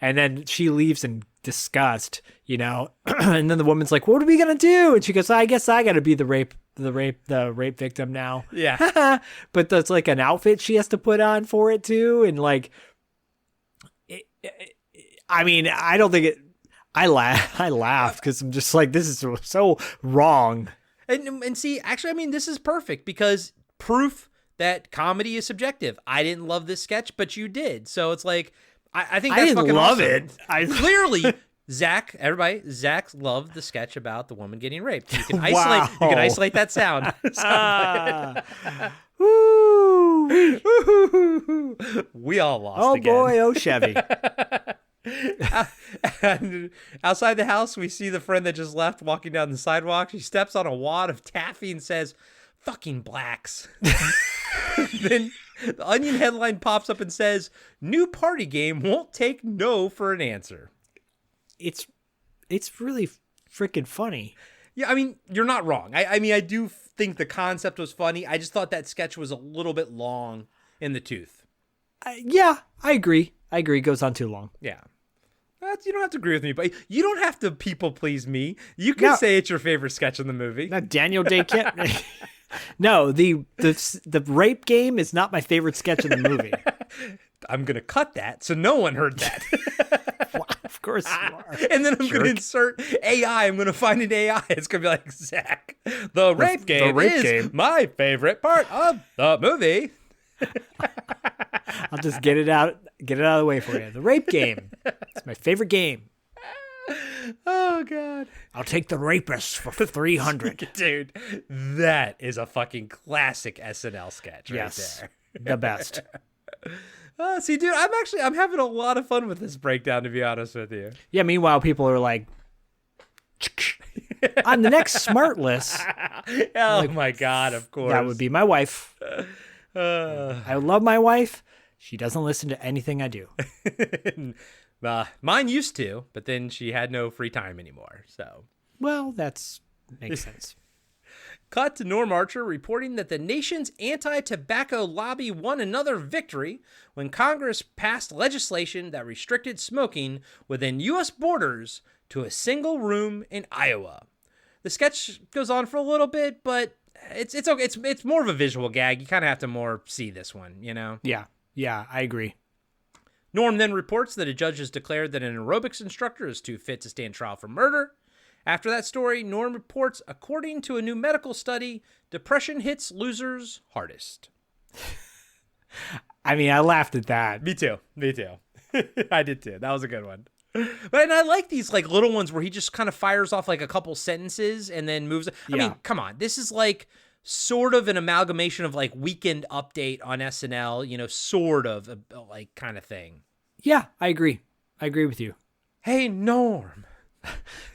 Speaker 2: And then she leaves in disgust, and then the woman's like, what are we gonna do? And she goes, I guess I gotta be the rape victim now.
Speaker 3: Yeah.
Speaker 2: But that's like an outfit she has to put on for it too. And like, I mean, I don't think it. I laughed because I'm just like, this is so wrong.
Speaker 3: And see, actually, I mean, this is perfect because proof that comedy is subjective. I didn't love this sketch, but you did. So it's like, I think that's fucking awesome.
Speaker 2: I didn't love it.
Speaker 3: Clearly, Zach loved the sketch about the woman getting raped. You can isolate that sound.
Speaker 2: Woo!
Speaker 3: We all lost again.
Speaker 2: Oh boy, oh Chevy.
Speaker 3: And outside the house, we see the friend that just left walking down the sidewalk. She steps on a wad of taffy and says, fucking blacks. Then the Onion headline pops up and says, new party game won't take no for an answer.
Speaker 2: It's really freaking funny.
Speaker 3: Yeah, I mean, you're not wrong. I mean, I do think the concept was funny. I just thought that sketch was a little bit long in the tooth.
Speaker 2: Yeah, I agree. It goes on too long.
Speaker 3: Yeah. You don't have to agree with me, but you don't have to people please me. You can say it's your favorite sketch in the movie.
Speaker 2: Not Daniel Day Kim. No, the rape game is not my favorite sketch in the movie.
Speaker 3: I'm going to cut that so no one heard that.
Speaker 2: Well, of course you are.
Speaker 3: And then I'm going to insert AI. I'm going to find an AI. It's going to be like, Zach, the rape game is my favorite part of the movie.
Speaker 2: I'll just get it out of the way for you. The rape game. It's my favorite game.
Speaker 3: Oh, God.
Speaker 2: I'll take the rapist for 300.
Speaker 3: Dude, that is a fucking classic SNL sketch right there.
Speaker 2: The best.
Speaker 3: See, dude, I'm having a lot of fun with this breakdown, to be honest with you.
Speaker 2: Yeah, meanwhile, people are like, on the next smart list.
Speaker 3: Oh, my God, of course.
Speaker 2: That would be my wife. I love my wife. She doesn't listen to anything I do.
Speaker 3: Mine used to, but then she had no free time anymore. So,
Speaker 2: well, that makes sense.
Speaker 3: Cut to Norm Archer reporting that the nation's anti-tobacco lobby won another victory when Congress passed legislation that restricted smoking within U.S. borders to a single room in Iowa. The sketch goes on for a little bit, but it's okay. It's more of a visual gag. You kind of have to more see this one,
Speaker 2: Yeah, I agree.
Speaker 3: Norm then reports that a judge has declared that an aerobics instructor is too fit to stand trial for murder. After that story, Norm reports, according to a new medical study, depression hits losers hardest.
Speaker 2: I mean, I laughed at that.
Speaker 3: Me too. I did too. That was a good one. And I like these like little ones where he just kind of fires off like a couple sentences and then moves. I mean, come on. This is like sort of an amalgamation of like Weekend Update on SNL, you know, sort of like kind of thing.
Speaker 2: Yeah, I agree. I agree with you.
Speaker 3: Hey, Norm.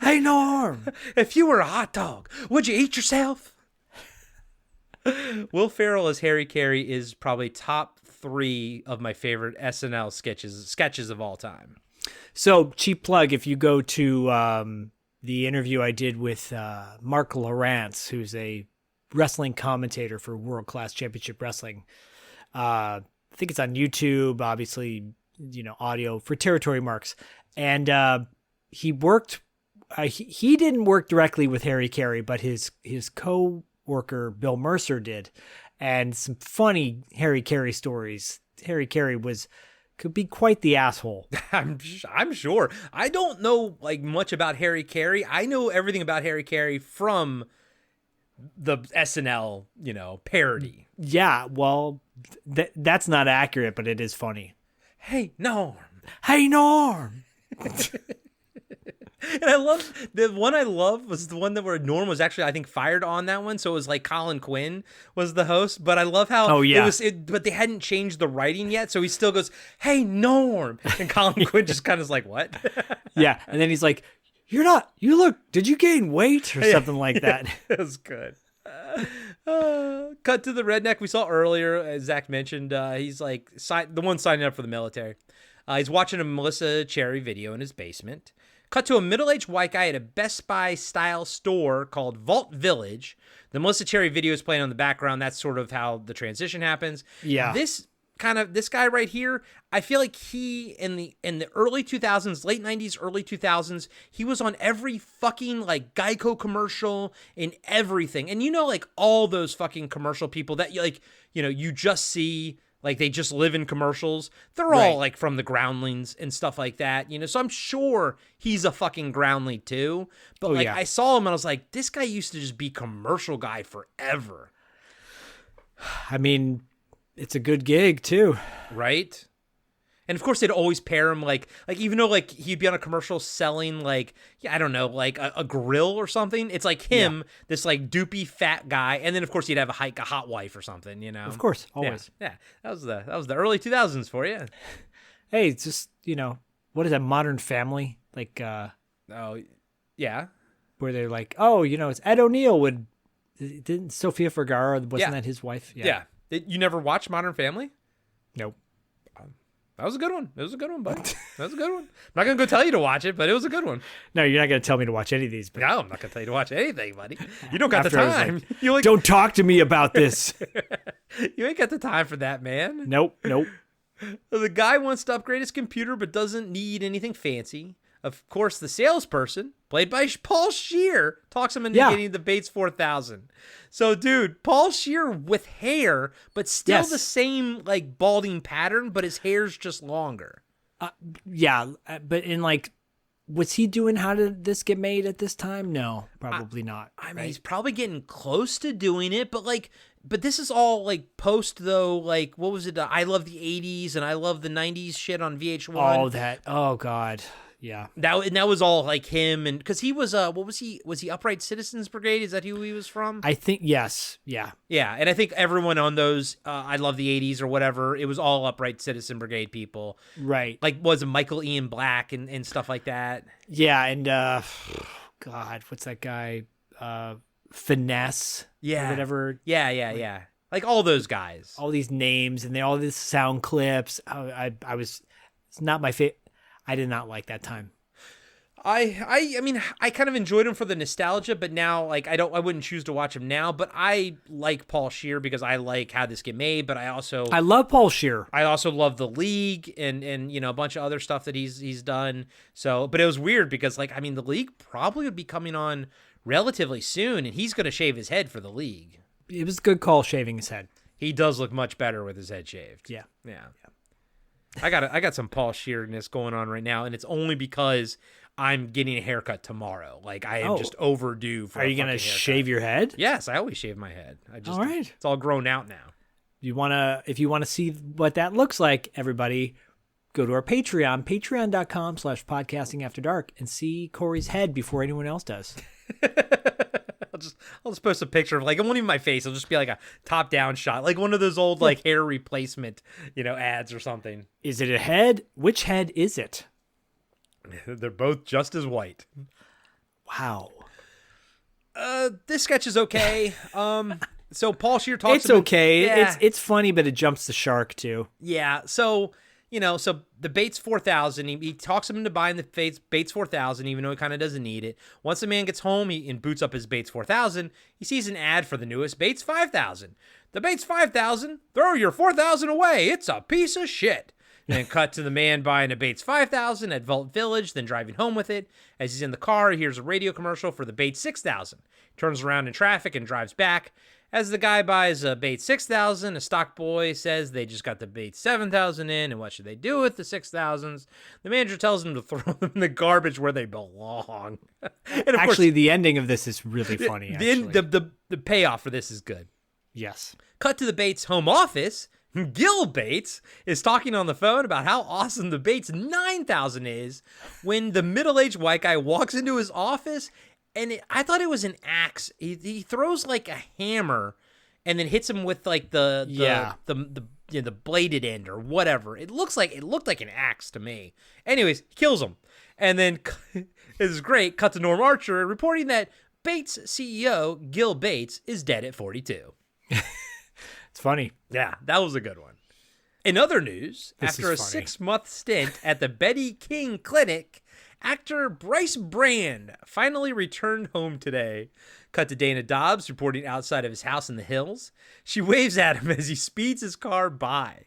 Speaker 2: Hey, Norm.
Speaker 3: If you were a hot dog, would you eat yourself? Will Ferrell as Harry Carey is probably top 3 of my favorite SNL sketches of all time.
Speaker 2: So, cheap plug, if you go to the interview I did with Mark Lawrence, who's a wrestling commentator for World Class Championship Wrestling. I think it's on YouTube, obviously, you know, audio for Territory Marks. And he worked, he didn't work directly with Harry Carey, but his co-worker, Bill Mercer, did. And some funny Harry Carey stories. Harry Carey could be quite the asshole.
Speaker 3: I'm sure. I don't know like much about Harry Carey. I know everything about Harry Carey from the SNL, you know, parody.
Speaker 2: Yeah, well, that's not accurate, but it is funny.
Speaker 3: Hey, Norm.
Speaker 2: Hey, Norm.
Speaker 3: And I love the one I love was the one that where Norm was actually, I think, fired on that one. So it was like Colin Quinn was the host. But I love how but they hadn't changed the writing yet. So he still goes, hey, Norm. And Colin Quinn just kind of is like, what?
Speaker 2: Yeah. And then he's like, did you gain weight or something like that?
Speaker 3: It was good. Cut to the redneck we saw earlier, as Zach mentioned. He's like the one signing up for the military. He's watching a Melissa Cherry video in his basement. Cut to a middle-aged white guy at a Best Buy style store called Vault Village. The Melissa Cherry video is playing on the background. That's sort of how the transition happens.
Speaker 2: Yeah.
Speaker 3: This guy right here, I feel like he in the early 2000s, late 90s, early 2000s, he was on every fucking like Geico commercial and everything. And you know, like all those fucking commercial people that you just see. Like they just live in commercials. They're all like from the Groundlings and stuff like that, you know. So I'm sure he's a fucking Groundling too. But I saw him and I was like, this guy used to just be commercial guy forever.
Speaker 2: I mean, it's a good gig too,
Speaker 3: right? And of course, they'd always pair him like even though like he'd be on a commercial selling like I don't know like a grill or something. It's like him, this like doopy fat guy, and then of course he'd have a hot wife or something, you know.
Speaker 2: Of course, always.
Speaker 3: Yeah. That was the early 2000s for you.
Speaker 2: Hey, it's just what is that Modern Family like?
Speaker 3: Oh, yeah.
Speaker 2: Where they're like, it's Ed O'Neill didn't Sofia Vergara wasn't that his wife?
Speaker 3: Yeah. You never watched Modern Family?
Speaker 2: Nope.
Speaker 3: That was a good one. It was a good one, buddy. That was a good one. I'm not going to go tell you to watch it, but it was a good one.
Speaker 2: No, you're not going to tell me to watch any of these. But...
Speaker 3: No, I'm not going to tell you to watch anything, buddy. You don't got the time.
Speaker 2: Like, don't talk to me about this.
Speaker 3: You ain't got the time for that, man.
Speaker 2: Nope.
Speaker 3: The guy wants to upgrade his computer, but doesn't need anything fancy. Of course, the salesperson, played by Paul Scheer, talks him into getting the Bates 4000. So, dude, Paul Scheer with hair, but still the same, like, balding pattern, but his hair's just longer.
Speaker 2: But in, like, was he doing How Did This Get Made at this time? No, probably not.
Speaker 3: I mean, he's probably getting close to doing it, but this is all, like, post, though, like, what was it? I Love the 80s and I Love the 90s shit on VH1.
Speaker 2: Oh, God. Yeah.
Speaker 3: That was all like him, and because he was what was he Upright Citizens Brigade? Is that who he was from?
Speaker 2: I think yes. Yeah.
Speaker 3: Yeah, and I think everyone on those I Love the 80s or whatever, it was all Upright Citizen Brigade people.
Speaker 2: Right.
Speaker 3: Like was Michael Ian Black and stuff like that.
Speaker 2: Yeah, and God, what's that guy? Finesse.
Speaker 3: Yeah.
Speaker 2: Or whatever.
Speaker 3: Yeah. Like all those guys.
Speaker 2: All these names and all these sound clips. It's not my favorite. I did not like that time.
Speaker 3: I mean, I kind of enjoyed him for the nostalgia, but now, like, I wouldn't choose to watch him now, but I like Paul Scheer because I like How This Get Made, but I
Speaker 2: love Paul Scheer.
Speaker 3: I also love The League and a bunch of other stuff that he's done. So, but it was weird because, like, I mean, The League probably would be coming on relatively soon, and he's going to shave his head for The League.
Speaker 2: It was a good call shaving his head.
Speaker 3: He does look much better with his head shaved.
Speaker 2: Yeah.
Speaker 3: I got some Paul Scheerness going on right now, and it's only because I'm getting a haircut tomorrow. Like I am just overdue for.
Speaker 2: Are you gonna shave your head?
Speaker 3: Yes, I always shave my head.
Speaker 2: All right.
Speaker 3: It's all grown out now.
Speaker 2: If you wanna see what that looks like, everybody, go to our Patreon, patreon.com/podcastingafterdark, and see Corey's head before anyone else does.
Speaker 3: I'll just post a picture of like, it won't even my face. It'll just be like a top down shot, like one of those old like hair replacement, ads or something.
Speaker 2: Is it a head? Which head is it?
Speaker 3: They're both just as white.
Speaker 2: Wow.
Speaker 3: This sketch is okay. So Paul Scheer talks.
Speaker 2: It's okay.
Speaker 3: Yeah.
Speaker 2: It's funny, but it jumps the shark too.
Speaker 3: Yeah. So so the Bates 4000, he talks him into buying the Bates 4000, even though he kind of doesn't need it. Once the man gets home, and boots up his Bates 4000, he sees an ad for the newest Bates 5000. The Bates 5000, throw your 4000 away. It's a piece of shit. Then cut to the man buying a Bates 5000 at Vault Village, then driving home with it. As he's in the car, he hears a radio commercial for the Bates 6000. He turns around in traffic and drives back. As the guy buys a Bates 6000, a stock boy says they just got the Bates 7000 in, and what should they do with the 6000s? The manager tells them to throw them in the garbage where they belong. And of course,
Speaker 2: the ending of this is really funny.
Speaker 3: The payoff for this is good.
Speaker 2: Yes.
Speaker 3: Cut to the Bates home office. Gil Bates is talking on the phone about how awesome the Bates 9000 is when the middle-aged white guy walks into his office, and I thought it was an axe. He throws like a hammer and then hits him with like the bladed end or whatever. It looked like an axe to me. Anyways, he kills him. And then this is great. Cut to Norm Archer reporting that Bates CEO Gil Bates is dead at 42.
Speaker 2: It's funny.
Speaker 3: Yeah, that was a good one. In other news, after a 6-month stint at the Betty King Clinic, actor Bryce Brand finally returned home today. Cut to Dana Dobbs reporting outside of his house in the hills. She waves at him as he speeds his car by.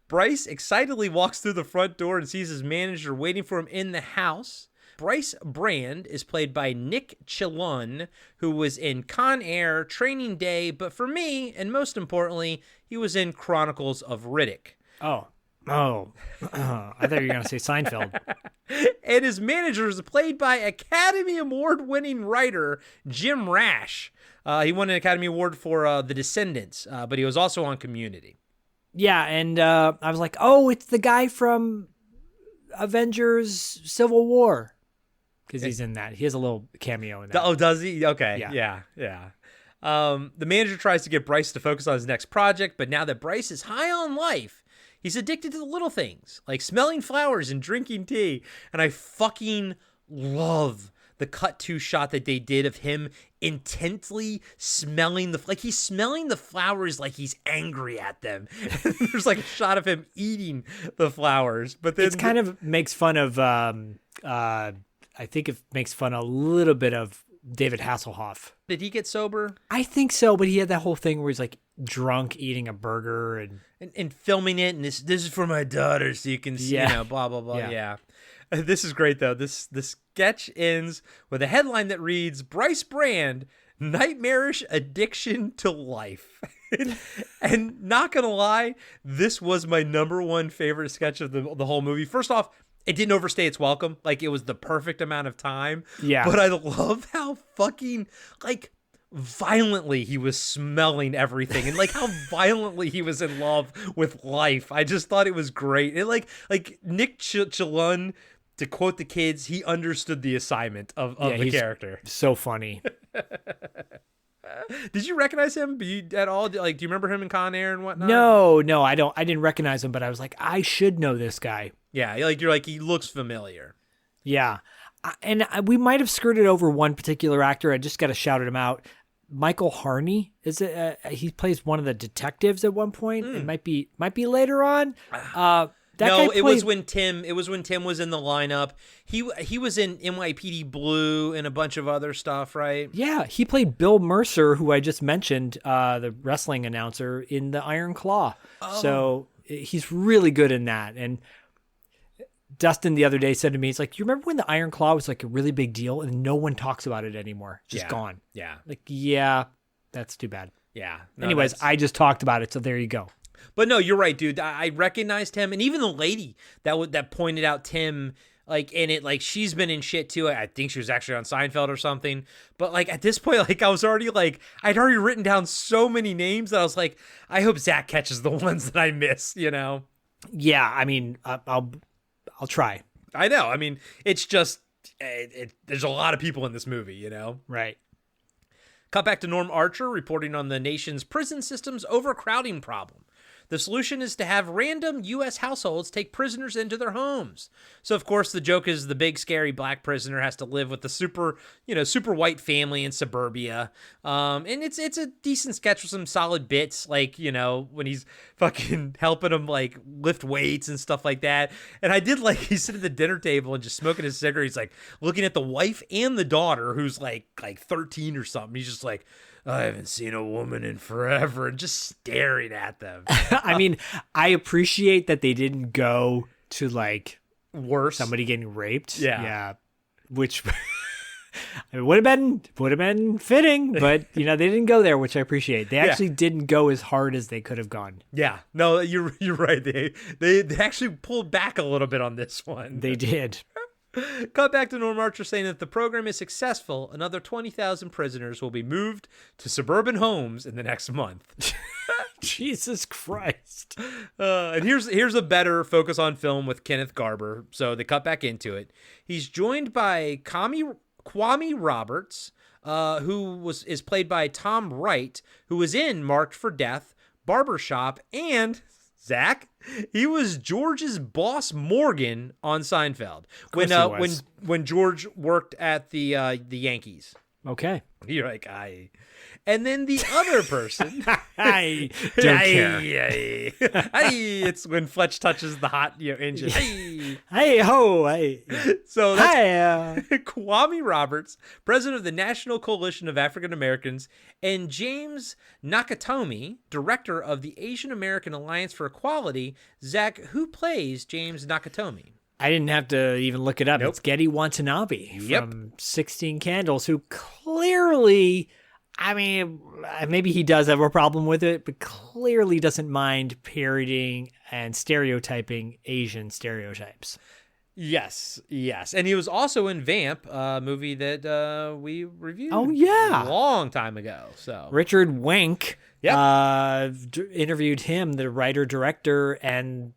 Speaker 3: Bryce excitedly walks through the front door and sees his manager waiting for him in the house. Bryce Brand is played by Nick Chilun, who was in Con Air, Training Day, but for me, and most importantly, he was in Chronicles of Riddick.
Speaker 2: Oh. I thought you were going to say Seinfeld.
Speaker 3: And his manager is played by Academy Award-winning writer Jim Rash. He won an Academy Award for The Descendants, but he was also on Community.
Speaker 2: Yeah, and I was like, oh, it's the guy from Avengers Civil War. Because he's in that. He has a little cameo in that.
Speaker 3: Oh, does he? Okay.
Speaker 2: Yeah.
Speaker 3: The manager tries to get Bryce to focus on his next project, but now that Bryce is high on life, he's addicted to the little things, like smelling flowers and drinking tea. And I fucking love the cut to shot that they did of him intently smelling he's smelling the flowers like he's angry at them. And there's like a shot of him eating the flowers, but then
Speaker 2: it kind of makes fun of, I think it makes fun a little bit of David Hasselhoff.
Speaker 3: Did he get sober?
Speaker 2: I think so, but he had that whole thing where he's like drunk eating a burger
Speaker 3: and filming it, and this is for my daughter so you can see, blah blah blah. Yeah. This is great though. This sketch ends with a headline that reads Bryce Brand, nightmarish addiction to life. And not gonna lie, this was my number one favorite sketch of the whole movie. First off, it didn't overstay its welcome. Like, it was the perfect amount of time.
Speaker 2: Yeah.
Speaker 3: But I love how fucking, like, violently he was smelling everything. And, like, how violently he was in love with life. I just thought it was great. And, like Nick Chilun, to quote the kids, he understood the assignment of the character.
Speaker 2: So funny.
Speaker 3: Did you recognize him at all? Like, do you remember him in Con Air and whatnot?
Speaker 2: No, I don't. I didn't recognize him, but I was like, I should know this guy.
Speaker 3: Yeah, you're like, he looks familiar.
Speaker 2: Yeah, and we might have skirted over one particular actor. I just got to shout him out. Michael Harney is it? He plays one of the detectives at one point. It might be later on.
Speaker 3: It was when Tim was in the lineup. He was in NYPD Blue and a bunch of other stuff, right?
Speaker 2: Yeah, he played Bill Mercer, who I just mentioned, the wrestling announcer in the Iron Claw. Oh. So he's really good in that. And Dustin the other day said to me, he's like, you remember when the Iron Claw was like a really big deal and no one talks about it anymore? Just gone.
Speaker 3: Yeah.
Speaker 2: Like, yeah, that's too bad.
Speaker 3: Yeah. No,
Speaker 2: anyways, I just talked about it, so there you go.
Speaker 3: But no, you're right, dude. I recognized him, and even the lady that pointed out Tim, like, in it, like, she's been in shit too. I think she was actually on Seinfeld or something. But like at this point, like, I was already like, I'd already written down so many names that I was like, I hope Zach catches the ones that I miss, you know?
Speaker 2: Yeah, I mean, I'll try.
Speaker 3: I know. I mean, it's just there's a lot of people in this movie, you know?
Speaker 2: Right.
Speaker 3: Cut back to Norm Archer reporting on the nation's prison system's overcrowding problem. The solution is to have random U.S. households take prisoners into their homes. So, of course, the joke is the big, scary black prisoner has to live with the super white family in suburbia. And it's a decent sketch with some solid bits, like, when he's fucking helping him, like, lift weights and stuff like that. And I did like, he's sitting at the dinner table and just smoking his cigarette. He's, like, looking at the wife and the daughter, who's, like 13 or something. He's just like, I haven't seen a woman in forever, and just staring at them.
Speaker 2: I mean, I appreciate that they didn't go to like
Speaker 3: worse
Speaker 2: somebody getting raped.
Speaker 3: Yeah.
Speaker 2: Which it would have been fitting, but they didn't go there, which I appreciate. They actually didn't go as hard as they could have gone.
Speaker 3: Yeah. No, you're right. They actually pulled back a little bit on this one.
Speaker 2: They did.
Speaker 3: Cut back to Norm Archer saying that if the program is successful, another 20,000 prisoners will be moved to suburban homes in the next month.
Speaker 2: Jesus Christ.
Speaker 3: And here's a better focus on film with Kenneth Garber. So they cut back into it. He's joined by Kwame Roberts, who is played by Tom Wright, who was in Marked for Death, Barbershop, and Zach, he was George's boss Morgan on Seinfeld when George worked at the Yankees.
Speaker 2: Okay.
Speaker 3: You're like, aye. And then the other person,
Speaker 2: I don't care.
Speaker 3: It's when Fletch touches the hot engine.
Speaker 2: Hey ho, hey.
Speaker 3: So that's Kwame Roberts, president of the National Coalition of African Americans, and James Nakatomi, director of the Asian American Alliance for Equality. Zach, who plays James Nakatomi?
Speaker 2: I didn't have to even look it up.
Speaker 3: Nope.
Speaker 2: It's Getty Watanabe from 16 Candles, who clearly, I mean, maybe he does have a problem with it, but clearly doesn't mind parodying and stereotyping Asian stereotypes.
Speaker 3: Yes. And he was also in Vamp, a movie that we reviewed
Speaker 2: a
Speaker 3: long time ago. So
Speaker 2: Richard Wenk interviewed him, the writer-director, and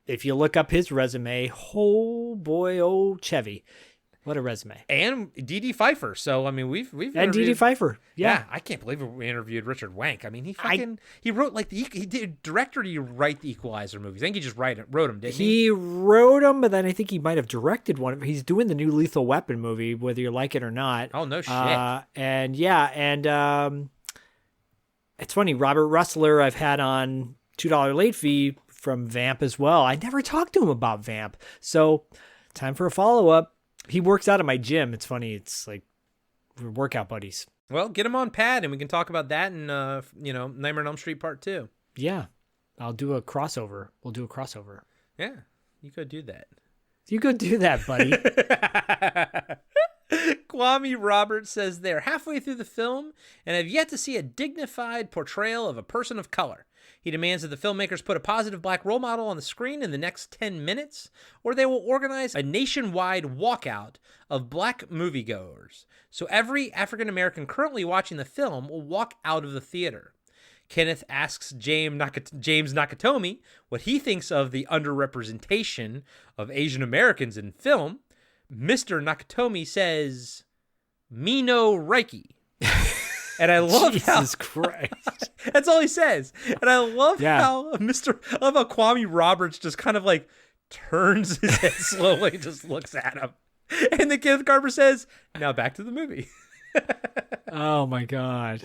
Speaker 2: if you look up his resume, oh boy, oh Chevy. What a resume.
Speaker 3: And D.D. Pfeiffer. So, I mean, we've
Speaker 2: and D.D. Pfeiffer. Yeah.
Speaker 3: I can't believe we interviewed Richard Wenk. I mean, he wrote like he did director to write the Equalizer movies. I think he just wrote them, didn't he?
Speaker 2: He wrote them, but then I think he might have directed one. He's doing the new Lethal Weapon movie, whether you like it or not.
Speaker 3: Oh, no shit.
Speaker 2: It's funny, Robert Russler I've had on $2 late fee from Vamp as well. I never talked to him about Vamp. So, time for a follow-up. He works out at my gym. It's funny. It's like we're workout buddies.
Speaker 3: Well, get him on pad and we can talk about that in, Nightmare on Elm Street Part 2.
Speaker 2: Yeah. I'll do a crossover. We'll do a crossover.
Speaker 3: Yeah. You could do that.
Speaker 2: You could do that, buddy.
Speaker 3: Kwame Roberts says they're halfway through the film and have yet to see a dignified portrayal of a person of color. He demands that the filmmakers put a positive black role model on the screen in the next 10 minutes, or they will organize a nationwide walkout of black moviegoers. So every African American currently watching the film will walk out of the theater. Kenneth asks James Nakatomi what he thinks of the underrepresentation of Asian Americans in film. Mr. Nakatomi says, "Me no Reiki." And I love
Speaker 2: Jesus Christ.
Speaker 3: That's all he says. And I love how Kwame Roberts just kind of like turns his head slowly and just looks at him. And then Kenneth Garber says, "Now back to the movie."
Speaker 2: Oh my God.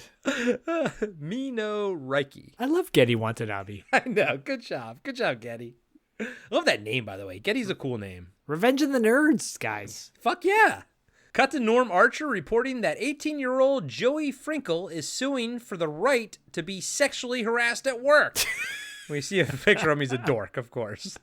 Speaker 3: Me no Reiki.
Speaker 2: I love Getty Watanabe.
Speaker 3: I know. Good job. Good job, Getty. I love that name, by the way. Getty's a cool name.
Speaker 2: Revenge of the Nerds, guys.
Speaker 3: Fuck yeah. Cut to Norm Archer reporting that 18-year-old Joey Frinkle is suing for the right to be sexually harassed at work. We see a picture of him. He's a dork, of course.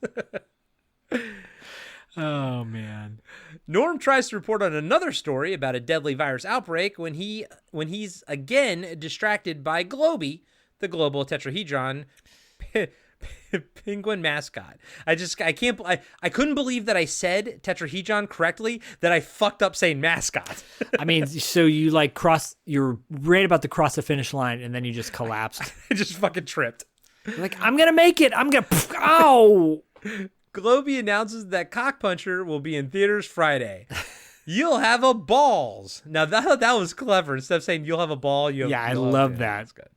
Speaker 2: Oh, man.
Speaker 3: Norm tries to report on another story about a deadly virus outbreak when he's again distracted by Globey, the global tetrahedron penguin mascot. I couldn't believe that I said tetrahedron correctly, that I fucked up saying mascot.
Speaker 2: I mean, so you like you're right about to cross the finish line and then you just collapsed.
Speaker 3: I just fucking tripped.
Speaker 2: You're like, I'm going to make it. Ow.
Speaker 3: Globey announces that Cockpuncher will be in theaters Friday. You'll have a balls. Now that was clever. Instead of saying you'll have a ball,
Speaker 2: I love that.
Speaker 3: That's good.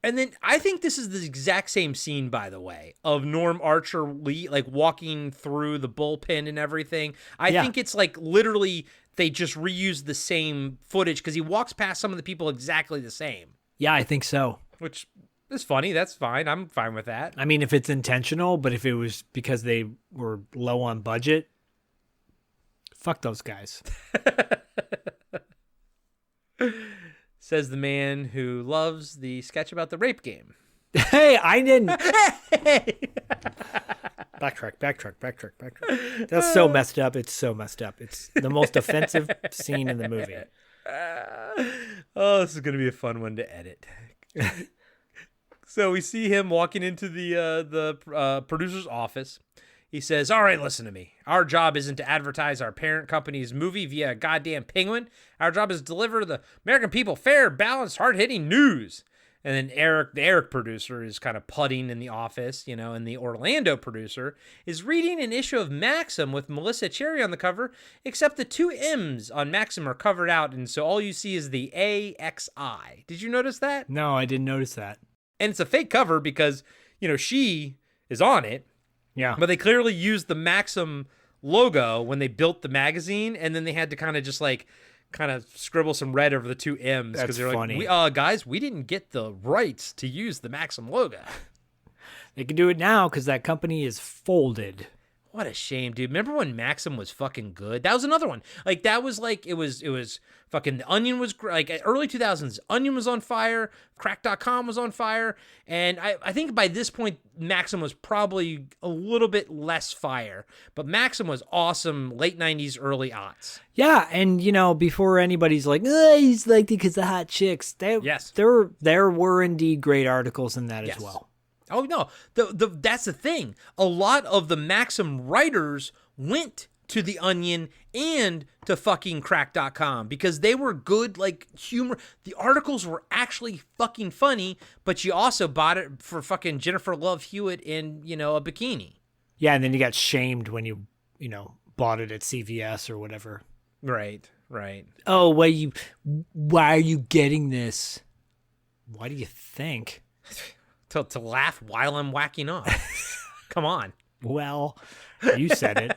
Speaker 3: And then I think this is the exact same scene, by the way, of Norm Archer like walking through the bullpen and everything. I think it's like literally they just reused the same footage because he walks past some of the people exactly the same.
Speaker 2: Yeah, I think so.
Speaker 3: Which is funny. That's fine. I'm fine with that.
Speaker 2: I mean, if it's intentional, but if it was because they were low on budget, fuck those guys.
Speaker 3: Says the man who loves the sketch about the rape game.
Speaker 2: Hey, I didn't. Backtrack. That's so messed up. It's so messed up. It's the most offensive scene in the movie.
Speaker 3: Oh, this is going to be a fun one to edit. So we see him walking into the producer's office. He says, all right, listen to me. Our job isn't to advertise our parent company's movie via a goddamn penguin. Our job is to deliver the American people fair, balanced, hard-hitting news. And then Eric, the Eric producer, is kind of putting in the office, and the Orlando producer is reading an issue of Maxim with Melissa Cherry on the cover, except the two M's on Maxim are covered out, and so all you see is the AXI. Did you notice that?
Speaker 2: No, I didn't notice that.
Speaker 3: And it's a fake cover because, she is on it.
Speaker 2: Yeah.
Speaker 3: But they clearly used the Maxim logo when they built the magazine, and then they had to kind of scribble some red over the two M's because they're
Speaker 2: funny.
Speaker 3: like, guys, we didn't get the rights to use the Maxim logo.
Speaker 2: They can do it now because that company is folded.
Speaker 3: What a shame, dude. Remember when Maxim was fucking good? That was another one. Like, that was like, it was fucking, The Onion was, like, early 2000s, Onion was on fire, Crack.com was on fire, and I think by this point, Maxim was probably a little bit less fire, but Maxim was awesome late 90s, early aughts.
Speaker 2: Yeah, and, before anybody's like, he's like because the hot chicks, there were indeed great articles in that as well.
Speaker 3: Oh, no. That's the thing. A lot of the Maxim writers went to The Onion and to fucking Crack.com because they were good, like, humor. The articles were actually fucking funny, but you also bought it for fucking Jennifer Love Hewitt in, a bikini.
Speaker 2: Yeah, and then you got shamed when you bought it at CVS or whatever.
Speaker 3: Right.
Speaker 2: Oh, why are you getting this? Why do you think?
Speaker 3: To laugh while I'm whacking off. Come on.
Speaker 2: Well, you said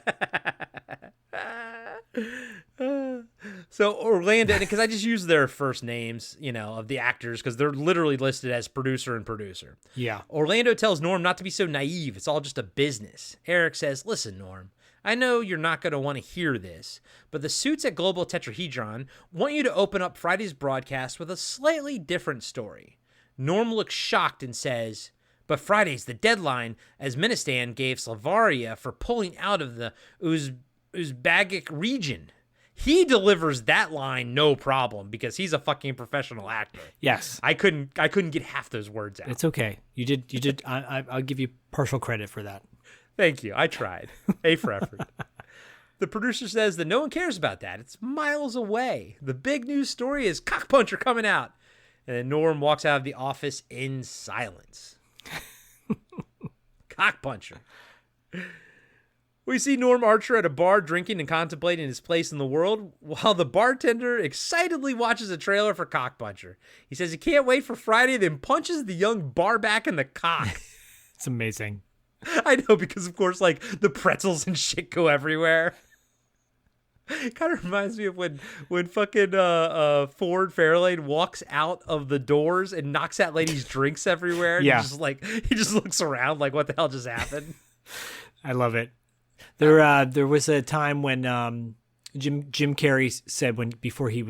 Speaker 3: it. So Orlando, because I just use their first names, of the actors, because they're literally listed as producer and producer.
Speaker 2: Yeah.
Speaker 3: Orlando tells Norm not to be so naive. It's all just a business. Eric says, listen, Norm, I know you're not going to want to hear this, but the suits at Global Tetrahedron want you to open up Friday's broadcast with a slightly different story. Norm looks shocked and says, but Friday's the deadline as Ministan gave Slavaria for pulling out of the Uzbek region. He delivers that line no problem because he's a fucking professional actor.
Speaker 2: Yes.
Speaker 3: I couldn't get half those words out.
Speaker 2: It's okay. You did. I'll give you partial credit for that.
Speaker 3: Thank you. I tried. A for effort. The producer says that no one cares about that. It's miles away. The big news story is Cockpuncher coming out. And then Norm walks out of the office in silence. Cockpuncher. We see Norm Archer at a bar drinking and contemplating his place in the world while the bartender excitedly watches a trailer for Cockpuncher. He says he can't wait for Friday, then punches the young bar back in the cock.
Speaker 2: It's amazing.
Speaker 3: I know, because of course, like, the pretzels and shit go everywhere. It kind of reminds me of when fucking Ford Fairlane walks out of the doors and knocks that lady's drinks everywhere. And
Speaker 2: Yeah.
Speaker 3: he just looks around like, what the hell just happened?
Speaker 2: I love it. There was a time when Jim Carrey said before he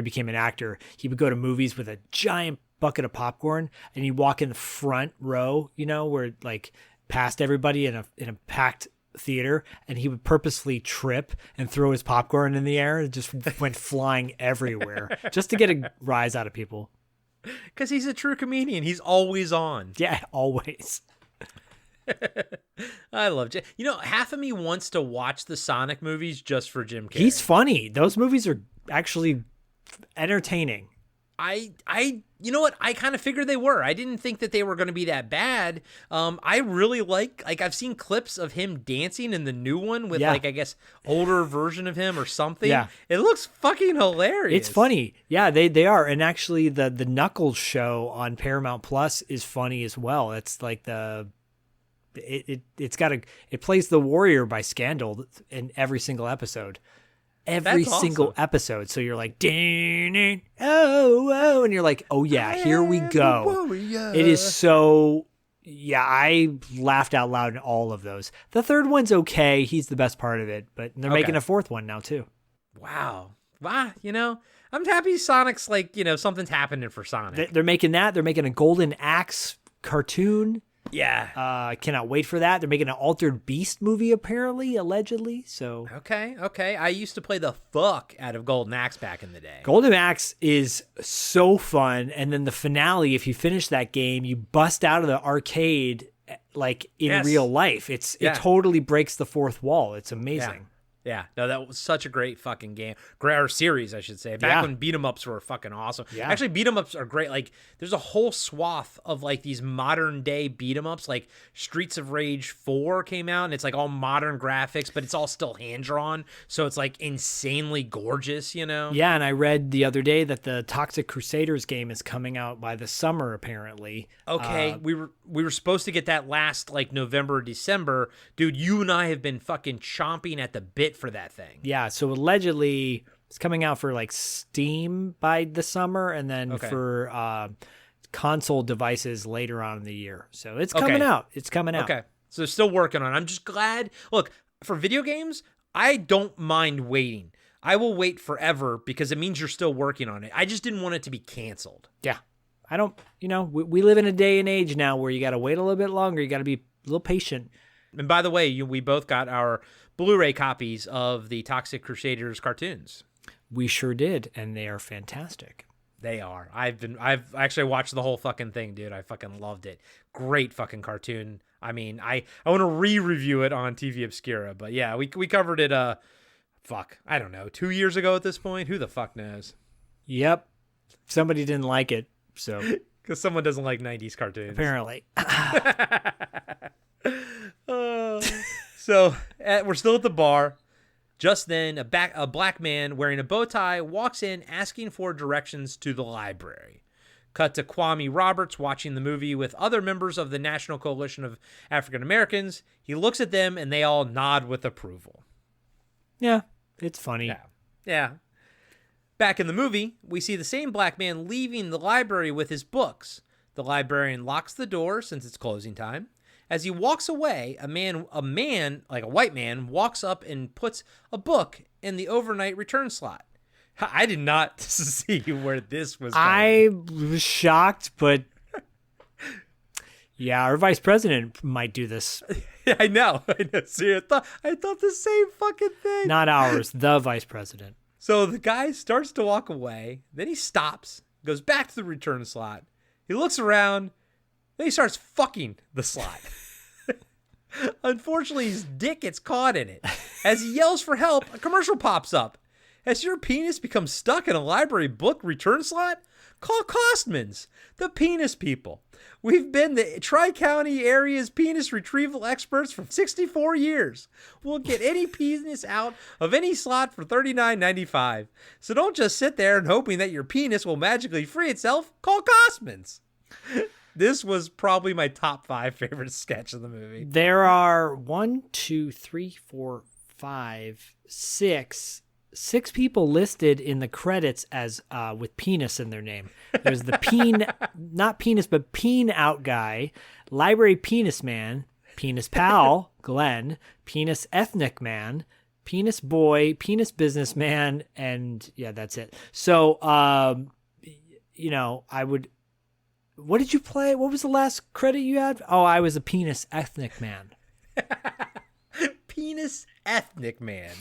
Speaker 2: became an actor, he would go to movies with a giant bucket of popcorn and he'd walk in the front row, where like past everybody in a packed theater, and he would purposely trip and throw his popcorn in the air. It just went flying everywhere just to get a rise out of people.
Speaker 3: Because he's a true comedian. He's always on.
Speaker 2: Yeah, always.
Speaker 3: I love Jim. Half of me wants to watch the Sonic movies just for Jim Carrey.
Speaker 2: He's funny. Those movies are actually entertaining.
Speaker 3: You know what? I kind of figured they were. I didn't think that they were going to be that bad. I really like I've seen clips of him dancing in the new one with I guess older version of him or something. Yeah. It looks fucking hilarious.
Speaker 2: It's funny. Yeah, they are. And actually the Knuckles show on Paramount Plus is funny as well. It's like it plays The Warrior by Scandal in every single episode. Every single episode. So you're like, oh, and you're like, oh yeah, here we go. It is so, I laughed out loud in all of those. The third one's okay. He's the best part of it, but they're making a fourth one now too.
Speaker 3: Wow. I'm happy Sonic's something's happening for Sonic.
Speaker 2: They're making that. They're making a Golden Axe cartoon.
Speaker 3: Yeah.
Speaker 2: I cannot wait for that. They're making an Altered Beast movie, apparently, allegedly. So
Speaker 3: Okay. I used to play the fuck out of Golden Axe back in the day.
Speaker 2: Golden Axe is so fun. And then the finale, if you finish that game, you bust out of the arcade like in real life. It totally breaks the fourth wall. It's amazing.
Speaker 3: Yeah, no, that was such a great fucking game. Or series, I should say. Back when beat 'em ups were fucking awesome. Yeah. Actually, beat 'em ups are great. Like, there's a whole swath of like these modern day beat 'em ups. Like Streets of Rage 4 came out, and it's like all modern graphics, but it's all still hand drawn. So it's like insanely gorgeous,
Speaker 2: Yeah, and I read the other day that the Toxic Crusaders game is coming out by the summer, apparently.
Speaker 3: Okay, we were supposed to get that last like November, December. Dude, you and I have been fucking chomping at the bit for that thing.
Speaker 2: Yeah, so allegedly it's coming out for like Steam by the summer, and then for console devices later on in the year. So it's coming out. It's coming out.
Speaker 3: Okay, so they're still working on it. I'm just glad. Look, for video games, I don't mind waiting. I will wait forever because it means you're still working on it. I just didn't want it to be canceled.
Speaker 2: Yeah. I don't, we live in a day and age now where you got to wait a little bit longer. You got to be a little patient.
Speaker 3: And by the way, we both got our Blu-ray copies of the Toxic Crusaders cartoons.
Speaker 2: We sure did, and they are fantastic.
Speaker 3: They are. I've actually watched the whole fucking thing, dude. I fucking loved it. Great fucking cartoon. I mean, I want to re-review it on TV Obscura, but yeah, we covered it. I don't know, 2 years ago at this point. Who the fuck knows?
Speaker 2: Yep, somebody didn't like it, so
Speaker 3: because someone doesn't like 90s cartoons,
Speaker 2: apparently.
Speaker 3: So we're still at the bar. Just then, a black man wearing a bow tie walks in asking for directions to the library. Cut to Kwame Roberts watching the movie with other members of the National Coalition of African Americans. He looks at them and they all nod with approval.
Speaker 2: Yeah, it's funny.
Speaker 3: Yeah. Back in the movie, we see the same black man leaving the library with his books. The librarian locks the door since it's closing time. As he walks away, a man, like a white man, walks up and puts a book in the overnight return slot. I did not see where this was going.
Speaker 2: I was shocked, but yeah, our vice president might do this.
Speaker 3: I know. See, I thought the same fucking thing.
Speaker 2: Not ours, the vice president.
Speaker 3: So the guy starts to walk away. Then he stops, goes back to the return slot. He looks around. Then he starts fucking the slot. Unfortunately, his dick gets caught in it. As he yells for help, a commercial pops up. Has your penis become stuck in a library book return slot? Call Costman's, the penis people. We've been the Tri-County area's penis retrieval experts for 64 years. We'll get any penis out of any slot for $39.95. So don't just sit there and hoping that your penis will magically free itself. Call Costman's. This was probably my top 5 favorite sketch of the movie.
Speaker 2: There are 6 people listed in the credits as with penis in their name. There's the not penis, but peen out guy, library penis man, penis pal, Glenn, penis ethnic man, penis boy, penis businessman, and yeah, that's it. So, I would. What did you play? What was the last credit you had? Oh, I was a penis ethnic man.
Speaker 3: Penis ethnic man.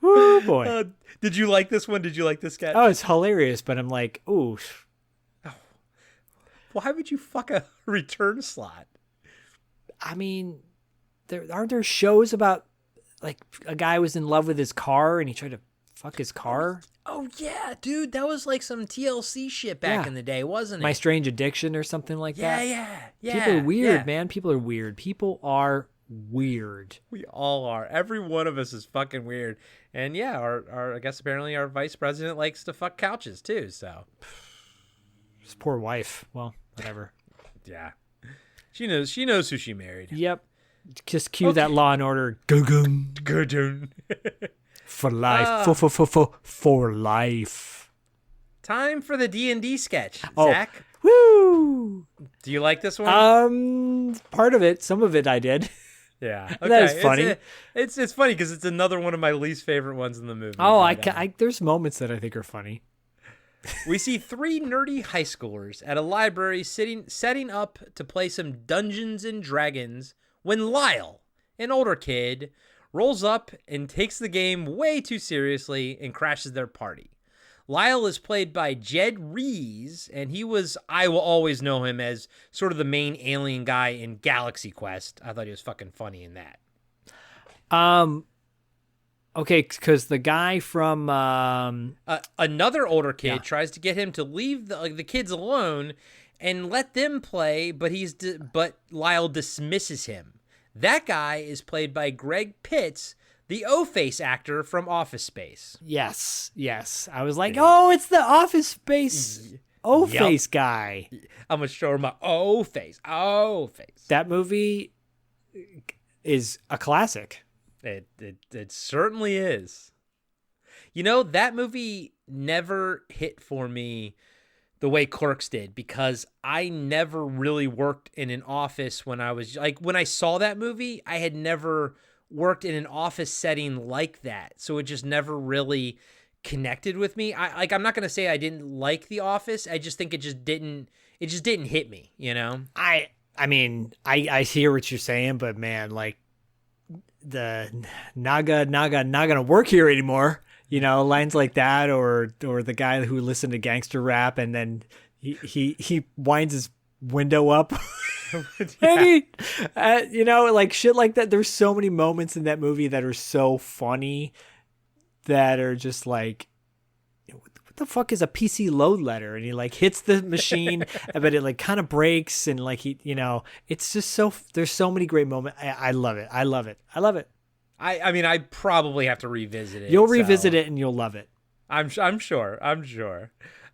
Speaker 2: Oh boy.
Speaker 3: Did you like this one? Did you like this sketch?
Speaker 2: Oh, it's hilarious, but I'm like, ooh.
Speaker 3: Why would you fuck a return slot?
Speaker 2: I mean, aren't there shows about like a guy was in love with his car and he tried to fuck his car.
Speaker 3: Oh yeah, dude, that was like some TLC shit back in the day, wasn't it?
Speaker 2: My Strange Addiction or something like that.
Speaker 3: Yeah.
Speaker 2: People are weird,
Speaker 3: yeah.
Speaker 2: man. People are weird. People are weird.
Speaker 3: We all are. Every one of us is fucking weird. And yeah, our I guess apparently our vice president likes to fuck couches too. So
Speaker 2: His poor wife. Well, whatever.
Speaker 3: yeah, she knows who she married.
Speaker 2: Yep. Just cue that Law and Order.
Speaker 3: Go-dun.
Speaker 2: For life. For life.
Speaker 3: Time for the D&D sketch.
Speaker 2: Oh.
Speaker 3: Zach,
Speaker 2: Woo!
Speaker 3: do you like this one?
Speaker 2: Part of it. Some of it I did.
Speaker 3: Yeah. Okay.
Speaker 2: That is funny.
Speaker 3: It's funny because it's another one of my least favorite ones in the movie.
Speaker 2: Oh, there's moments that I think are funny.
Speaker 3: We see 3 nerdy high schoolers at a library setting up to play some Dungeons and Dragons when Lyle, an older kid, rolls up and takes the game way too seriously and crashes their party. Lyle is played by Jed Rees, and I will always know him as sort of the main alien guy in Galaxy Quest. I thought he was fucking funny in that.
Speaker 2: Okay, because the guy from
Speaker 3: another older kid tries to get him to leave the kids alone and let them play, but Lyle dismisses him. That guy is played by Greg Pitts, the O-Face actor from Office Space.
Speaker 2: Yes. I was like, oh, it's the Office Space O-Face guy.
Speaker 3: I'm going to show her my O-Face.
Speaker 2: That movie is a classic.
Speaker 3: It certainly is. You know, that movie never hit for me the way Clerks did, because I never really worked in an office when I saw that movie, I had never worked in an office setting like that. So it just never really connected with me. I'm not going to say I didn't like The Office. I just think it just didn't hit me, you know?
Speaker 2: I mean, I hear what you're saying, but man, like the not gonna work here anymore. You know, lines like that, or the guy who listened to gangster rap and then he winds his window up. And you know, like shit like that. There's so many moments in that movie that are so funny that are just like, what the fuck is a PC load letter? And he like hits the machine, but it like kind of breaks, and like it's just there's so many great moments. I love it. I love it.
Speaker 3: I mean, I probably have to revisit it.
Speaker 2: You'll revisit it and you'll love it.
Speaker 3: I'm sure.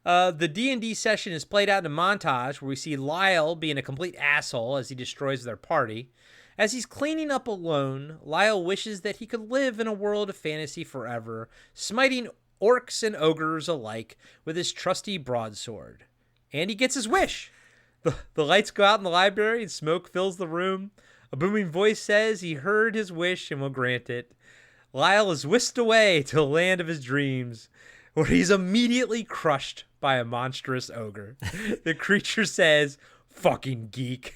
Speaker 3: The D&D session is played out in a montage where we see Lyle being a complete asshole as he destroys their party. As he's cleaning up alone, Lyle wishes that he could live in a world of fantasy forever, smiting orcs and ogres alike with his trusty broadsword. And he gets his wish. The lights go out in the library and smoke fills the room. A booming voice says he heard his wish and will grant it. Lyle is whisked away to the land of his dreams, where he's immediately crushed by a monstrous ogre. The creature says, "Fucking geek."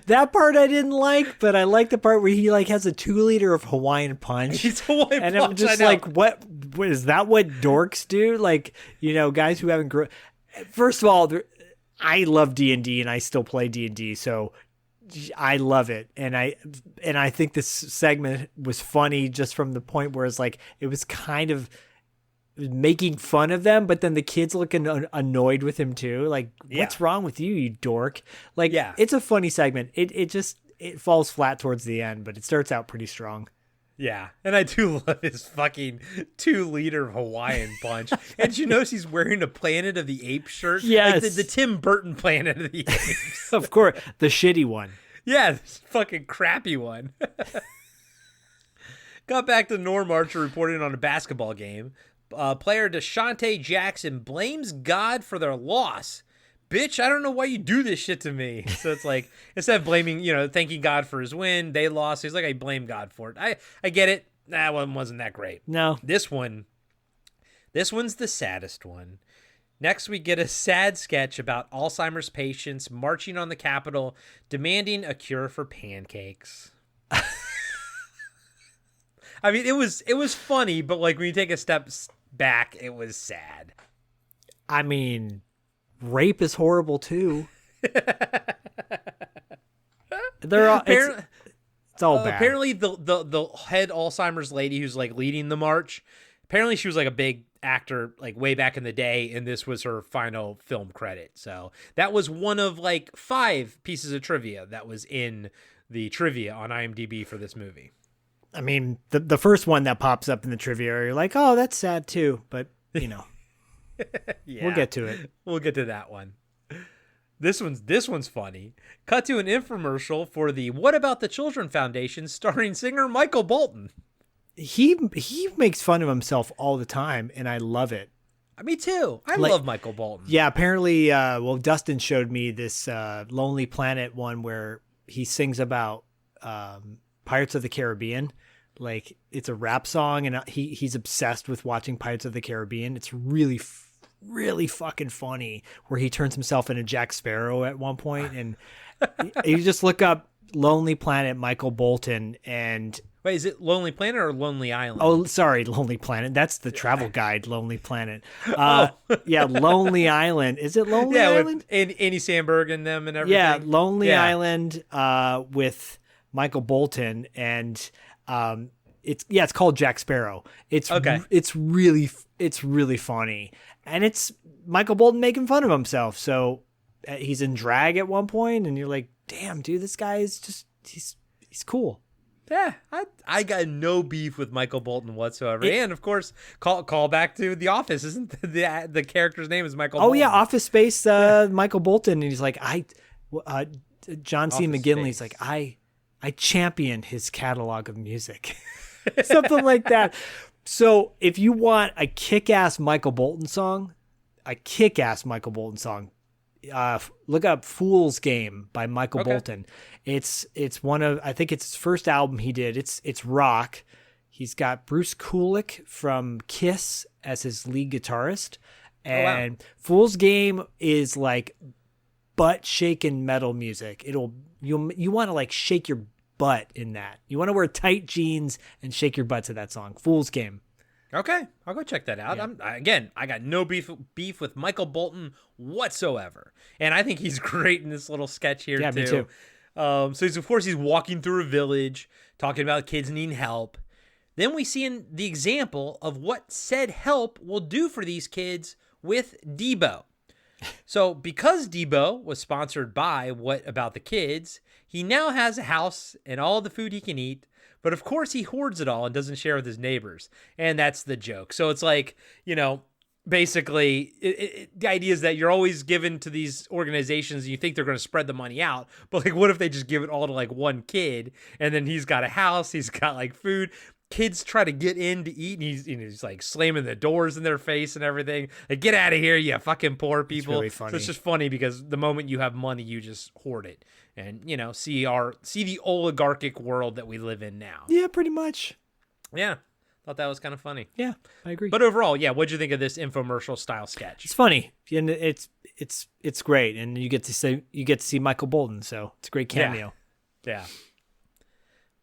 Speaker 2: That part I didn't like, but I like the part where he like has a 2-liter of Hawaiian Punch.
Speaker 3: He's Hawaiian
Speaker 2: and
Speaker 3: Punch.
Speaker 2: I'm just like, what is that? What dorks do? Like, you know, guys who haven't grown. First of all, I love D&D and I still play D&D, so I love it. And I think this segment was funny just from the point where it's like it was kind of making fun of them, but then the kids looking annoyed with him too. Like, what's wrong with you, you dork? Like, it's a funny segment. It falls flat towards the end, but it starts out pretty strong.
Speaker 3: Yeah, and I do love his fucking 2-liter Hawaiian Punch. And did you notice he's wearing a Planet of the Apes shirt?
Speaker 2: Yes.
Speaker 3: Like the Tim Burton Planet of the Apes.
Speaker 2: Of course, the shitty one.
Speaker 3: Yeah, this fucking crappy one. Got back to Norm Archer reporting on a basketball game. Player Deshante Jackson blames God for their loss. Bitch, I don't know why you do this shit to me. So it's like, instead of blaming, thanking God for his win, they lost. He's like, I blame God for it. I get it. That one wasn't that great.
Speaker 2: No.
Speaker 3: This one's the saddest one. Next, we get a sad sketch about Alzheimer's patients marching on the Capitol, demanding a cure for pancakes. I mean, it was funny, but like when you take a step back, it was sad.
Speaker 2: I mean, rape is horrible too. It's all bad.
Speaker 3: Apparently, the head Alzheimer's lady who's like leading the march, apparently she was like a big actor like way back in the day, and this was her final film credit. So that was one of like 5 pieces of trivia that was in the trivia on IMDb for this movie.
Speaker 2: I mean, the first one that pops up in the trivia, you're like, oh, that's sad too. But, you know,
Speaker 3: Yeah,
Speaker 2: we'll get to it.
Speaker 3: We'll get to that one. This one's funny. Cut to an infomercial for the What About the Children Foundation starring singer Michael Bolton.
Speaker 2: He makes fun of himself all the time, and I love it.
Speaker 3: Me too. I love Michael Bolton.
Speaker 2: Yeah, apparently, Dustin showed me this Lonely Planet one where he sings about Pirates of the Caribbean. Like, it's a rap song, and he's obsessed with watching Pirates of the Caribbean. It's really fucking funny, where he turns himself into Jack Sparrow at one point, and you just look up Lonely Planet Michael Bolton, and
Speaker 3: wait, is it Lonely Planet or Lonely Island?
Speaker 2: Oh, sorry, Lonely Planet. That's the travel guide, Lonely Planet. Yeah, Lonely Island. Is it Lonely Island?
Speaker 3: With Andy Samberg and them and everything.
Speaker 2: Yeah, Lonely Island with Michael Bolton, and it's called Jack Sparrow. It's really funny, and it's Michael Bolton making fun of himself. So he's in drag at one point, and you're like, damn, dude, this guy is just he's cool.
Speaker 3: Yeah, I got no beef with Michael Bolton whatsoever. And of course, call back to The Office. Isn't the character's name is Michael Bolton?
Speaker 2: Oh yeah, Office Space Michael Bolton, and he's like, John C. McGinley's like, I champion his catalog of music. Something like that. So if you want a kick-ass Michael Bolton song, look up Fool's Game by Michael Bolton. It's one of, I think it's his first album he did. It's rock. He's got Bruce Kulick from Kiss as his lead guitarist. And Fool's Game is like butt shaking metal music. You want to like shake your butt in that. You want to wear tight jeans and shake your butt to that song. Fool's Game.
Speaker 3: Okay, I'll go check that out. Yeah. I got no beef with Michael Bolton whatsoever, and I think he's great in this little sketch here too.
Speaker 2: Me too.
Speaker 3: So he's walking through a village, talking about kids needing help. Then we see in the example of what said help will do for these kids with Debo. So because Debo was sponsored by What About the Kids, he now has a house and all the food he can eat. But of course he hoards it all and doesn't share with his neighbors. And that's the joke. So it's like, basically the idea is that you're always given to these organizations and you think they're going to spread the money out. But like, what if they just give it all to like one kid, and then he's got a house, he's got like food. Kids try to get in to eat, and he's like slamming the doors in their face and everything. Like, get out of here, you fucking poor people.
Speaker 2: It's really funny.
Speaker 3: So it's just funny because the moment you have money, you just hoard it. And, see the oligarchic world that we live in now.
Speaker 2: Yeah, pretty much.
Speaker 3: Yeah. Thought that was kind of funny.
Speaker 2: Yeah, I agree.
Speaker 3: But overall, yeah, what'd you think of this infomercial style sketch?
Speaker 2: It's funny. And it's great. And you get to see Michael Bolton, so it's a great cameo.
Speaker 3: Yeah.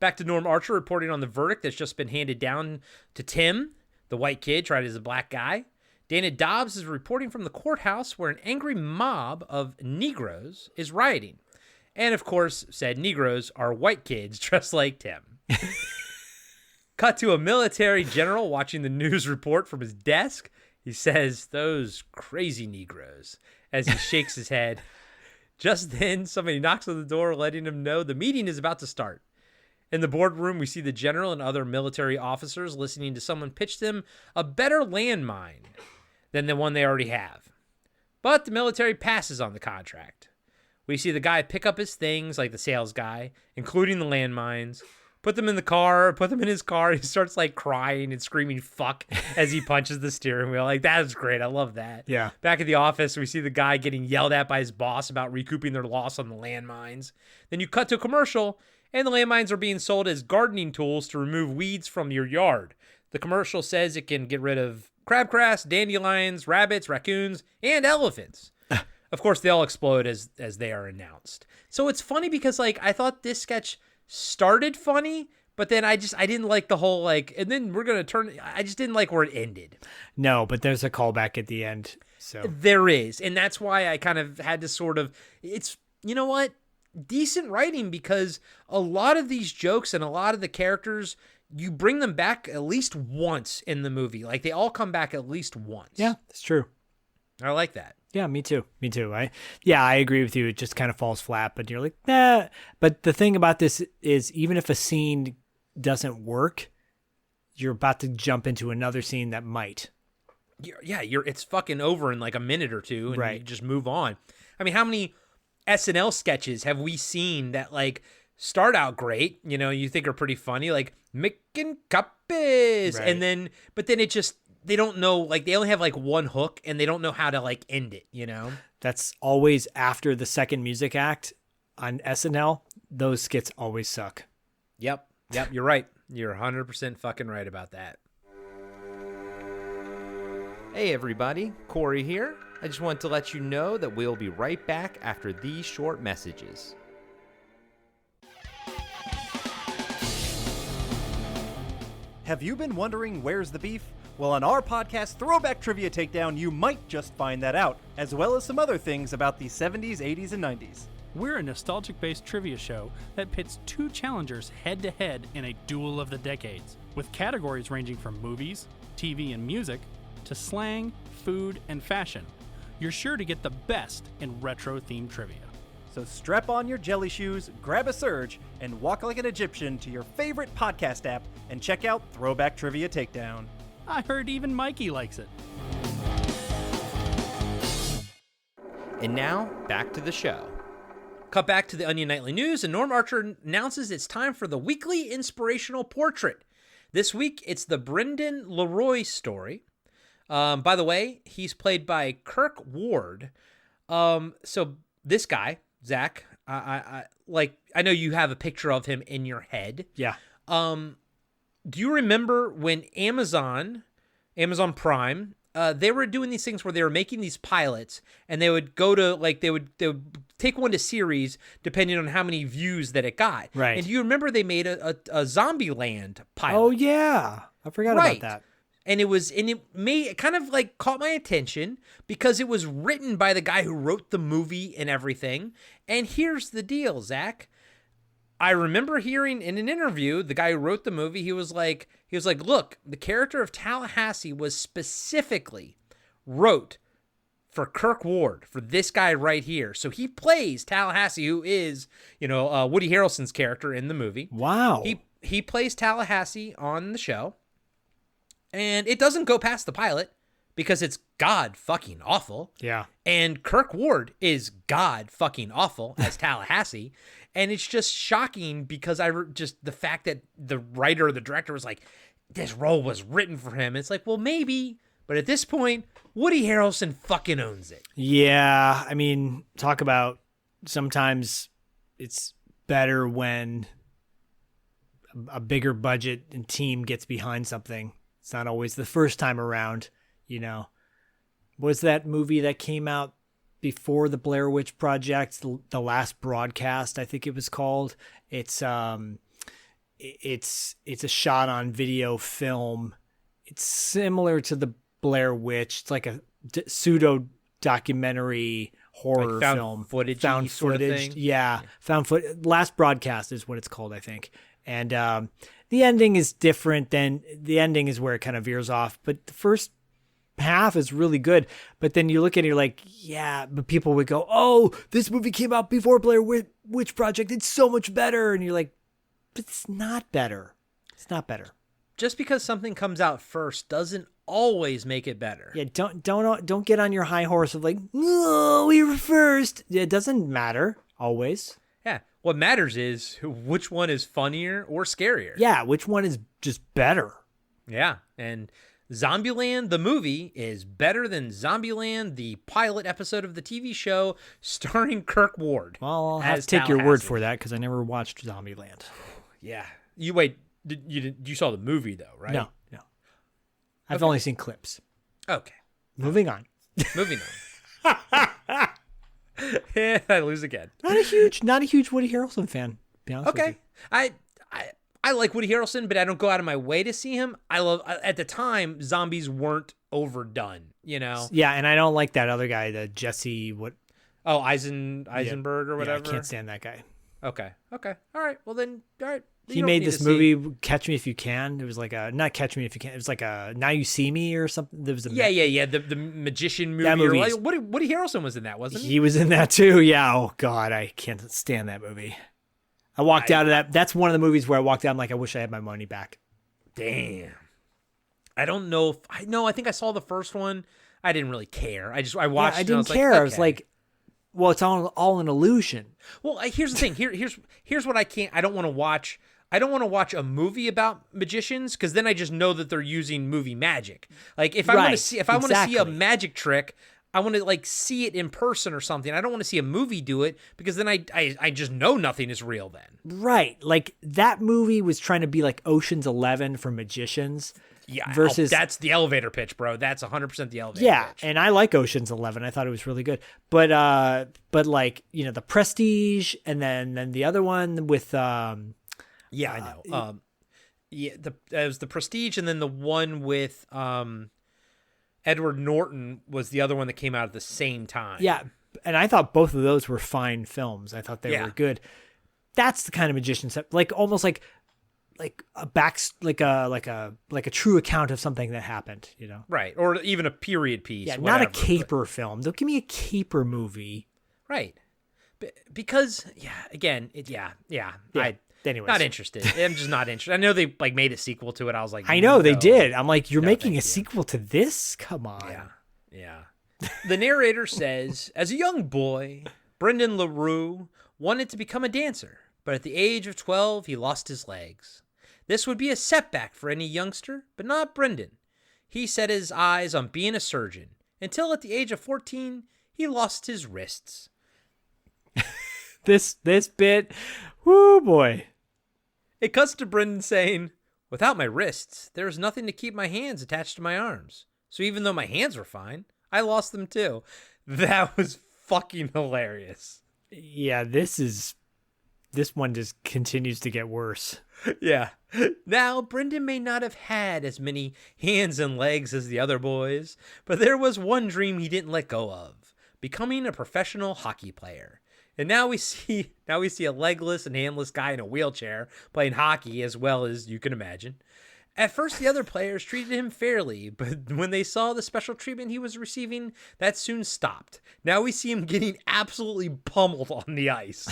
Speaker 3: Back to Norm Archer reporting on the verdict that's just been handed down to Tim, the white kid tried as a black guy. Dana Dobbs is reporting from the courthouse where an angry mob of Negroes is rioting. And, of course, said Negroes are white kids dressed like Tim. Cut to a military general watching the news report from his desk. He says, "Those crazy Negroes," as he shakes his head. Just then, somebody knocks on the door, letting him know the meeting is about to start. In the boardroom, we see the general and other military officers listening to someone pitch them a better landmine than the one they already have. But the military passes on the contract. We see the guy pick up his things, like the sales guy, including the landmines, put them in his car. He starts like crying and screaming fuck as he punches the steering wheel. Like, that is great. I love that.
Speaker 2: Yeah.
Speaker 3: Back at the office, we see the guy getting yelled at by his boss about recouping their loss on the landmines. Then you cut to a commercial, and the landmines are being sold as gardening tools to remove weeds from your yard. The commercial says it can get rid of crabgrass, dandelions, rabbits, raccoons, and elephants. Of course, they all explode as they are announced. So it's funny because, like, I thought this sketch started funny, but then I didn't like the whole, like, and then we're going to I just didn't like where it ended.
Speaker 2: No, but there's a callback at the end. So
Speaker 3: there is. And that's why I kind of had to sort of, you know what? decent writing because a lot of these jokes and a lot of the characters, you bring them back at least once in the movie. Like they all come back at least once.
Speaker 2: Yeah, that's true.
Speaker 3: I like that.
Speaker 2: Yeah, me too. I agree with you. It just kind of falls flat, but you're like, nah. But the thing about this is even if a scene doesn't work, you're about to jump into another scene that might.
Speaker 3: It's fucking over in like a minute or two, and
Speaker 2: right.
Speaker 3: you just move on. I mean, how many SNL sketches have we seen that like start out great, you think are pretty funny, like making copies, right. but then it just, they don't know, like they only have like one hook and they don't know how to like end it,
Speaker 2: That's always after the second music act on SNL. Those skits always suck.
Speaker 3: Yep, you're right. You're 100% fucking right about that. Hey everybody, Corey here. I just want to let you know that we'll be right back after these short messages.
Speaker 12: Have you been wondering where's the beef? Well, on our podcast, Throwback Trivia Takedown, you might just find that out, as well as some other things about the 70s, 80s, and 90s.
Speaker 13: We're a nostalgic-based trivia show that pits two challengers head-to-head in a duel of the decades, with categories ranging from movies, TV, and music, to slang, food, and fashion. You're sure to get the best in retro-themed trivia.
Speaker 12: So strap on your jelly shoes, grab a surge, and walk like an Egyptian to your favorite podcast app and check out Throwback Trivia Takedown.
Speaker 13: I heard even Mikey likes it.
Speaker 3: And now, back to the show. Cut back to the Onion Nightly News, and Norm Archer announces it's time for the weekly inspirational portrait. This week, it's the Brendan Leroy story. By the way, he's played by Kirk Ward. So this guy, Zach, I know you have a picture of him in your head.
Speaker 2: Yeah.
Speaker 3: Do you remember when Amazon Prime, they were doing these things where they were making these pilots, and they would go to they would take one to series depending on how many views that it got.
Speaker 2: Right.
Speaker 3: And do you remember they made a Zombieland pilot?
Speaker 2: Oh yeah, I forgot about that.
Speaker 3: And it kind of like caught my attention because it was written by the guy who wrote the movie and everything. And here's the deal, Zach. I remember hearing in an interview, the guy who wrote the movie, he was like, look, the character of Tallahassee was specifically wrote for Kirk Ward, for this guy right here. So he plays Tallahassee, who is, Woody Harrelson's character in the movie.
Speaker 2: Wow.
Speaker 3: He plays Tallahassee on the show. And it doesn't go past the pilot because it's god fucking awful.
Speaker 2: Yeah.
Speaker 3: And Kirk Ward is god fucking awful as Tallahassee. And it's just shocking because the fact that the writer or the director was like, this role was written for him. It's like, well, maybe. But at this point, Woody Harrelson fucking owns it.
Speaker 2: Yeah. I mean, talk about sometimes it's better when a bigger budget and team gets behind something. It's not always the first time around, Was that movie that came out before the Blair Witch Project, The Last Broadcast, I think it was called? It's a shot on video film. It's similar to the Blair Witch. It's like a pseudo documentary horror
Speaker 3: like found
Speaker 2: film.
Speaker 3: Footage
Speaker 2: found
Speaker 3: sort
Speaker 2: footage.
Speaker 3: Of thing?
Speaker 2: Yeah. Found footage. Last Broadcast is what it's called, I think. And the ending is different. The ending is where it kind of veers off. But the first half is really good. But then you look at it, you're like, yeah. But people would go, oh, this movie came out before Blair Witch Project. It's so much better. And you're like, but it's not better. It's not better.
Speaker 3: Just because something comes out first doesn't always make it better.
Speaker 2: Yeah, don't get on your high horse of like, no, we were first. It doesn't matter always.
Speaker 3: Yeah. What matters is which one is funnier or scarier.
Speaker 2: Yeah, which one is just better.
Speaker 3: Yeah, and Zombieland, the movie, is better than Zombieland, the pilot episode of the TV show starring Kirk Ward.
Speaker 2: Well, I'll have to take your word for that because I never watched Zombieland.
Speaker 3: Yeah. You saw the movie, though, right?
Speaker 2: No. I've only seen clips.
Speaker 3: Okay.
Speaker 2: Moving on.
Speaker 3: Yeah, I lose again.
Speaker 2: Not a huge Woody Harrelson fan. Be honest with you.
Speaker 3: I like Woody Harrelson, but I don't go out of my way to see him. At the time, zombies weren't overdone,
Speaker 2: Yeah, and I don't like that other guy, the Jesse, what?
Speaker 3: Oh, Eisenberg or whatever.
Speaker 2: Yeah, I can't stand that guy.
Speaker 3: Okay. All right. Well then, all right.
Speaker 2: He made this movie, Catch Me If You Can. It was like not Catch Me If You Can. It was like a Now You See Me or something. There was
Speaker 3: The magician movie.
Speaker 2: That movie.
Speaker 3: Woody Harrelson was in that, wasn't he?
Speaker 2: He was in that too. Yeah. Oh God, I can't stand that movie. I walked out of that. That's one of the movies where I walked out. I'm like, I wish I had my money back.
Speaker 3: Damn. I don't know if I know. I think I saw the first one. I didn't really care. I watched.
Speaker 2: I
Speaker 3: it
Speaker 2: didn't
Speaker 3: and
Speaker 2: care.
Speaker 3: Like, okay.
Speaker 2: I was like, well, it's all an illusion.
Speaker 3: Well, here's the thing. Here's what I can't. I don't want to watch a movie about magicians because then I just know that they're using movie magic. Like if I want to see a magic trick, I want to like see it in person or something. I don't want to see a movie do it because then I just know nothing is real then.
Speaker 2: Right. Like that movie was trying to be like Ocean's 11 for magicians.
Speaker 3: Yeah.
Speaker 2: Versus
Speaker 3: that's the elevator pitch, bro. That's 100% the elevator pitch.
Speaker 2: And I like Ocean's 11. I thought it was really good. But like, you know, The Prestige and then the other one with
Speaker 3: yeah, I know. It was The Prestige, and then the one with Edward Norton was the other one that came out at the same time.
Speaker 2: Yeah, and I thought both of those were fine films. I thought they were good. That's the kind of magician stuff, like almost like a true account of something that happened, you know?
Speaker 3: Right, or even a period piece.
Speaker 2: Yeah,
Speaker 3: whatever,
Speaker 2: not a caper film. Don't give me a caper movie.
Speaker 3: Right, because
Speaker 2: Anyways.
Speaker 3: Not interested. I'm just not interested. I know they like made a sequel to it. I was like,
Speaker 2: I know they did. I'm like, you're making a sequel to this? Come on.
Speaker 3: Yeah. The narrator says, as a young boy, Brendan LaRue wanted to become a dancer, but at the age of 12, he lost his legs. This would be a setback for any youngster, but not Brendan. He set his eyes on being a surgeon until at the age of 14, he lost his wrists.
Speaker 2: This bit, whoo boy.
Speaker 3: It cuts to Brendan saying, without my wrists, there was nothing to keep my hands attached to my arms. So even though my hands were fine, I lost them too. That was fucking hilarious.
Speaker 2: Yeah, this one just continues to get worse.
Speaker 3: Yeah. Now, Brendan may not have had as many hands and legs as the other boys, but there was one dream he didn't let go of, becoming a professional hockey player. And now we see a legless and handless guy in a wheelchair playing hockey as well as you can imagine. At first, the other players treated him fairly, but when they saw the special treatment he was receiving, that soon stopped. Now we see him getting absolutely pummeled on the ice.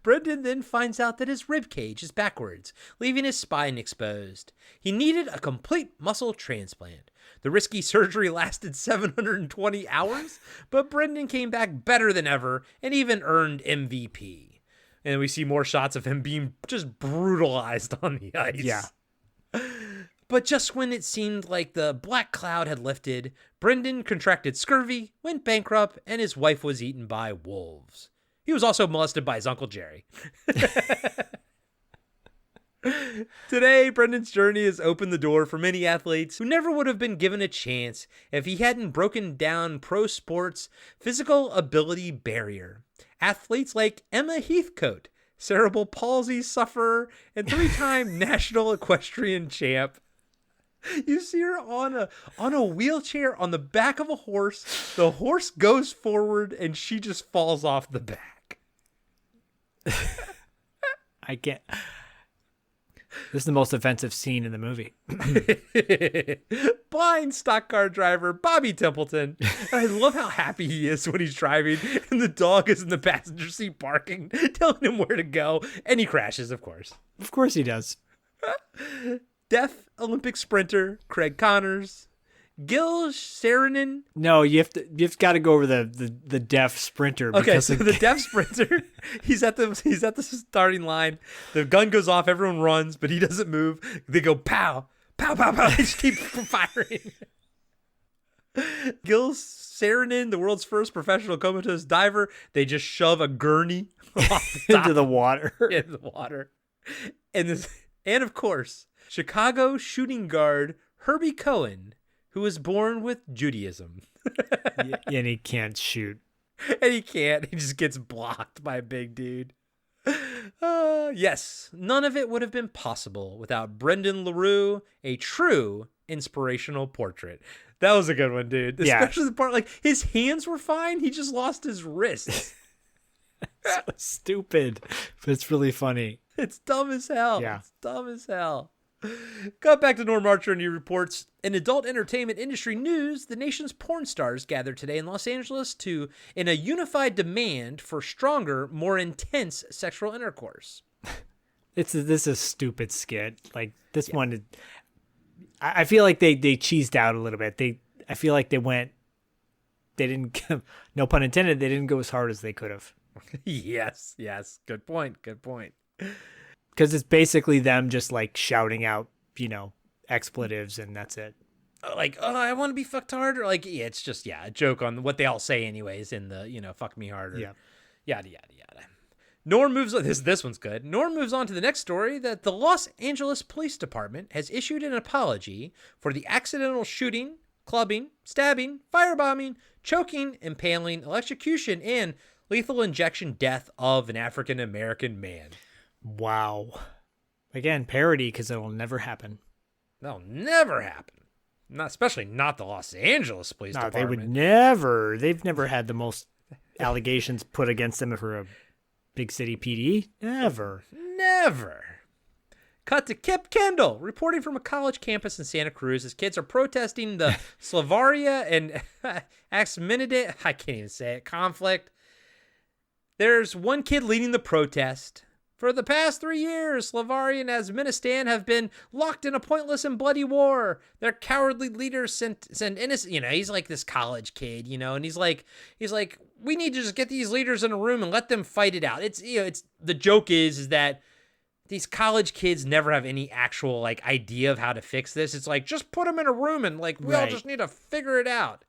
Speaker 3: Brendan then finds out that his rib cage is backwards, leaving his spine exposed. He needed a complete muscle transplant. The risky surgery lasted 720 hours, but Brendan came back better than ever and even earned MVP. And we see more shots of him being just brutalized on the ice.
Speaker 2: Yeah.
Speaker 3: But just when it seemed like the black cloud had lifted, Brendan contracted scurvy, went bankrupt, and his wife was eaten by wolves. He was also molested by his Uncle Jerry. Today, Brendan's journey has opened the door for many athletes who never would have been given a chance if he hadn't broken down pro sports' physical ability barrier. Athletes like Emma Heathcote, cerebral palsy sufferer, and 3-time national equestrian champ. You see her on a wheelchair on the back of a horse. The horse goes forward and she just falls off the back.
Speaker 2: I can't. This is the most offensive scene in the movie.
Speaker 3: Blind stock car driver Bobby Templeton. I love how happy he is when he's driving and the dog is in the passenger seat barking, telling him where to go, and he crashes, of course.
Speaker 2: Of course he does.
Speaker 3: Deaf Olympic sprinter Craig Connors. Gil Saranen.
Speaker 2: No, you've got to go over the deaf sprinter.
Speaker 3: Okay, so the deaf sprinter, he's at the starting line. The gun goes off, everyone runs, but he doesn't move. They go pow, pow, pow, pow. They just keep firing. Gil Saranen, the world's first professional comatose diver, they just shove a gurney off the top
Speaker 2: into the water.
Speaker 3: Into the water. And of course, Chicago shooting guard Herbie Cohen, who was born with Judaism.
Speaker 2: And he can't shoot.
Speaker 3: And he can't. He just gets blocked by a big dude. Yes, none of it would have been possible without Brendan LaRue, a true inspirational portrait. That was a good one, dude.
Speaker 2: Yeah.
Speaker 3: Especially the part, like, his hands were fine. He just lost his wrists.
Speaker 2: So stupid, but it's really funny.
Speaker 3: It's dumb as hell.
Speaker 2: Yeah.
Speaker 3: It's dumb as hell. Cut back to Norm Archer, and he reports, in adult entertainment industry news, the nation's porn stars gathered today in Los Angeles in a unified demand for stronger, more intense sexual intercourse.
Speaker 2: This is a stupid skit. Like, this one, I feel like they cheesed out a little bit. I feel like they didn't, no pun intended, they didn't go as hard as they could have.
Speaker 3: Yes. Good point.
Speaker 2: Because it's basically them just like shouting out, expletives, and that's it.
Speaker 3: Like, oh, I want to be fucked hard, or like, yeah, it's just a joke on what they all say anyways in the fuck me harder.
Speaker 2: Yeah.
Speaker 3: Yada yada yada. Norm moves on. This one's good. Norm moves on to the next story that the Los Angeles Police Department has issued an apology for the accidental shooting, clubbing, stabbing, firebombing, choking, impaling, electrocution, and lethal injection death of an African American man.
Speaker 2: Wow. Again, parody, because it'll never happen.
Speaker 3: That'll never happen. Especially not the Los Angeles Police Department.
Speaker 2: They would never. They've never had the most allegations put against them for a big city PD. Never.
Speaker 3: Cut to Kip Kendall, reporting from a college campus in Santa Cruz as kids are protesting the Slavaria and Axminidate, I can't even say it, conflict. There's one kid leading the protest. For the past 3 years, Slavaria and Azministan have been locked in a pointless and bloody war. Their cowardly leaders sent innocent, he's like this college kid, and he's like, we need to just get these leaders in a room and let them fight it out. It's the joke is that these college kids never have any actual like idea of how to fix this. It's like, just put them in a room and like, we all just need to figure it out.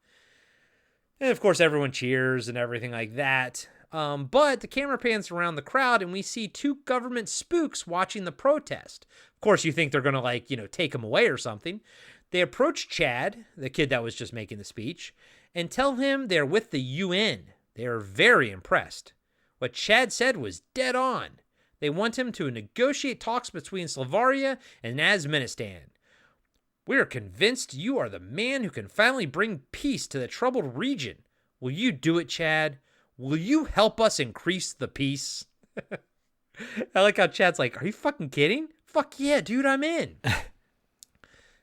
Speaker 3: And of course, everyone cheers and everything like that. But the camera pans around the crowd and we see two government spooks watching the protest. Of course, you think they're going to take him away or something. They approach Chad, the kid that was just making the speech, and tell him they're with the UN. They are very impressed. What Chad said was dead on. They want him to negotiate talks between Slavaria and Azministan. We are convinced you are the man who can finally bring peace to the troubled region. Will you do it, Chad? Will you help us increase the peace? I like how Chad's like, are you fucking kidding? Fuck yeah, dude, I'm in.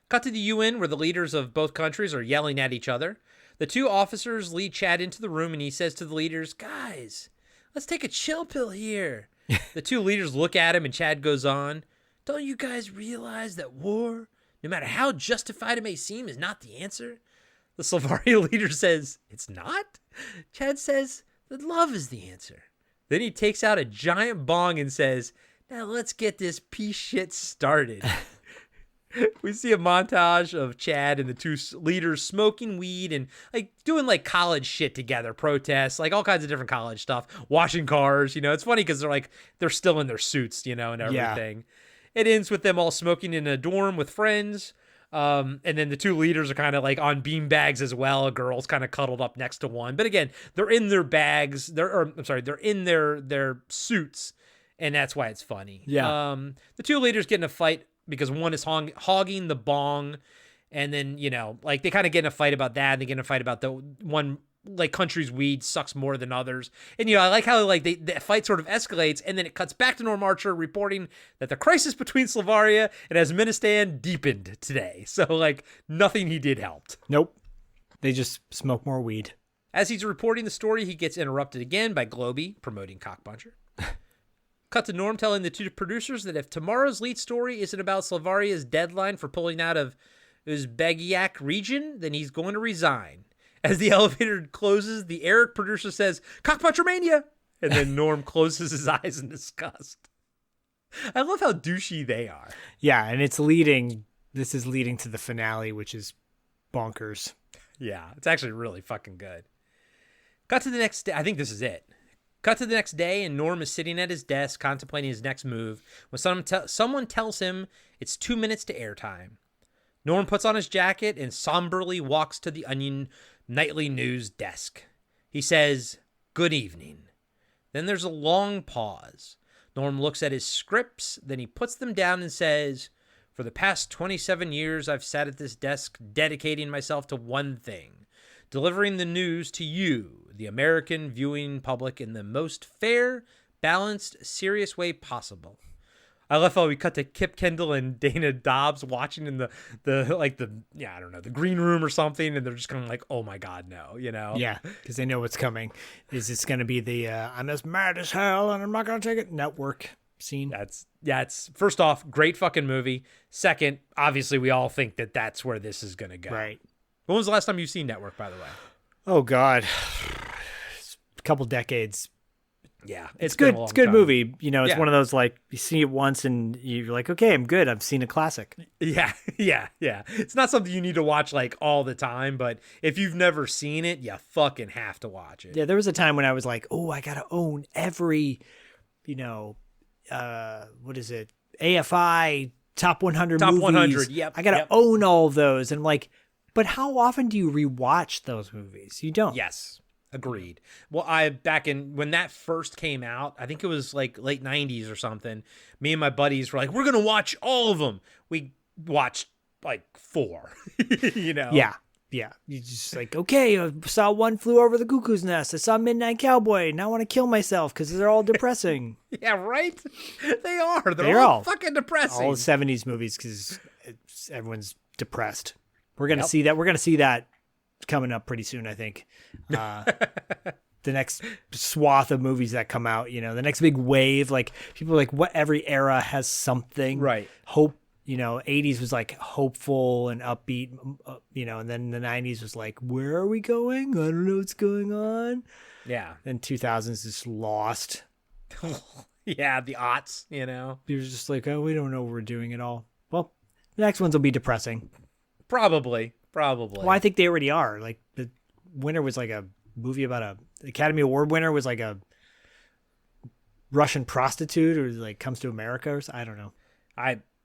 Speaker 3: Cut to the UN where the leaders of both countries are yelling at each other. The two officers lead Chad into the room and he says to the leaders, guys, let's take a chill pill here. The two leaders look at him and Chad goes on, don't you guys realize that war, no matter how justified it may seem, is not the answer? The Slavaria leader says, it's not? Chad says, that love is the answer. Then he takes out a giant bong and says, now let's get this peace shit started. We see a montage of Chad and the two leaders smoking weed and like doing like college shit together, protests, like all kinds of different college stuff, washing cars. It's funny because they're still in their suits, and everything. Yeah. It ends with them all smoking in a dorm with friends. And then the two leaders are kind of like on bean bags as well. A girl's kind of cuddled up next to one. But again, they're in their bags. They're in their suits. And that's why it's funny.
Speaker 2: Yeah.
Speaker 3: The two leaders get in a fight because one is hogging the bong. And then, like they kind of get in a fight about that. And they get in a fight about the one like country's weed sucks more than others. And, I like how like the fight sort of escalates and then it cuts back to Norm Archer reporting that the crisis between Slavaria and Azministan deepened today. So like nothing he did helped.
Speaker 2: Nope. They just smoke more weed.
Speaker 3: As he's reporting the story, he gets interrupted again by Globey promoting Cockpuncher. Cut to Norm telling the two producers that if tomorrow's lead story isn't about Slavaria's deadline for pulling out of Uzbekistan region, then he's going to resign. As the elevator closes, the Eric producer says, Cockpuncher Mania! And then Norm closes his eyes in disgust. I love how douchey they are.
Speaker 2: Yeah, and this is leading to the finale, which is bonkers.
Speaker 3: Yeah, it's actually really fucking good. Cut to the next day. I think this is it. Cut to the next day, and Norm is sitting at his desk contemplating his next move when someone tells him it's 2 minutes to airtime. Norm puts on his jacket and somberly walks to the Onion nightly news desk. He says, good evening. Then there's a long pause. Norm looks at his scripts, then he puts them down and says, For the past 27 years, I've sat at this desk dedicating myself to one thing: delivering the news to you, the American viewing public, in the most fair, balanced, serious way possible. I love how we cut to Kip Kendall and Dana Dobbs watching in the green room or something, and they're just kind of like, oh my God, no, you know?
Speaker 2: Yeah, because they know what's coming. Is this going to be the I'm as mad as hell and I'm not going to take it network scene?
Speaker 3: It's first off, great fucking movie. Second, obviously we all think that that's where this is going to go.
Speaker 2: Right.
Speaker 3: When was the last time you've seen Network, by the way?
Speaker 2: Oh God, a couple decades.
Speaker 3: Yeah,
Speaker 2: it's good. It's a good movie. You know, it's
Speaker 3: Yeah.
Speaker 2: one of those, like, you see it once and you're like, okay, I'm good. I've seen a classic.
Speaker 3: Yeah. It's not something you need to watch like all the time, but if you've never seen it, you fucking have to watch it.
Speaker 2: Yeah, there was a time when I was like, oh, I got to own every, what is it? AFI Top 100
Speaker 3: Top
Speaker 2: movies.
Speaker 3: 100, yep.
Speaker 2: I got to own all of those. And I'm like, but how often do you rewatch those movies? You don't.
Speaker 3: Yes. Agreed. Well, back in when that first came out, I think it was like late 90s or something. Me and my buddies were like, we're going to watch all of them. We watched like 4, you know?
Speaker 2: Yeah. Yeah. You just like, okay, I saw One Flew Over the Cuckoo's Nest. I saw Midnight Cowboy. Now I want to kill myself because they're all depressing.
Speaker 3: Yeah, right? They are. They're all fucking depressing.
Speaker 2: All the 70s movies because everyone's depressed. We're going to see that. We're going to see that coming up pretty soon, I think. The next swath of movies that come out, the next big wave, like people are like, what, every era has something.
Speaker 3: Right.
Speaker 2: Hope, 80s was like hopeful and upbeat, and then the 90s was like, where are we going? I don't know what's going on.
Speaker 3: Yeah.
Speaker 2: Then 2000s is lost.
Speaker 3: Yeah, the aughts,
Speaker 2: You're just like, oh, we don't know what we're doing at all. Well, the next ones will be depressing.
Speaker 3: Probably.
Speaker 2: Well, I think they already are. Like, the winner was like a movie about the Academy Award winner was like a Russian prostitute or like comes to America or I don't know.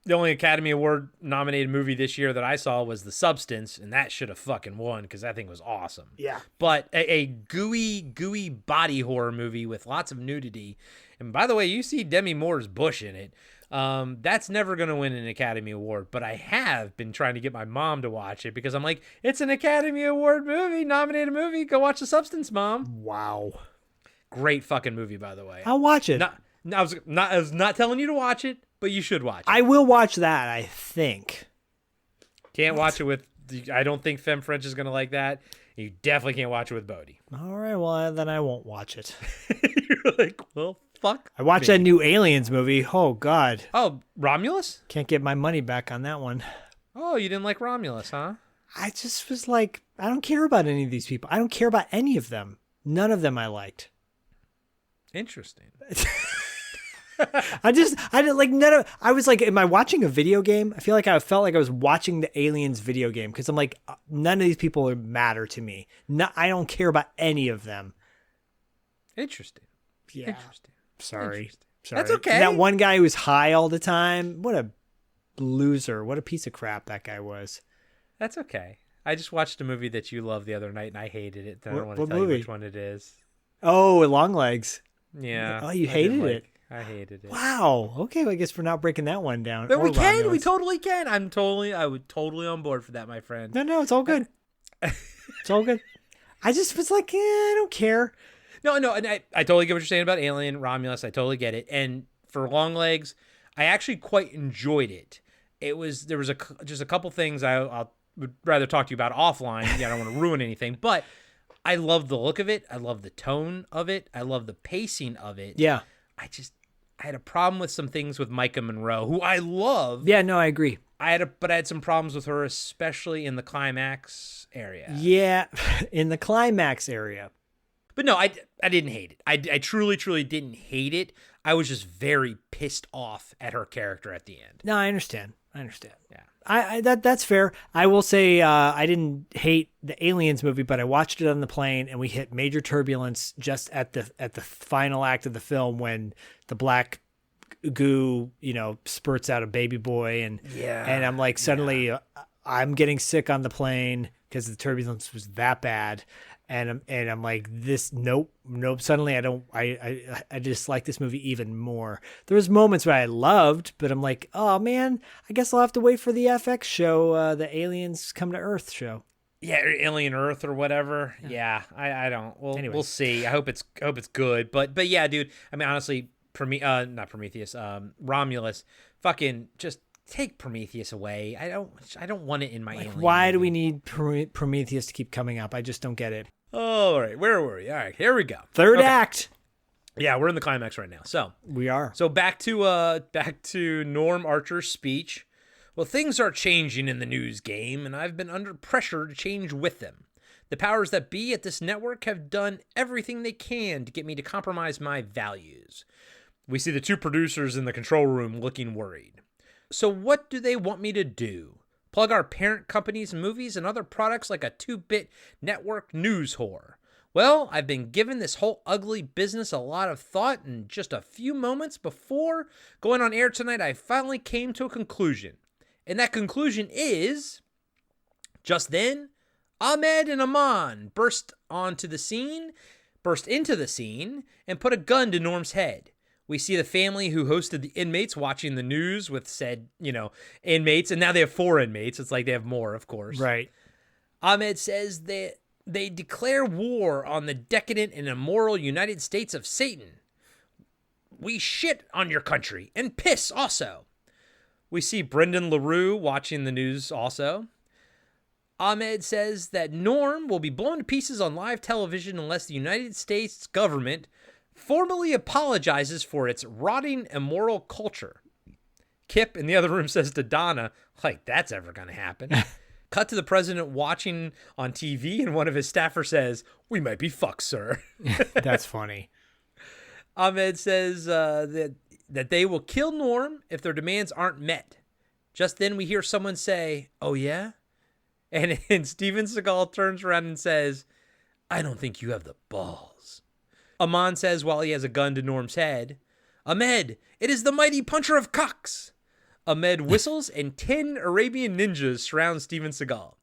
Speaker 3: The only Academy Award nominated movie this year that I saw was The Substance, and that should have fucking won because that thing was awesome.
Speaker 2: Yeah.
Speaker 3: But a gooey body horror movie with lots of nudity. And by the way, you see Demi Moore's bush in it. That's never going to win an Academy Award, but I have been trying to get my mom to watch it because I'm like, it's an Academy Award movie, nominated movie. Go watch The Substance, Mom.
Speaker 2: Wow.
Speaker 3: Great fucking movie, by the way.
Speaker 2: I'll watch it.
Speaker 3: I was not telling you to watch it, but you should watch it.
Speaker 2: I will watch that, I think.
Speaker 3: Can't watch it with, I don't think Femme French is going to like that. You definitely can't watch it with Bodhi.
Speaker 2: All right, well, then I won't watch it.
Speaker 3: You're like, well, fuck.
Speaker 2: I watched that new Aliens movie. Oh, God.
Speaker 3: Oh, Romulus?
Speaker 2: Can't get my money back on that one.
Speaker 3: Oh, you didn't like Romulus, huh?
Speaker 2: I just was like, I don't care about any of these people. I don't care about any of them. None of them I liked.
Speaker 3: Interesting.
Speaker 2: I didn't like none of. I was like, am I watching a video game? I feel like I felt like I was watching the Aliens video game because I'm like, none of these people matter to me. I don't care about any of them.
Speaker 3: Interesting.
Speaker 2: Yeah.
Speaker 3: Interesting.
Speaker 2: Sorry.
Speaker 3: That's okay.
Speaker 2: And that one guy who was high all the time. What a loser. What a piece of crap that guy was.
Speaker 3: That's okay. I just watched a movie that you loved the other night and I hated it. I don't want to tell
Speaker 2: movie?
Speaker 3: you which one it is.
Speaker 2: Oh, Longlegs.
Speaker 3: Yeah.
Speaker 2: Oh, you hated it.
Speaker 3: I hated it.
Speaker 2: Wow. Okay, well, I guess we're not breaking that one down.
Speaker 3: But we can.
Speaker 2: Romulus.
Speaker 3: We totally can. I would totally on board for that, my friend.
Speaker 2: No, it's all good. It's all good. I just was like, I don't care.
Speaker 3: No, and I totally get what you're saying about Alien, Romulus. I totally get it. And for Longlegs, I actually quite enjoyed it. There was just a couple things I would rather talk to you about offline. Yeah, I don't want to ruin anything, but I love the look of it. I love the tone of it. I love the pacing of it.
Speaker 2: Yeah.
Speaker 3: I had a problem with some things with Micah Monroe, who I love.
Speaker 2: Yeah, no, I agree.
Speaker 3: But I had some problems with her, especially in the climax area.
Speaker 2: Yeah, in the climax area.
Speaker 3: But no, I didn't hate it. I truly didn't hate it. I was just very pissed off at her character at the end.
Speaker 2: No, I understand.
Speaker 3: Yeah.
Speaker 2: That's fair. I will say I didn't hate the Aliens movie, but I watched it on the plane and we hit major turbulence just at the final act of the film when the black goo, spurts out a baby boy and I'm like suddenly I'm getting sick on the plane because the turbulence was that bad. And I'm like, this, nope. Suddenly I dislike this movie even more. There was moments where I loved, but I'm like, oh man, I guess I'll have to wait for the FX show, the Aliens Come to Earth show.
Speaker 3: Yeah, Alien Earth or whatever. Yeah, I don't. Well, we'll see. I hope it's good. But yeah, dude. I mean, honestly, not Prometheus. Romulus. Fucking just take Prometheus away. I don't want it in my Alien
Speaker 2: Why
Speaker 3: movie.
Speaker 2: do we need Prometheus to keep coming up? I just don't get it.
Speaker 3: All right, where were we? All right, here we go.
Speaker 2: Third act.
Speaker 3: Yeah, we're in the climax right now. So
Speaker 2: we are.
Speaker 3: So back to Norm Archer's speech. Well, things are changing in the news game, and I've been under pressure to change with them. The powers that be at this network have done everything they can to get me to compromise my values. We see the two producers in the control room looking worried. So what do they want me to do? Plug our parent company's movies and other products like a 2-bit network news whore? Well, I've been giving this whole ugly business a lot of thought, and just a few moments before going on air tonight, I finally came to a conclusion. And that conclusion is, just then, Ahmed and Aman burst into the scene, and put a gun to Norm's head. We see the family who hosted the inmates watching the news with said, inmates, and now they have 4 inmates. It's like they have more, of course.
Speaker 2: Right.
Speaker 3: Ahmed says that they declare war on the decadent and immoral United States of Satan. We shit on your country and piss also. We see Brendan LaRue watching the news also. Ahmed says that Norm will be blown to pieces on live television unless the United States government formally apologizes for its rotting, immoral culture. Kip in the other room says to Donna, like, that's ever going to happen. Cut to the president watching on TV, and one of his staffers says, we might be fucked, sir.
Speaker 2: That's funny.
Speaker 3: Ahmed says that they will kill Norm if their demands aren't met. Just then we hear someone say, oh yeah? And Steven Seagal turns around and says, I don't think you have the balls. Aman says while he has a gun to Norm's head, Ahmed, it is the mighty puncher of cocks. Ahmed whistles and 10 Arabian ninjas surround Steven Seagal.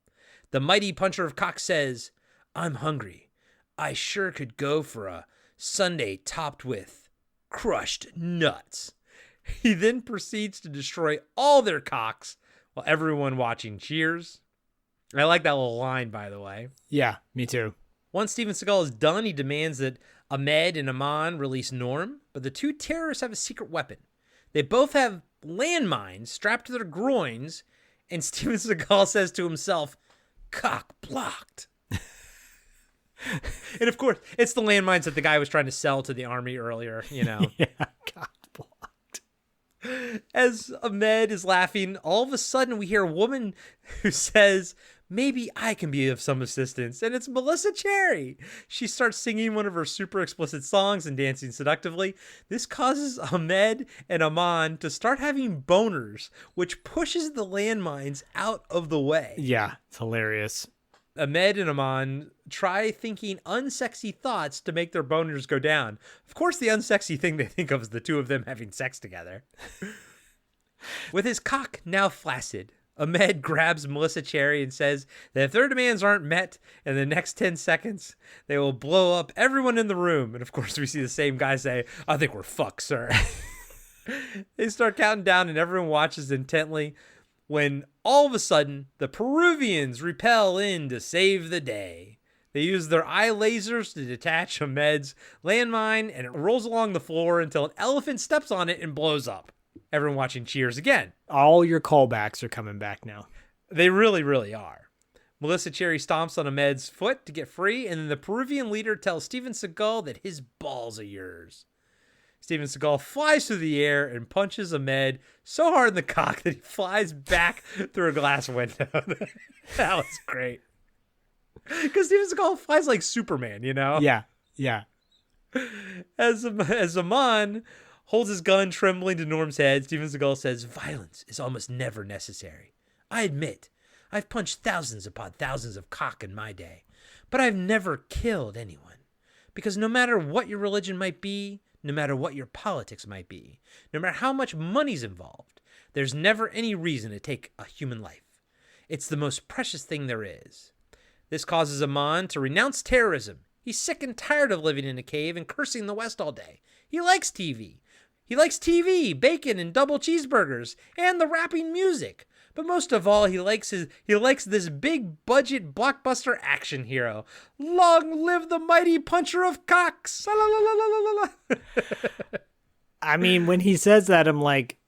Speaker 3: The mighty puncher of cocks says, I'm hungry. I sure could go for a sundae topped with crushed nuts. He then proceeds to destroy all their cocks while everyone watching cheers. I like that little line, by the way.
Speaker 2: Yeah, me too.
Speaker 3: Once Steven Seagal is done, he demands that Ahmed and Aman release Norm, but the two terrorists have a secret weapon. They both have landmines strapped to their groins, and Steven Seagal says to himself, cock blocked. And of course, it's the landmines that the guy was trying to sell to the army earlier,
Speaker 2: Yeah, cock blocked.
Speaker 3: As Ahmed is laughing, all of a sudden we hear a woman who says, maybe I can be of some assistance. And it's Melissa Cherry. She starts singing one of her super explicit songs and dancing seductively. This causes Ahmed and Aman to start having boners, which pushes the landmines out of the way.
Speaker 2: Yeah, it's hilarious.
Speaker 3: Ahmed and Aman try thinking unsexy thoughts to make their boners go down. Of course, the unsexy thing they think of is the two of them having sex together. With his cock now flaccid, Ahmed grabs Melissa Cherry and says that if their demands aren't met in the next 10 seconds, they will blow up everyone in the room. And of course, we see the same guy say, I think we're fucked, sir. They start counting down and everyone watches intently when all of a sudden the Peruvians repel in to save the day. They use their eye lasers to detach Ahmed's landmine, and it rolls along the floor until an elephant steps on it and blows up. Everyone watching cheers again.
Speaker 2: All your callbacks are coming back now.
Speaker 3: They really, really are. Melissa Cherry stomps on Ahmed's foot to get free, and then the Peruvian leader tells Steven Seagal that his balls are yours. Steven Seagal flies through the air and punches Ahmed so hard in the cock that he flies back through a glass window. That was great. Because Steven Seagal flies like Superman, you know?
Speaker 2: Yeah, yeah.
Speaker 3: As Aman holds his gun trembling to Norm's head, Steven Seagal says, violence is almost never necessary. I admit, I've punched thousands upon thousands of cock in my day, but I've never killed anyone. Because no matter what your religion might be, no matter what your politics might be, no matter how much money's involved, there's never any reason to take a human life. It's the most precious thing there is. This causes Amon to renounce terrorism. He's sick and tired of living in a cave and cursing the West all day. He likes TV. He likes TV, bacon, and double cheeseburgers, and the rapping music. But most of all, he likes this big budget blockbuster action hero. Long live the mighty puncher of cocks!
Speaker 2: I mean, when he says that, I'm like,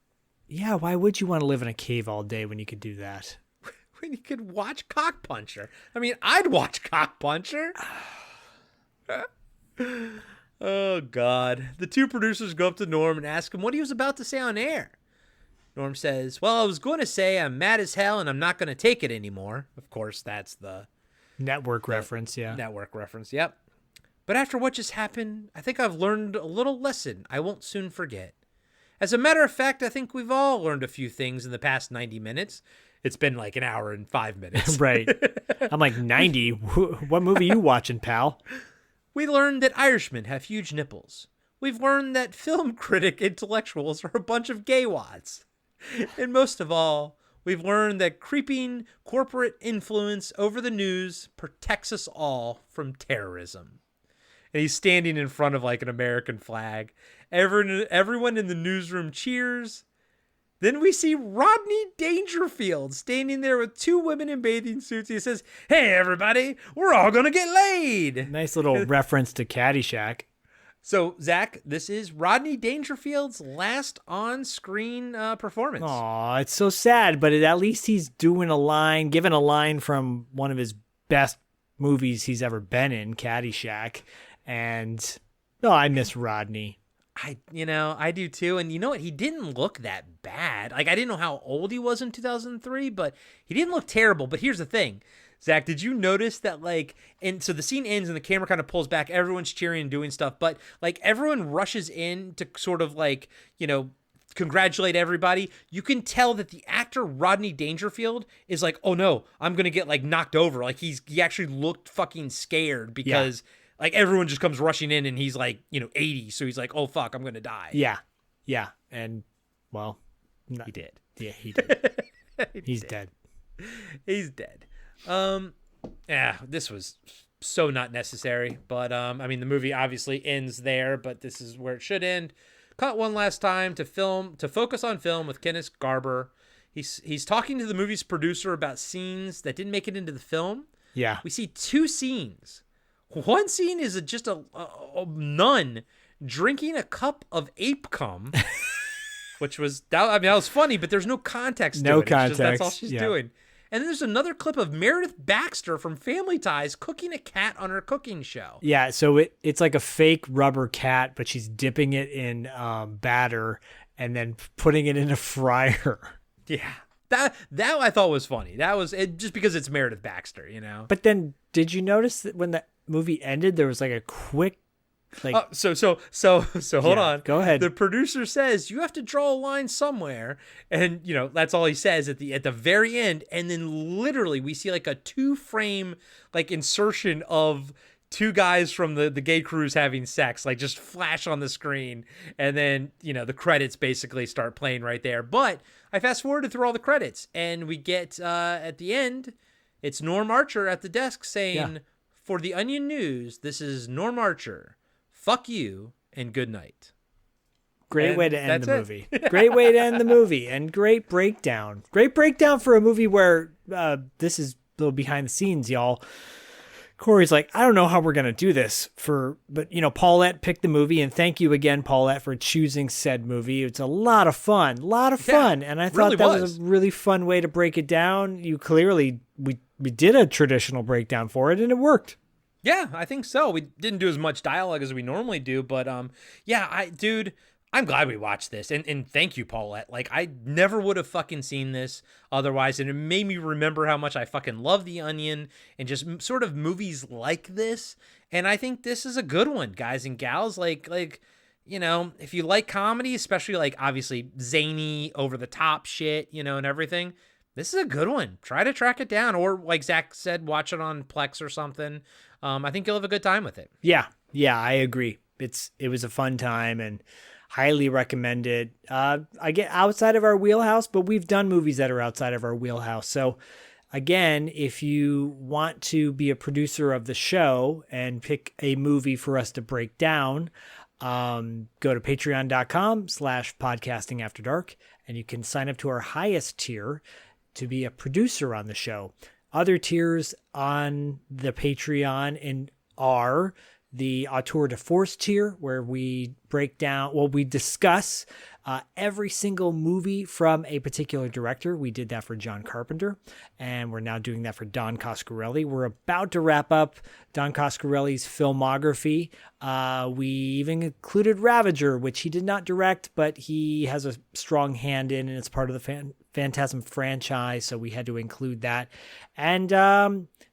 Speaker 2: yeah, why would you want to live in a cave all day when you could do that?
Speaker 3: When you could watch Cock Puncher. I mean, I'd watch Cock Puncher. Oh, God. The two producers go up to Norm and ask him what he was about to say on air. Norm says, well, I was going to say I'm mad as hell and I'm not going to take it anymore. Of course, that's the
Speaker 2: network reference, yeah.
Speaker 3: Network reference, yep. But after what just happened, I think I've learned a little lesson I won't soon forget. As a matter of fact, I think we've all learned a few things in the past 90 minutes. It's been like an hour and 5 minutes.
Speaker 2: Right. I'm like, 90? What movie you watching, pal?
Speaker 3: We learned that Irishmen have huge nipples. We've learned that film critic intellectuals are a bunch of gay wads. And most of all, we've learned that creeping corporate influence over the news protects us all from terrorism. And he's standing in front of like an American flag. Everyone in the newsroom cheers. Then we see Rodney Dangerfield standing there with two women in bathing suits. He says, hey, everybody, we're all going to get laid.
Speaker 2: Nice little reference to Caddyshack.
Speaker 3: So, Zach, this is Rodney Dangerfield's last on-screen performance.
Speaker 2: Aw, it's so sad, but at least he's given a line from one of his best movies he's ever been in, Caddyshack. And, I miss Rodney.
Speaker 3: I do too. And you know what? He didn't look that bad. Like, I didn't know how old he was in 2003, but he didn't look terrible. But here's the thing. Zach, did you notice that, so the scene ends and the camera kind of pulls back, everyone's cheering and doing stuff, but, everyone rushes in to sort of, congratulate everybody. You can tell that the actor Rodney Dangerfield is like, oh no, I'm going to get, knocked over. He actually looked fucking scared because, everyone just comes rushing in and he's, 80, so he's like, oh fuck, I'm going to die.
Speaker 2: Yeah. Yeah. And, well.
Speaker 3: He did.
Speaker 2: Yeah, he did. He's dead.
Speaker 3: He's dead. This was so not necessary, but the movie obviously ends there, but this is where it should end. Cut one last time to focus on film with Kenneth Garber. He's talking to the movie's producer about scenes that didn't make it into the film.
Speaker 2: Yeah.
Speaker 3: We see two scenes. One scene is just a nun drinking a cup of ape cum, which was, that was funny, but there's no context to it.
Speaker 2: No context.
Speaker 3: That's all she's doing. And then there's another clip of Meredith Baxter from Family Ties cooking a cat on her cooking show.
Speaker 2: Yeah, so it's like a fake rubber cat, but she's dipping it in batter and then putting it in a fryer.
Speaker 3: Yeah, that I thought was funny. That was it, just because it's Meredith Baxter,
Speaker 2: But then, did you notice that when the movie ended, there was a quick
Speaker 3: so hold on.
Speaker 2: Go ahead.
Speaker 3: The producer says you have to draw a line somewhere, and that's all he says at the very end. And then literally we see a 2-frame insertion of two guys from the gay cruise having sex, just flash on the screen, and then the credits basically start playing right there. But I fast forwarded through all the credits, and we get at the end, it's Norm Archer at the desk saying, "For the Onion News, this is Norm Archer. Fuck you and good night."
Speaker 2: Great way to end the movie. Great way to end the movie, and great breakdown. Great breakdown for a movie where this is a little behind the scenes, y'all. Corey's like, I don't know how we're going to do this but Paulette picked the movie, and thank you again, Paulette, for choosing said movie. It's a lot of fun. And I thought that was a really fun way to break it down. We did a traditional breakdown for it, and it worked.
Speaker 3: Yeah, I think so. We didn't do as much dialogue as we normally do, but I'm glad we watched this, and thank you, Paulette. I never would have fucking seen this otherwise, and it made me remember how much I fucking love The Onion and just sort of movies like this. And I think this is a good one, guys and gals. If you like comedy, especially obviously zany, over the top shit, and everything, this is a good one. Try to track it down, or like Zach said, watch it on Plex or something. I think you'll have a good time with it.
Speaker 2: Yeah, I agree. It was a fun time and highly recommend it. I get outside of our wheelhouse, but we've done movies that are outside of our wheelhouse. So again, if you want to be a producer of the show and pick a movie for us to break down, go to patreon.com/podcastingafterdark, and you can sign up to our highest tier to be a producer on the show. Other tiers on the Patreon are the Auteur de Force tier, where we discuss every single movie from a particular director. We did that for John Carpenter, and we're now doing that for Don Coscarelli. We're about to wrap up Don Coscarelli's filmography. We even included Ravager, which he did not direct, but he has a strong hand in, and it's part of the Phantasm franchise, so we had to include that. And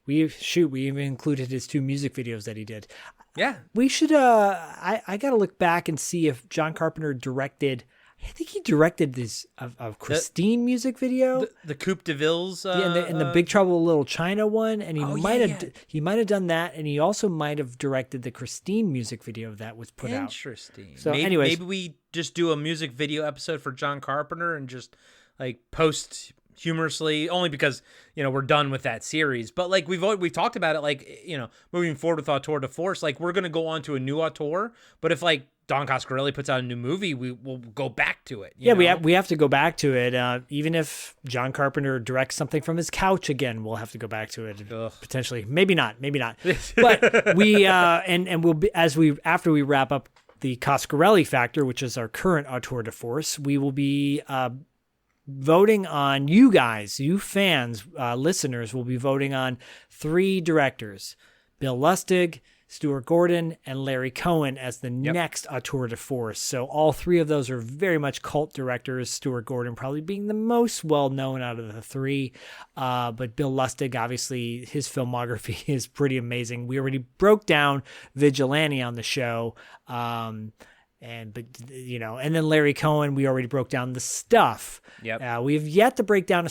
Speaker 2: we even included his 2 music videos that he did.
Speaker 3: Yeah.
Speaker 2: We should, I got to look back and see if John Carpenter directed, I think he directed this of Christine music video.
Speaker 3: The Coupe de Villes.
Speaker 2: And the Big Trouble in Little China one. And he might have done that. And he also might have directed the Christine music video that was put out.
Speaker 3: Interesting.
Speaker 2: So
Speaker 3: maybe we just do a music video episode for John Carpenter and just like post humorously, only because we're done with that series. But like we've talked about it, like moving forward with Auteur de Force, like we're gonna go on to a new auteur. But if like Don Coscarelli puts out a new movie, we will go back to it.
Speaker 2: We have to go back to it. Even if John Carpenter directs something from his couch again, we'll have to go back to it. Potentially, maybe not. But we and we'll be after we wrap up the Coscarelli Factor, which is our current Auteur de Force, we will be voting on, you guys, you fans, listeners, will be voting on 3 directors: Bill Lustig, Stuart Gordon, and Larry Cohen as the next Auteur de Force. So all 3 of those are very much cult directors, Stuart Gordon probably being the most well-known out of the 3. But Bill Lustig, obviously, his filmography is pretty amazing. We already broke down Vigilante on the show. And then Larry Cohen, we already broke down The Stuff.
Speaker 3: Yep.
Speaker 2: We have yet to break down we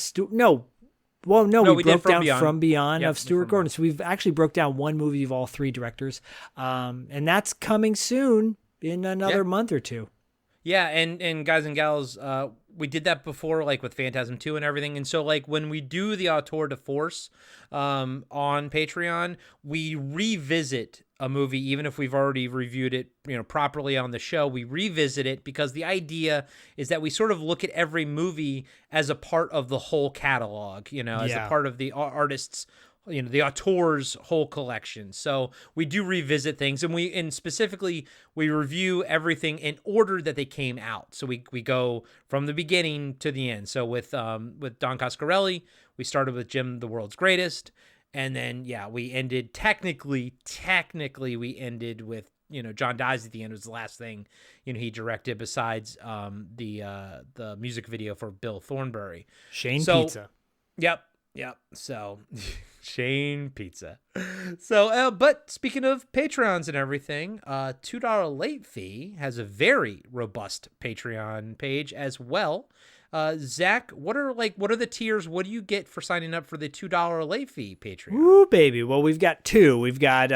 Speaker 2: broke down From Beyond of Stuart Gordon. So we've actually broke down one movie of all 3 directors. And that's coming soon in another month or 2.
Speaker 3: Yeah, and guys and gals, we did that before, like with Phantasm 2 and everything. And so like when we do the Auteur de Force on Patreon, we revisit a movie, even if we've already reviewed it, properly on the show. We revisit it because the idea is that we sort of look at every movie as a part of the whole catalog, as a part of the artist's, the auteur's whole collection. So we do revisit things, and specifically we review everything in order that they came out. So we go from the beginning to the end. So with Don Coscarelli, we started with Jim the World's Greatest. And then, we ended technically we ended with, John Dies at the End was the last thing, he directed besides the music video for Bill Thornbury.
Speaker 2: Shane Pizza.
Speaker 3: Yep. So Shane Pizza. So, but speaking of Patreons and everything, $2 late fee has a very robust Patreon page as well. Zach, what are the tiers? What do you get for signing up for the $2 late fee Patreon?
Speaker 2: Ooh, baby. Well, we've got 2. We've got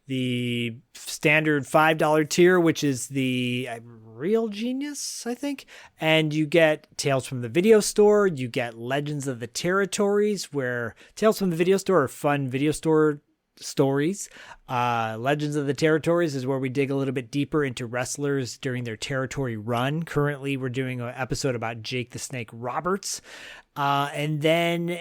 Speaker 2: the standard $5 tier, which is the Real Genius, I think. And you get Tales from the Video Store. You get Legends of the Territories, where Tales from the Video Store are fun video store stories. Legends of the Territories is where we dig a little bit deeper into wrestlers during their territory run. Currently, we're doing an episode about Jake the Snake Roberts. And then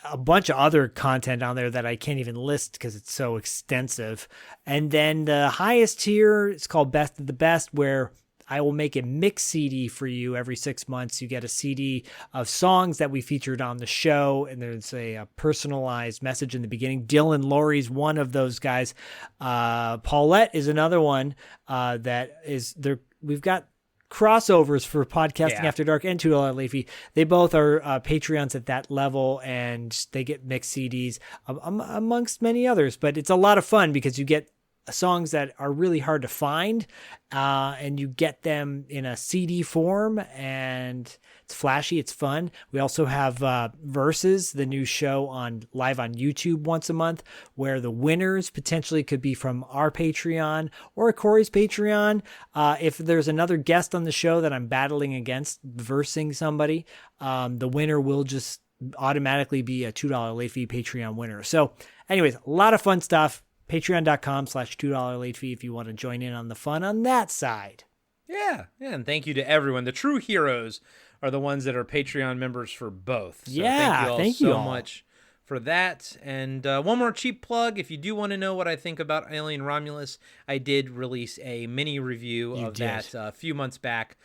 Speaker 2: a bunch of other content on there that I can't even list because it's so extensive. And then the highest tier is called Best of the Best, where I will make a mix CD for you every 6 months. You get a CD of songs that we featured on the show, and there's a personalized message in the beginning. Dylan Laurie's one of those guys. Paulette is another one that is there. We've got crossovers for Podcasting After Dark and $2 late fee. They both are Patreons at that level, and they get mixed CDs amongst many others. But it's a lot of fun because you get songs that are really hard to find, and you get them in a CD form, and it's flashy, it's fun. We also have Versus, the new show live on YouTube once a month, where the winners potentially could be from our Patreon or Corey's Patreon. If there's another guest on the show that I'm battling against versing somebody, the winner will just automatically be a $2 late fee Patreon winner. So anyways, a lot of fun stuff. Patreon.com/$2 late fee if you want to join in on the fun on that side.
Speaker 3: Yeah, and thank you to everyone. The true heroes are the ones that are Patreon members for both. So thank you all so much for that. And one more cheap plug. If you do want to know what I think about Alien Romulus, I did release a mini review of that a few months back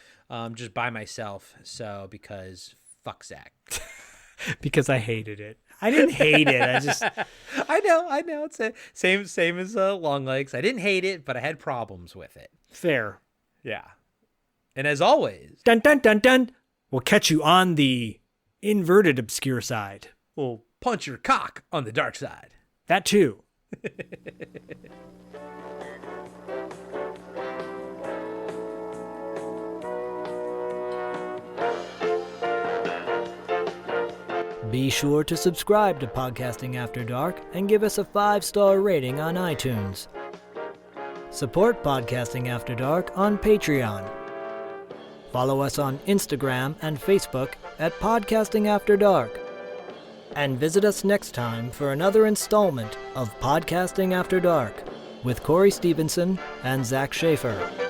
Speaker 3: just by myself. So because fuck Zach.
Speaker 2: Because I hated it. I didn't hate it.
Speaker 3: I know. It's same as Longlegs. I didn't hate it, but I had problems with it.
Speaker 2: Fair.
Speaker 3: Yeah. And as always,
Speaker 2: dun dun dun dun, we'll catch you on the inverted obscure side.
Speaker 3: We'll punch your cock on the dark side.
Speaker 2: That too. Be sure to subscribe to Podcasting After Dark and give us a 5-star rating on iTunes. Support Podcasting After Dark on Patreon. Follow us on Instagram and Facebook at Podcasting After Dark. And visit us next time for another installment of Podcasting After Dark with Corey Stevenson and Zach Schaefer.